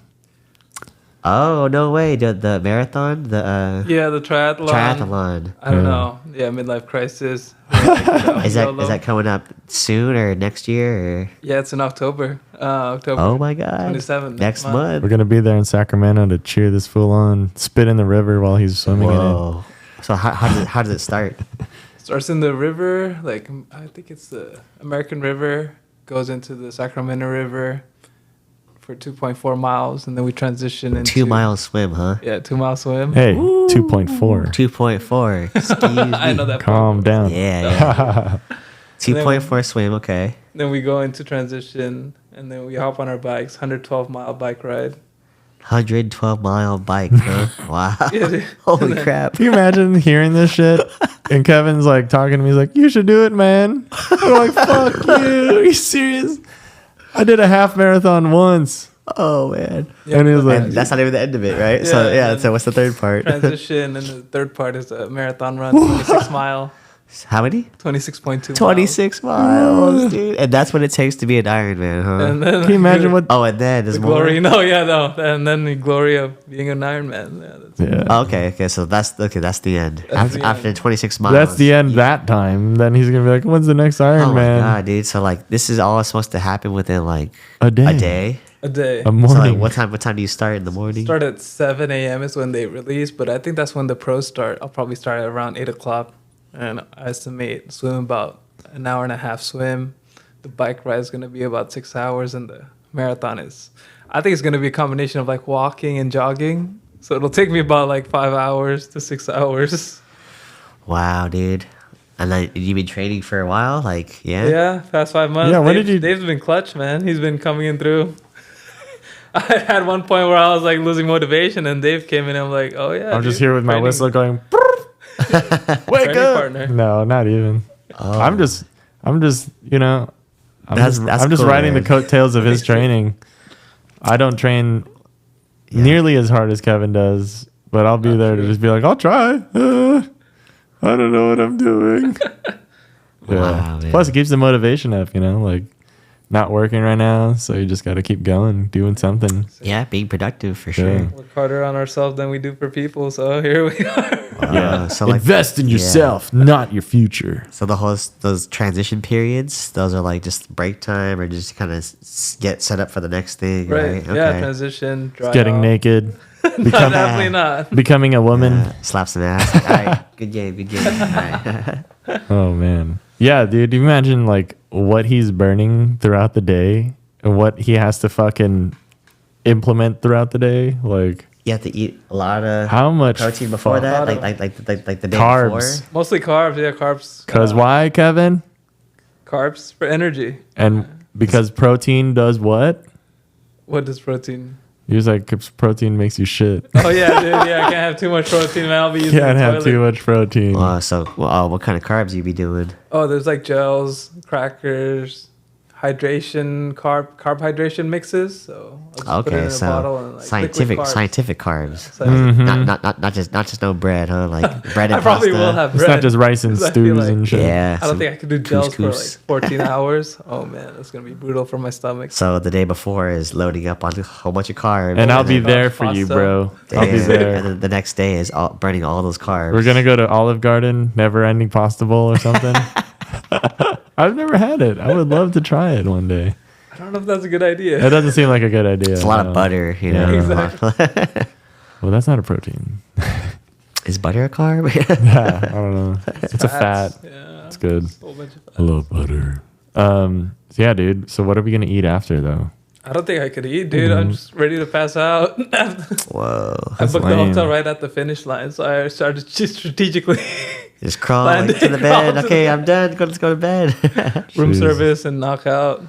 Speaker 2: Oh no way! The marathon,
Speaker 3: Yeah, the triathlon.
Speaker 2: triathlon.
Speaker 3: I don't
Speaker 1: Yeah.
Speaker 3: know. Yeah, midlife crisis.
Speaker 2: Is that
Speaker 3: YOLO.
Speaker 2: coming up soon or next year? Or?
Speaker 3: Yeah, it's in October. October.
Speaker 2: Oh my god!
Speaker 3: 27th
Speaker 2: next
Speaker 3: month.
Speaker 2: month.
Speaker 1: We're gonna be there in Sacramento to cheer this fool on, spit in the river while he's swimming in it.
Speaker 2: Whoa! So how does it start?
Speaker 3: Starts in the river, like I think it's the American River, goes into the Sacramento River for 2.4 miles, and then we transition into
Speaker 2: 2 mile swim, huh?
Speaker 3: Yeah, 2 mile swim.
Speaker 1: Hey, 2.4.
Speaker 2: 2.4. Excuse me.
Speaker 3: I know that.
Speaker 1: Calm down.
Speaker 2: Yeah. 2.4 swim. Okay.
Speaker 3: Then we go into transition, and then we hop on our bikes, 112-mile bike ride.
Speaker 2: 112-mile bike, huh? Wow.
Speaker 3: Yeah, dude.
Speaker 2: Holy crap.
Speaker 1: Can you imagine hearing this shit? And Kevin's like talking to me. He's like, "You should do it, man." I'm like, "Fuck you. Are you serious?" I did a half marathon once.
Speaker 2: Oh man.
Speaker 3: Yeah,
Speaker 1: And he was like,
Speaker 2: And that's not even the end of it, right? So
Speaker 3: Yeah,
Speaker 2: yeah.
Speaker 3: and
Speaker 2: So what's the third part?
Speaker 3: Transition, and the third part is a marathon run, 26 mile,
Speaker 2: How many?
Speaker 3: 26.2
Speaker 2: 26 miles, dude. And that's what it takes to be an Ironman, huh?
Speaker 3: And then
Speaker 1: Can you imagine what?
Speaker 2: Oh, and then there's
Speaker 3: the
Speaker 2: more.
Speaker 3: glory? No, yeah, no. And then the glory of being an Ironman. Yeah, that's
Speaker 1: Yeah.
Speaker 2: Oh, okay. So that's the end.
Speaker 3: That's the
Speaker 2: After
Speaker 3: end.
Speaker 2: 26 miles.
Speaker 1: That's the end that time. Then he's gonna be like, "When's the next Iron
Speaker 2: Oh
Speaker 1: Man?"
Speaker 2: my god, dude. So like this is all supposed to happen within like
Speaker 1: A day.
Speaker 2: a day.
Speaker 3: a day.
Speaker 1: A
Speaker 2: So
Speaker 1: morning.
Speaker 2: like what time do you start in the morning?
Speaker 3: Start at 7 a.m. is when they release, but I think that's when the pros start. I'll probably start at around 8 o'clock, and I estimate swim about an hour and a half swim. The bike ride is going to be about 6 hours, and the marathon is, I think it's going to be a combination of like walking and jogging. So it'll take me about like 5 hours to 6 hours.
Speaker 2: Wow, dude. And then you've been training for a while, like
Speaker 3: Yeah, past 5 months.
Speaker 1: Yeah, when did you-
Speaker 3: Dave's been clutch, man. He's been coming in through. I had one point where I was like losing motivation, and Dave came in. And I'm like, oh yeah.
Speaker 1: I'm just
Speaker 3: dude,
Speaker 1: here with my
Speaker 3: training-
Speaker 1: whistle going. Wake
Speaker 3: training
Speaker 1: up!
Speaker 3: partner.
Speaker 1: No, not even.
Speaker 2: Oh.
Speaker 1: I'm just, you know,
Speaker 2: That's
Speaker 1: I'm just
Speaker 2: cool,
Speaker 1: riding
Speaker 2: man.
Speaker 1: the coattails of his training. I don't train nearly as hard as Kevin does, but I'll be
Speaker 3: Not
Speaker 1: there
Speaker 3: true.
Speaker 1: to just be like, I'll try. I don't know what I'm doing.
Speaker 2: Wow, man.
Speaker 1: Plus, it keeps the motivation up, you know, like not working right now, so you just got to keep going, doing something.
Speaker 2: Yeah, being productive for sure.
Speaker 1: Yeah.
Speaker 3: Work harder on ourselves than we do for people. So here we are.
Speaker 1: Yeah.
Speaker 2: So like
Speaker 1: Invest in
Speaker 2: yeah.
Speaker 1: yourself, not your future.
Speaker 2: So those transition periods, those are like just break time or just kind of get set up for the next thing, right?
Speaker 3: Right. Yeah. Transition. Dry
Speaker 1: Getting
Speaker 3: off.
Speaker 1: naked,
Speaker 3: No, definitely not.
Speaker 1: becoming a woman.
Speaker 2: Slap some ass. All right, good game. All right.
Speaker 1: Oh man. Yeah, dude, you imagine like what he's burning throughout the day and what he has to fucking implement throughout the day. Like
Speaker 2: You have to eat a lot of
Speaker 1: how much
Speaker 2: protein before that,
Speaker 3: fuck?
Speaker 2: like the day
Speaker 1: Carbs.
Speaker 2: before.
Speaker 3: Mostly carbs. Yeah, carbs.
Speaker 1: Cause why, Kevin?
Speaker 3: Carbs for energy.
Speaker 1: And because protein does what?
Speaker 3: What does protein?
Speaker 1: He was like, 'cause protein makes you shit.
Speaker 3: Oh yeah, dude. Yeah, I can't have too much protein, man. I'll be using
Speaker 1: Can't
Speaker 3: the
Speaker 1: have
Speaker 3: toilet.
Speaker 1: too much protein.
Speaker 2: What kind of carbs you be doing?
Speaker 3: Oh, there's like gels, crackers, hydration, carb hydration mixes. So I'll just put it in
Speaker 2: Okay,
Speaker 3: a bottle and
Speaker 2: so
Speaker 3: like
Speaker 2: scientific
Speaker 3: liquid carbs.
Speaker 2: scientific carbs.
Speaker 3: So
Speaker 2: Not just no bread, huh? Like bread and
Speaker 3: I probably
Speaker 2: pasta.
Speaker 3: will have
Speaker 1: It's
Speaker 3: bread.
Speaker 1: not just rice and
Speaker 3: 'cause I feel
Speaker 1: stews
Speaker 3: like-
Speaker 1: and shit.
Speaker 2: Yeah.
Speaker 3: I don't think I could do gels for like
Speaker 2: couscous.
Speaker 3: 14 hours. Oh man, that's gonna be brutal for my stomach.
Speaker 2: So the day before is loading up on a whole bunch of carbs.
Speaker 1: And I'll be
Speaker 3: Pasta.
Speaker 1: there for you, bro. I'll be
Speaker 2: And
Speaker 1: there.
Speaker 2: then the next day is burning all those carbs.
Speaker 1: We're gonna go to Olive Garden, Never Ending Pasta Bowl or something. I've never had it. I would love to try it one day.
Speaker 3: I don't know if that's a good idea.
Speaker 1: It doesn't seem like a good idea.
Speaker 2: It's a lot
Speaker 1: no.
Speaker 2: of butter, you know.
Speaker 1: Yeah.
Speaker 3: Exactly.
Speaker 1: Well, that's not a protein.
Speaker 2: Is butter a carb?
Speaker 1: Yeah, I don't know. It's a fat.
Speaker 3: Fats, Yeah.
Speaker 1: It's good.
Speaker 3: A whole bunch of fats.
Speaker 1: I love butter. So yeah, dude. So what are we gonna eat after though?
Speaker 3: I don't think I could eat, dude. I'm just ready to pass out. I
Speaker 2: Whoa.
Speaker 1: That's
Speaker 3: booked
Speaker 1: lame.
Speaker 3: the hotel right at the finish line, so I started just strategically
Speaker 2: Just crawl
Speaker 3: Landed,
Speaker 2: to the
Speaker 3: crawl
Speaker 2: bed.
Speaker 3: to
Speaker 2: Okay,
Speaker 3: the-
Speaker 2: I'm done. Let's go to bed.
Speaker 3: room
Speaker 1: Jeez.
Speaker 3: service and knock out.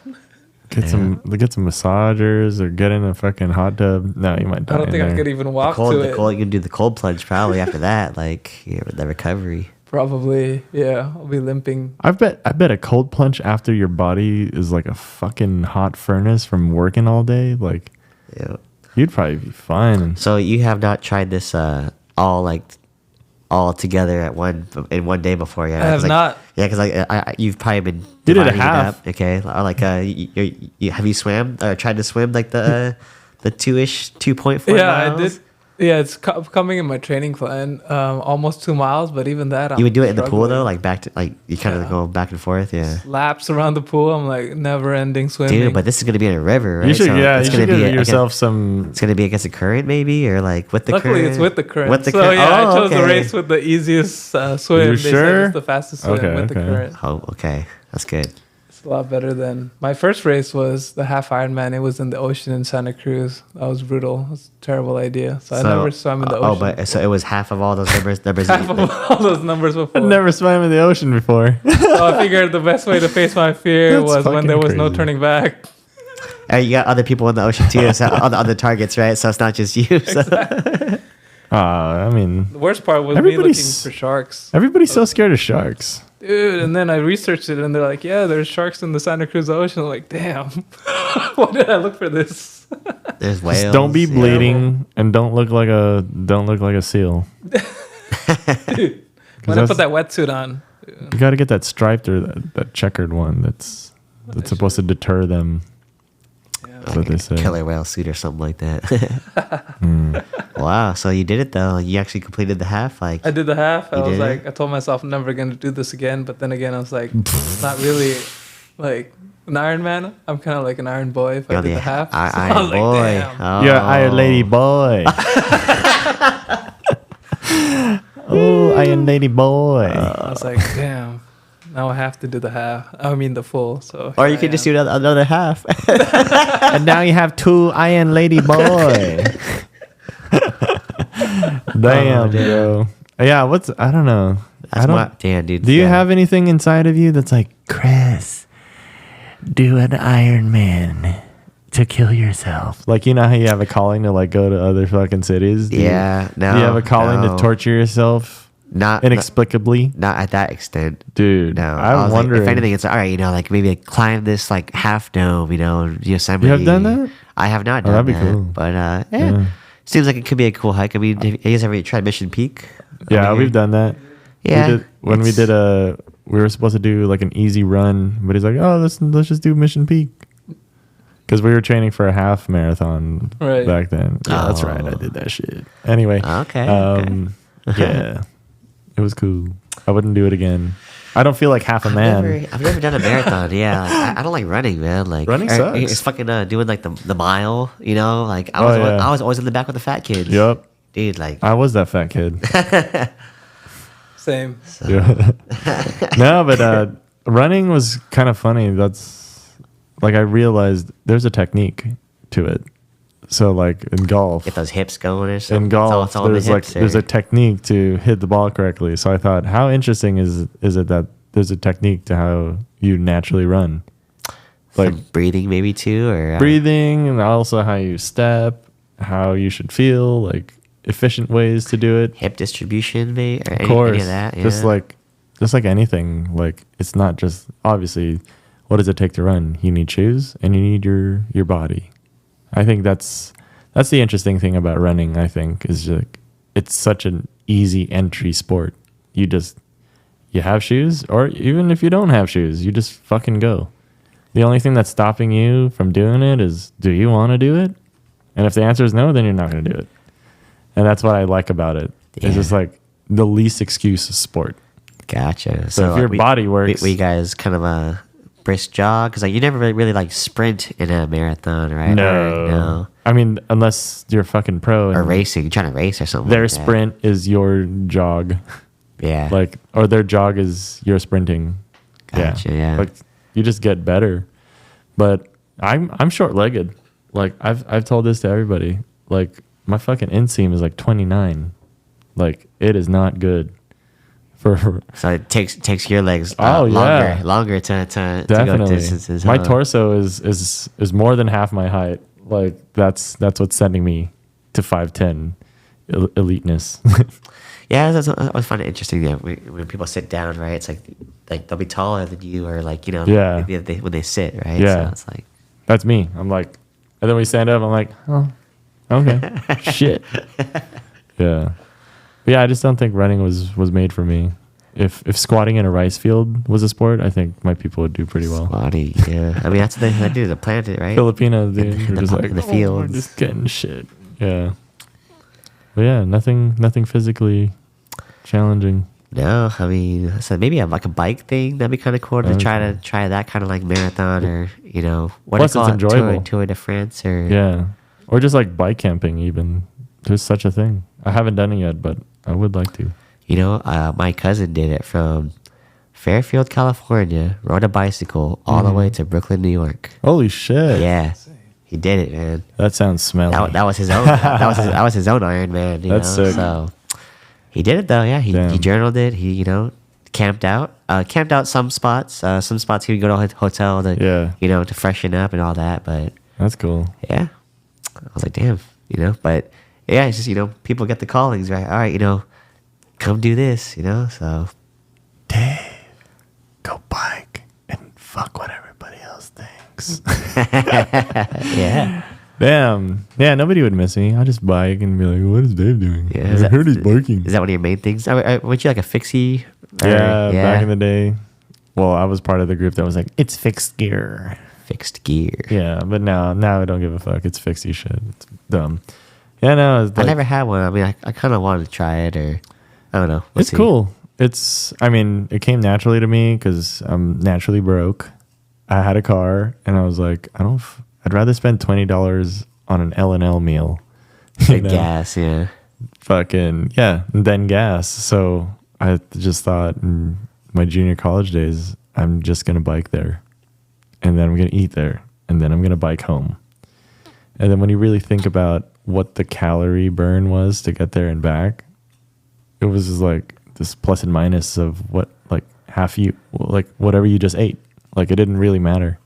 Speaker 1: Get some massagers or get in a fucking hot tub. No, you might die.
Speaker 3: I don't think
Speaker 1: in
Speaker 3: I
Speaker 1: there.
Speaker 3: could even walk
Speaker 2: cold,
Speaker 3: to
Speaker 2: the
Speaker 3: it.
Speaker 2: cold. You can do the cold plunge probably after that. Like the recovery.
Speaker 3: Probably, yeah. I'll be limping.
Speaker 1: I bet a cold plunge after your body is like a fucking hot furnace from working all day. Like
Speaker 2: Yeah.
Speaker 1: You'd probably be fine.
Speaker 2: So you have not tried this all together in one day before yet?
Speaker 3: I have not.
Speaker 2: Yeah, because you've probably been
Speaker 1: You did a
Speaker 2: dividing it
Speaker 1: half.
Speaker 2: up, okay? Or like have you swam or tried to swim like the 2.4
Speaker 3: Yeah,
Speaker 2: miles?
Speaker 3: I did. Yeah, it's coming in my training plan. Almost 2 miles, but even that,
Speaker 2: You would do it in the pool
Speaker 3: struggling.
Speaker 2: though, like back to like you kind of go back and forth, yeah.
Speaker 3: Laps around the pool. I'm like never-ending swimming.
Speaker 2: Dude, but this is gonna be in a river, right?
Speaker 1: You should,
Speaker 2: So
Speaker 1: yeah,
Speaker 2: it's
Speaker 1: you
Speaker 2: gonna
Speaker 1: should give
Speaker 2: be
Speaker 1: yourself some.
Speaker 2: It's gonna be against the current, maybe, or like with the
Speaker 3: Luckily,
Speaker 2: current.
Speaker 3: it's with the current.
Speaker 2: With the
Speaker 3: so
Speaker 2: current.
Speaker 3: yeah,
Speaker 2: Oh,
Speaker 3: I chose the
Speaker 2: okay.
Speaker 3: race with the easiest swim.
Speaker 1: You
Speaker 3: They said
Speaker 1: sure?
Speaker 3: it's the fastest swim
Speaker 1: Okay,
Speaker 3: with the
Speaker 1: okay.
Speaker 3: current.
Speaker 2: Oh, okay, that's good.
Speaker 3: It's a lot better than my first race was the half Ironman. It was in the ocean in Santa Cruz. That was brutal. It was a terrible idea. So I never swam in the ocean.
Speaker 2: Oh, but so it was half of all those numbers.
Speaker 3: half of all those numbers before.
Speaker 1: I never swam in the ocean before.
Speaker 3: So I figured the best way to face my fear
Speaker 1: That's
Speaker 3: was when
Speaker 1: fucking
Speaker 3: there was no
Speaker 1: crazy.
Speaker 3: turning back.
Speaker 2: You got other people in the ocean too, so other targets, right? So it's not just you. So.
Speaker 1: I mean,
Speaker 3: The worst part was me looking
Speaker 1: Everybody's-
Speaker 3: for sharks.
Speaker 1: everybody's so scared of sharks.
Speaker 3: Dude, and then I researched it, and they're like, "Yeah, there's sharks in the Santa Cruz Ocean." I'm like, "Damn, why did I look for this?"
Speaker 2: There's whales.
Speaker 1: Just don't be
Speaker 2: yeah.
Speaker 1: bleeding and don't look like a seal.
Speaker 3: Dude, when I put that wetsuit on,
Speaker 1: You got to get that striped or that checkered one. That's supposed to deter them. That's what they say.
Speaker 2: Killer whale suit or something like that. Wow, so you did it though. You actually completed the half. Like
Speaker 3: I did the half. I
Speaker 2: You
Speaker 3: was
Speaker 2: did
Speaker 3: like,
Speaker 2: it?
Speaker 3: I told myself I'm never gonna do this again. But then again, I was like, it's not really like an Iron Man. I'm kind of like an Iron Boy if I
Speaker 2: you're
Speaker 3: did
Speaker 2: the
Speaker 3: the half. So I
Speaker 2: Iron
Speaker 3: was like,
Speaker 2: boy.
Speaker 3: damn.
Speaker 2: Oh.
Speaker 1: You're an Iron Lady boy. Oh, Iron Lady boy.
Speaker 3: I was like, damn. Now I have to do the half. I mean the full. So
Speaker 2: Or you
Speaker 3: here
Speaker 2: could
Speaker 3: I
Speaker 2: just
Speaker 3: am.
Speaker 2: do another half.
Speaker 1: And now you have 2 Iron Lady boy. Damn, bro. Yeah, I don't know.
Speaker 2: That's damn, dude.
Speaker 1: Do you
Speaker 2: yeah.
Speaker 1: have anything inside of you that's like, Chris, do an Iron Man to kill yourself? Like, you know how you have a calling to like go to other fucking cities? Do
Speaker 2: Yeah,
Speaker 1: do you have a calling to torture yourself
Speaker 2: Not
Speaker 1: inexplicably?
Speaker 2: not at that extent.
Speaker 1: Dude,
Speaker 2: No,
Speaker 1: I'm
Speaker 2: was
Speaker 1: wondering.
Speaker 2: Like, if anything, it's all right. Like maybe like climb this like half dome. Yosemite.
Speaker 1: You have done that?
Speaker 2: I have not
Speaker 1: Oh,
Speaker 2: done
Speaker 1: that'd be
Speaker 2: that.
Speaker 1: cool.
Speaker 2: But
Speaker 1: Yeah.
Speaker 2: seems like it could be a cool hike. I mean, have you guys ever tried Mission Peak?
Speaker 1: Yeah,
Speaker 2: over
Speaker 1: we've
Speaker 2: here?
Speaker 1: done that.
Speaker 2: Yeah,
Speaker 1: We were supposed to do like an easy run, but he's like, oh, let's just do Mission Peak. Because we were training for a half marathon
Speaker 3: Right.
Speaker 1: back then. Yeah, that's
Speaker 2: Oh.
Speaker 1: right. I did that shit. Anyway.
Speaker 2: Okay,
Speaker 1: Yeah. It was cool. I wouldn't do it again. I don't feel like half a man.
Speaker 2: I've never done a marathon. Yeah, like, I don't like running, man. Like
Speaker 1: Running sucks.
Speaker 2: It's fucking doing like the mile. I
Speaker 1: Oh,
Speaker 2: was
Speaker 1: yeah.
Speaker 2: I was always in the back with the fat kids.
Speaker 1: Yup.
Speaker 2: Dude, like
Speaker 1: I was that fat kid.
Speaker 3: Same.
Speaker 1: Yeah. No, but running was kind of funny. That's like I realized there's a technique to it. So like in golf,
Speaker 2: get those hips going or something.
Speaker 1: in golf,
Speaker 2: It's all in the hips,
Speaker 1: there's
Speaker 2: or-
Speaker 1: a technique to hit the ball correctly. So I thought, how interesting is it that there's a technique to how you naturally run, like
Speaker 2: some breathing maybe too, or
Speaker 1: breathing, and also how you step, how you should feel, like efficient ways to do it.
Speaker 2: hip distribution, maybe, or
Speaker 1: Of course,
Speaker 2: any of that. Yeah.
Speaker 1: just like anything. Like it's not just obviously. What does it take to run? You need shoes and you need your body. I think that's the interesting thing about running. I think is like it's such an easy entry sport. You have shoes, or even if you don't have shoes, you just fucking go. The only thing that's stopping you from doing it is, do you want to do it? And if the answer is no, then you're not going to do it. And that's what I like about it.
Speaker 2: Yeah.
Speaker 1: It's just like the least excuse sport.
Speaker 2: Gotcha.
Speaker 1: So if your body works-
Speaker 2: we guys kind of a brisk jog, because like you never really like sprint in a marathon, right?
Speaker 1: No. I mean, unless you're fucking pro
Speaker 2: Or
Speaker 1: and
Speaker 2: racing, you're trying to race or something.
Speaker 1: their
Speaker 2: like that.
Speaker 1: sprint is your jog.
Speaker 2: Yeah.
Speaker 1: Like, or their jog is your sprinting.
Speaker 2: Gotcha, yeah.
Speaker 1: Like you just get better. But I'm short-legged. Like I've told this to everybody. Like my fucking inseam is like 29. Like it is not good for
Speaker 2: So it takes your legs
Speaker 1: Oh, yeah.
Speaker 2: longer to go
Speaker 1: definitely.
Speaker 2: distances.
Speaker 1: My
Speaker 2: huh?
Speaker 1: torso is more than half my height. Like that's what's sending me to 5'10" eliteness.
Speaker 2: Yeah, I always find it interesting. Yeah, when people sit down, right? It's like they'll be taller than you, or like
Speaker 1: Yeah.
Speaker 2: maybe when they sit, right?
Speaker 1: Yeah.
Speaker 2: So it's like
Speaker 1: That's me. I'm like, and then we stand up. I'm like, oh, Okay. Shit. Yeah. But yeah, I just don't think running was made for me. If squatting in a rice field was a sport, I think my people would do pretty well.
Speaker 2: Squatting, yeah. I mean, that's the thing they do, the plant it, right?
Speaker 1: Filipinos, dude,
Speaker 2: In
Speaker 1: they're
Speaker 2: the
Speaker 1: just like
Speaker 2: in the
Speaker 1: "Oh, we're
Speaker 2: fields."
Speaker 1: just getting shit. Yeah. But yeah, nothing physically challenging.
Speaker 2: No, I mean, so maybe like a bike thing. That'd be kind of cool to
Speaker 1: Okay.
Speaker 2: try that kind of like marathon or what
Speaker 1: Plus,
Speaker 2: do you
Speaker 1: it's
Speaker 2: call it?
Speaker 1: enjoyable.
Speaker 2: Tour de France or
Speaker 1: Yeah. Or just like bike camping even. There's such a thing. I haven't done it yet, but I would like to.
Speaker 2: My cousin did it from Fairfield, California, rode a bicycle all the way to Brooklyn, New York.
Speaker 1: Holy shit.
Speaker 2: Yeah, he did it, man.
Speaker 1: That sounds smelly.
Speaker 2: That was his own. that was his own Iron Man.
Speaker 1: That's sick.
Speaker 2: So he did it though. Yeah, he
Speaker 1: Damn.
Speaker 2: journaled it. He camped out. Camped out some spots. Some spots he would go to a hotel to to freshen up and all that. But
Speaker 1: That's cool.
Speaker 2: yeah, I was like, damn, But yeah, it's just people get the callings, right? All right, come do this, So
Speaker 1: Dave, go bike and fuck what everybody else thinks.
Speaker 2: yeah.
Speaker 1: Damn. Yeah, nobody would miss me. I'll just bike and be like, what is Dave doing?
Speaker 2: Yeah,
Speaker 1: I heard he's biking.
Speaker 2: Is that one of your main things? Weren't you like a fixie?
Speaker 1: Yeah, back in the day. Well, I was part of the group that was like, it's fixed gear.
Speaker 2: Fixed gear.
Speaker 1: Yeah, but now I don't give a fuck. It's fixie shit. It's dumb. Yeah, no. It's
Speaker 2: I
Speaker 1: like,
Speaker 2: never had one. I mean, I kind of wanted to try it, or I don't know. We'll
Speaker 1: it's
Speaker 2: see.
Speaker 1: cool. It came naturally to me because I'm naturally broke. I had a car and I was like, I'd rather spend $20 on an L&L meal.
Speaker 2: The gas, yeah.
Speaker 1: Fucking, yeah, than gas. So I just thought in my junior college days, I'm just going to bike there. And then I'm going to eat there. And then I'm going to bike home. And then when you really think about what the calorie burn was to get there and back, it was just like this plus and minus of what, like whatever you just ate. Like it didn't really matter.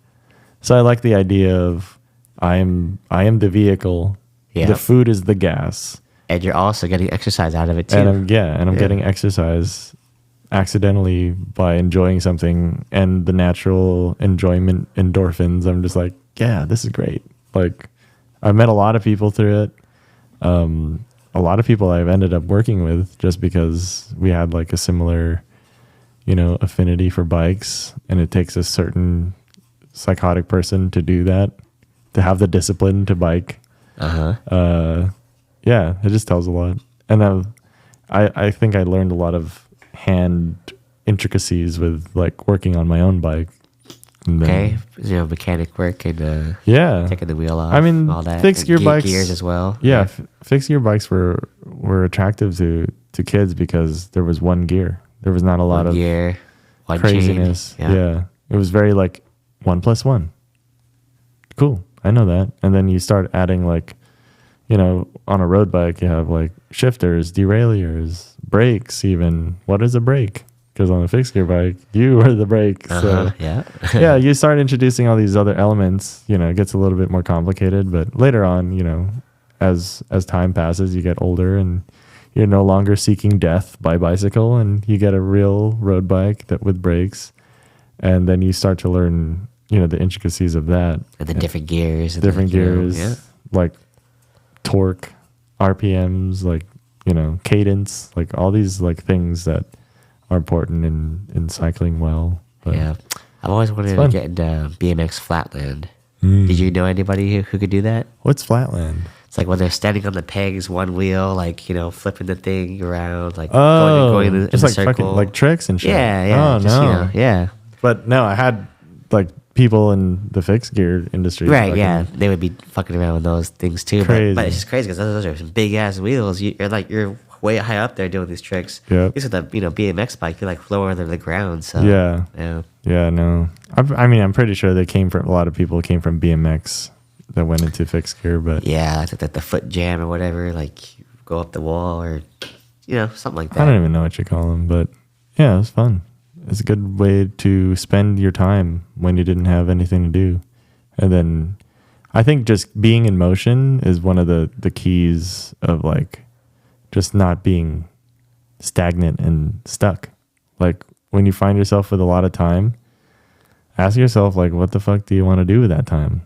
Speaker 1: So I like the idea of I am the vehicle.
Speaker 2: Yeah.
Speaker 1: The food is the gas.
Speaker 2: And you're also getting exercise out of it too.
Speaker 1: And I'm getting exercise accidentally by enjoying something, and the natural enjoyment endorphins. I'm just like, yeah, this is great. Like I've met a lot of people through it. A lot of people I've ended up working with just because we had like a similar, affinity for bikes, and it takes a certain psychotic person to do that, to have the discipline to bike. Yeah, it just tells a lot. And I think I learned a lot of hand intricacies with like working on my own bike. And then,
Speaker 2: Okay, mechanic work and
Speaker 1: yeah,
Speaker 2: taking the wheel off.
Speaker 1: I mean,
Speaker 2: all that.
Speaker 1: fixed
Speaker 2: And
Speaker 1: gear bikes,
Speaker 2: gears as well.
Speaker 1: Yeah, fixed gear bikes were attractive to kids because there was one gear. There was not a lot of
Speaker 2: gear, one
Speaker 1: craziness.
Speaker 2: chain.
Speaker 1: Yeah, it was very like 1 + 1. Cool, I know that. And then you start adding like, on a road bike, you have like shifters, derailleurs, brakes. Even what is a brake? Because on a fixed gear bike, you are the brake. So
Speaker 2: Yeah.
Speaker 1: yeah, you start introducing all these other elements. It gets a little bit more complicated. But later on, as time passes, you get older and you're no longer seeking death by bicycle, and you get a real road bike that with brakes, and then you start to learn, the intricacies of that.
Speaker 2: And the different gears. And
Speaker 1: Different gears,
Speaker 2: Yeah.
Speaker 1: like torque, RPMs, like cadence, like all these like things that are important in cycling well. But
Speaker 2: Yeah. I've always wanted to
Speaker 1: fun.
Speaker 2: get into BMX flatland. Did you know anybody who could do that?
Speaker 1: What's flatland?
Speaker 2: It's like when they're standing on the pegs, one wheel, like, flipping the thing around, like
Speaker 1: Oh,
Speaker 2: going in
Speaker 1: just
Speaker 2: the
Speaker 1: like
Speaker 2: circle.
Speaker 1: fucking like tricks and shit.
Speaker 2: Yeah, yeah.
Speaker 1: Oh
Speaker 2: just,
Speaker 1: no.
Speaker 2: Yeah.
Speaker 1: But no, I had like people in the fixed gear industry.
Speaker 2: Right,
Speaker 1: fucking-
Speaker 2: yeah. They would be fucking around with those things too.
Speaker 1: Crazy.
Speaker 2: But it's just crazy because those are some big ass wheels. You're way high up there doing these tricks.
Speaker 1: Yep.
Speaker 2: These are the BMX bike. You're like lower than the ground. So
Speaker 1: Yeah.
Speaker 2: yeah.
Speaker 1: Yeah, no. I'm pretty sure a lot of people came from BMX that went into fixed gear, but
Speaker 2: Yeah, I think that the foot jam or whatever, like you go up the wall or something like that.
Speaker 1: I don't even know what you call them, but yeah, it was fun. It's a good way to spend your time when you didn't have anything to do. And then I think just being in motion is one of the keys of like just not being stagnant and stuck. Like when you find yourself with a lot of time, ask yourself like, what the fuck do you want to do with that time?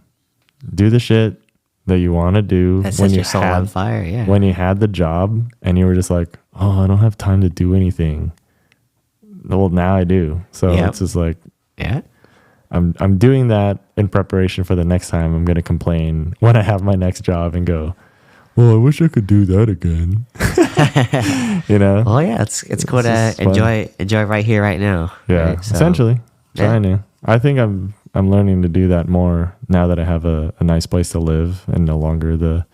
Speaker 1: Do the shit that you want to do
Speaker 2: That
Speaker 1: when
Speaker 2: sets
Speaker 1: you
Speaker 2: your soul on fire. Yeah.
Speaker 1: when you had the job and you were just like, oh, I don't have time to do anything. Well, now I do. So
Speaker 2: Yep.
Speaker 1: it's just like,
Speaker 2: Yeah.
Speaker 1: I'm doing that in preparation for the next time I'm going to complain when I have my next job and go, well, I wish I could do that again. You know?
Speaker 2: Oh yeah, it's cool
Speaker 1: It's
Speaker 2: to
Speaker 1: just fun.
Speaker 2: enjoy right here, right now.
Speaker 1: Yeah,
Speaker 2: right? So,
Speaker 1: essentially.
Speaker 2: yeah.
Speaker 1: Trying to. I think I'm learning to do that more now that I have a nice place to live and no longer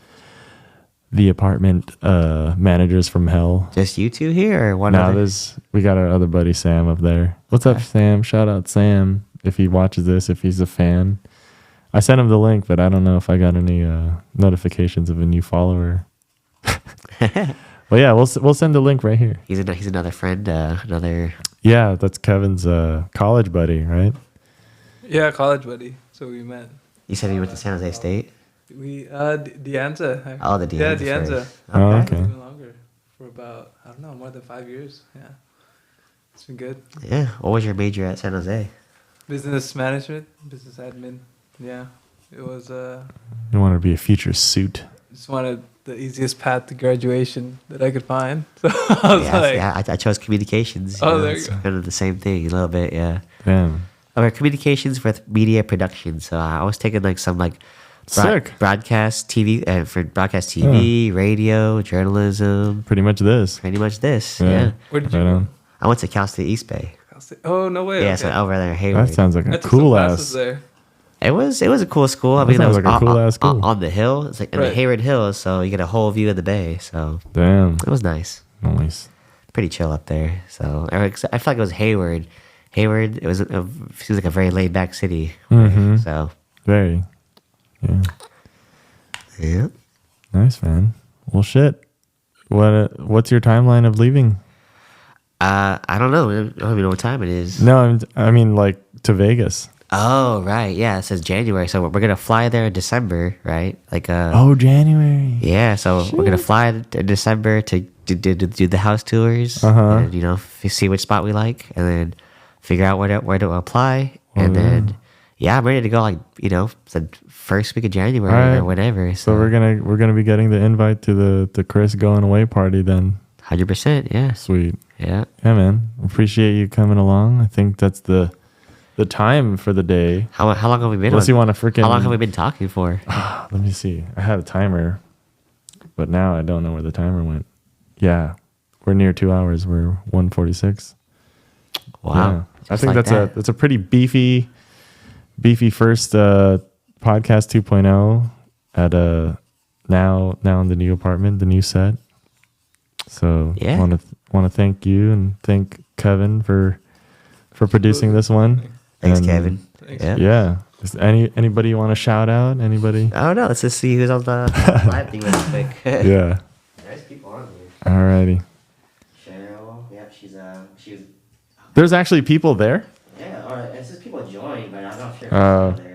Speaker 1: the apartment managers from hell.
Speaker 2: Just you two here, or one
Speaker 1: Now
Speaker 2: other?
Speaker 1: we got our other buddy Sam up there. What's up, Sam? Shout out Sam if he watches this, if he's a fan. I sent him the link, but I don't know if I got any notifications of a new follower. Well, yeah, we'll send the link right here.
Speaker 2: He's another friend, another.
Speaker 1: Yeah, that's Kevin's college buddy, right?
Speaker 3: Yeah, college buddy. So we met.
Speaker 2: You said he went to San Jose State.
Speaker 3: We Deanza.
Speaker 2: Oh, the Deanza.
Speaker 3: Yeah, Deanza.
Speaker 2: first.
Speaker 1: Oh, okay.
Speaker 3: Even longer for about I don't know more than 5 years. Yeah, it's been good.
Speaker 2: Yeah. What was your major at San Jose?
Speaker 3: Business management, business admin. Yeah, it was.
Speaker 1: You want to be a future suit.
Speaker 3: Just wanted the easiest path to graduation that I could find. So I was like,
Speaker 2: I chose communications.
Speaker 3: Oh, there you
Speaker 2: it's
Speaker 3: go.
Speaker 2: kind of the same thing, a little bit. Yeah.
Speaker 1: Damn.
Speaker 2: Or communications with media production. So I was taking like some like
Speaker 1: Sick.
Speaker 2: broadcast TV for broadcast TV, radio, journalism.
Speaker 1: Pretty much this.
Speaker 2: Pretty much this. Yeah.
Speaker 3: where did you
Speaker 1: Right
Speaker 3: go?
Speaker 1: on.
Speaker 2: I went to Cal State East Bay.
Speaker 3: Oh no way.
Speaker 2: Yeah,
Speaker 3: okay.
Speaker 2: so over there in Hayward.
Speaker 1: That sounds like
Speaker 3: I
Speaker 1: a
Speaker 3: took some
Speaker 1: cool
Speaker 3: classes
Speaker 1: ass.
Speaker 3: there.
Speaker 2: It was a cool school. I
Speaker 1: That
Speaker 2: mean, it
Speaker 1: sounds
Speaker 2: was
Speaker 1: like a cool ass school.
Speaker 2: on the hill. It's like in the
Speaker 3: Right.
Speaker 2: Hayward Hills, so you get a whole view of the bay. So
Speaker 1: Damn.
Speaker 2: it was nice,
Speaker 1: Nice.
Speaker 2: pretty chill up there. So I feel like it was Hayward. Hayward, it seems like a very laid back city.
Speaker 1: Mhm.
Speaker 2: So
Speaker 1: Very. Yeah.
Speaker 2: yeah.
Speaker 1: Nice, man. Well, shit. What's your timeline of leaving?
Speaker 2: I don't know. I don't even know what time it is.
Speaker 1: No, I mean like to Vegas.
Speaker 2: Oh right, yeah. It says January, so we're gonna fly there in December, right? Like
Speaker 1: Oh, January.
Speaker 2: yeah. So we're gonna fly in December to do the house tours,
Speaker 1: Uh-huh.
Speaker 2: and see which spot we like, and then figure out where to apply, and then yeah, I'm ready to go. Like the first week of January
Speaker 1: All right.
Speaker 2: or whatever.
Speaker 1: So we're gonna be getting the invite to the Chris going away party then.
Speaker 2: 100%. Yeah,
Speaker 1: Sweet.
Speaker 2: yeah.
Speaker 1: Yeah, man. Appreciate you coming along. I think that's the time for the day.
Speaker 2: How long have we been?
Speaker 1: Unless you want to freaking.
Speaker 2: How long have we been talking for?
Speaker 1: Let me see. I had a timer, but now I don't know where the timer went. Yeah, we're near 2 hours. We're 1:46.
Speaker 2: Wow.
Speaker 1: Yeah. I
Speaker 2: Just
Speaker 1: think
Speaker 2: like
Speaker 1: that's a pretty beefy first podcast 2.0 at now in the new apartment, the new set. So
Speaker 2: Yeah.
Speaker 1: want to thank you and thank Kevin for producing this one.
Speaker 2: Thanks,
Speaker 1: And,
Speaker 2: Kevin.
Speaker 3: Thanks.
Speaker 2: Yeah.
Speaker 1: Yeah. Is anybody you want to shout out? Anybody?
Speaker 2: I don't know. Let's just see who's on the live thing really quick.
Speaker 1: Yeah.
Speaker 2: There's people on here.
Speaker 1: Alrighty.
Speaker 2: Cheryl. Yeah, she was.
Speaker 1: There's actually people there.
Speaker 2: Yeah, or it says people join, but I'm not sure. If
Speaker 1: Oh.
Speaker 2: they're there.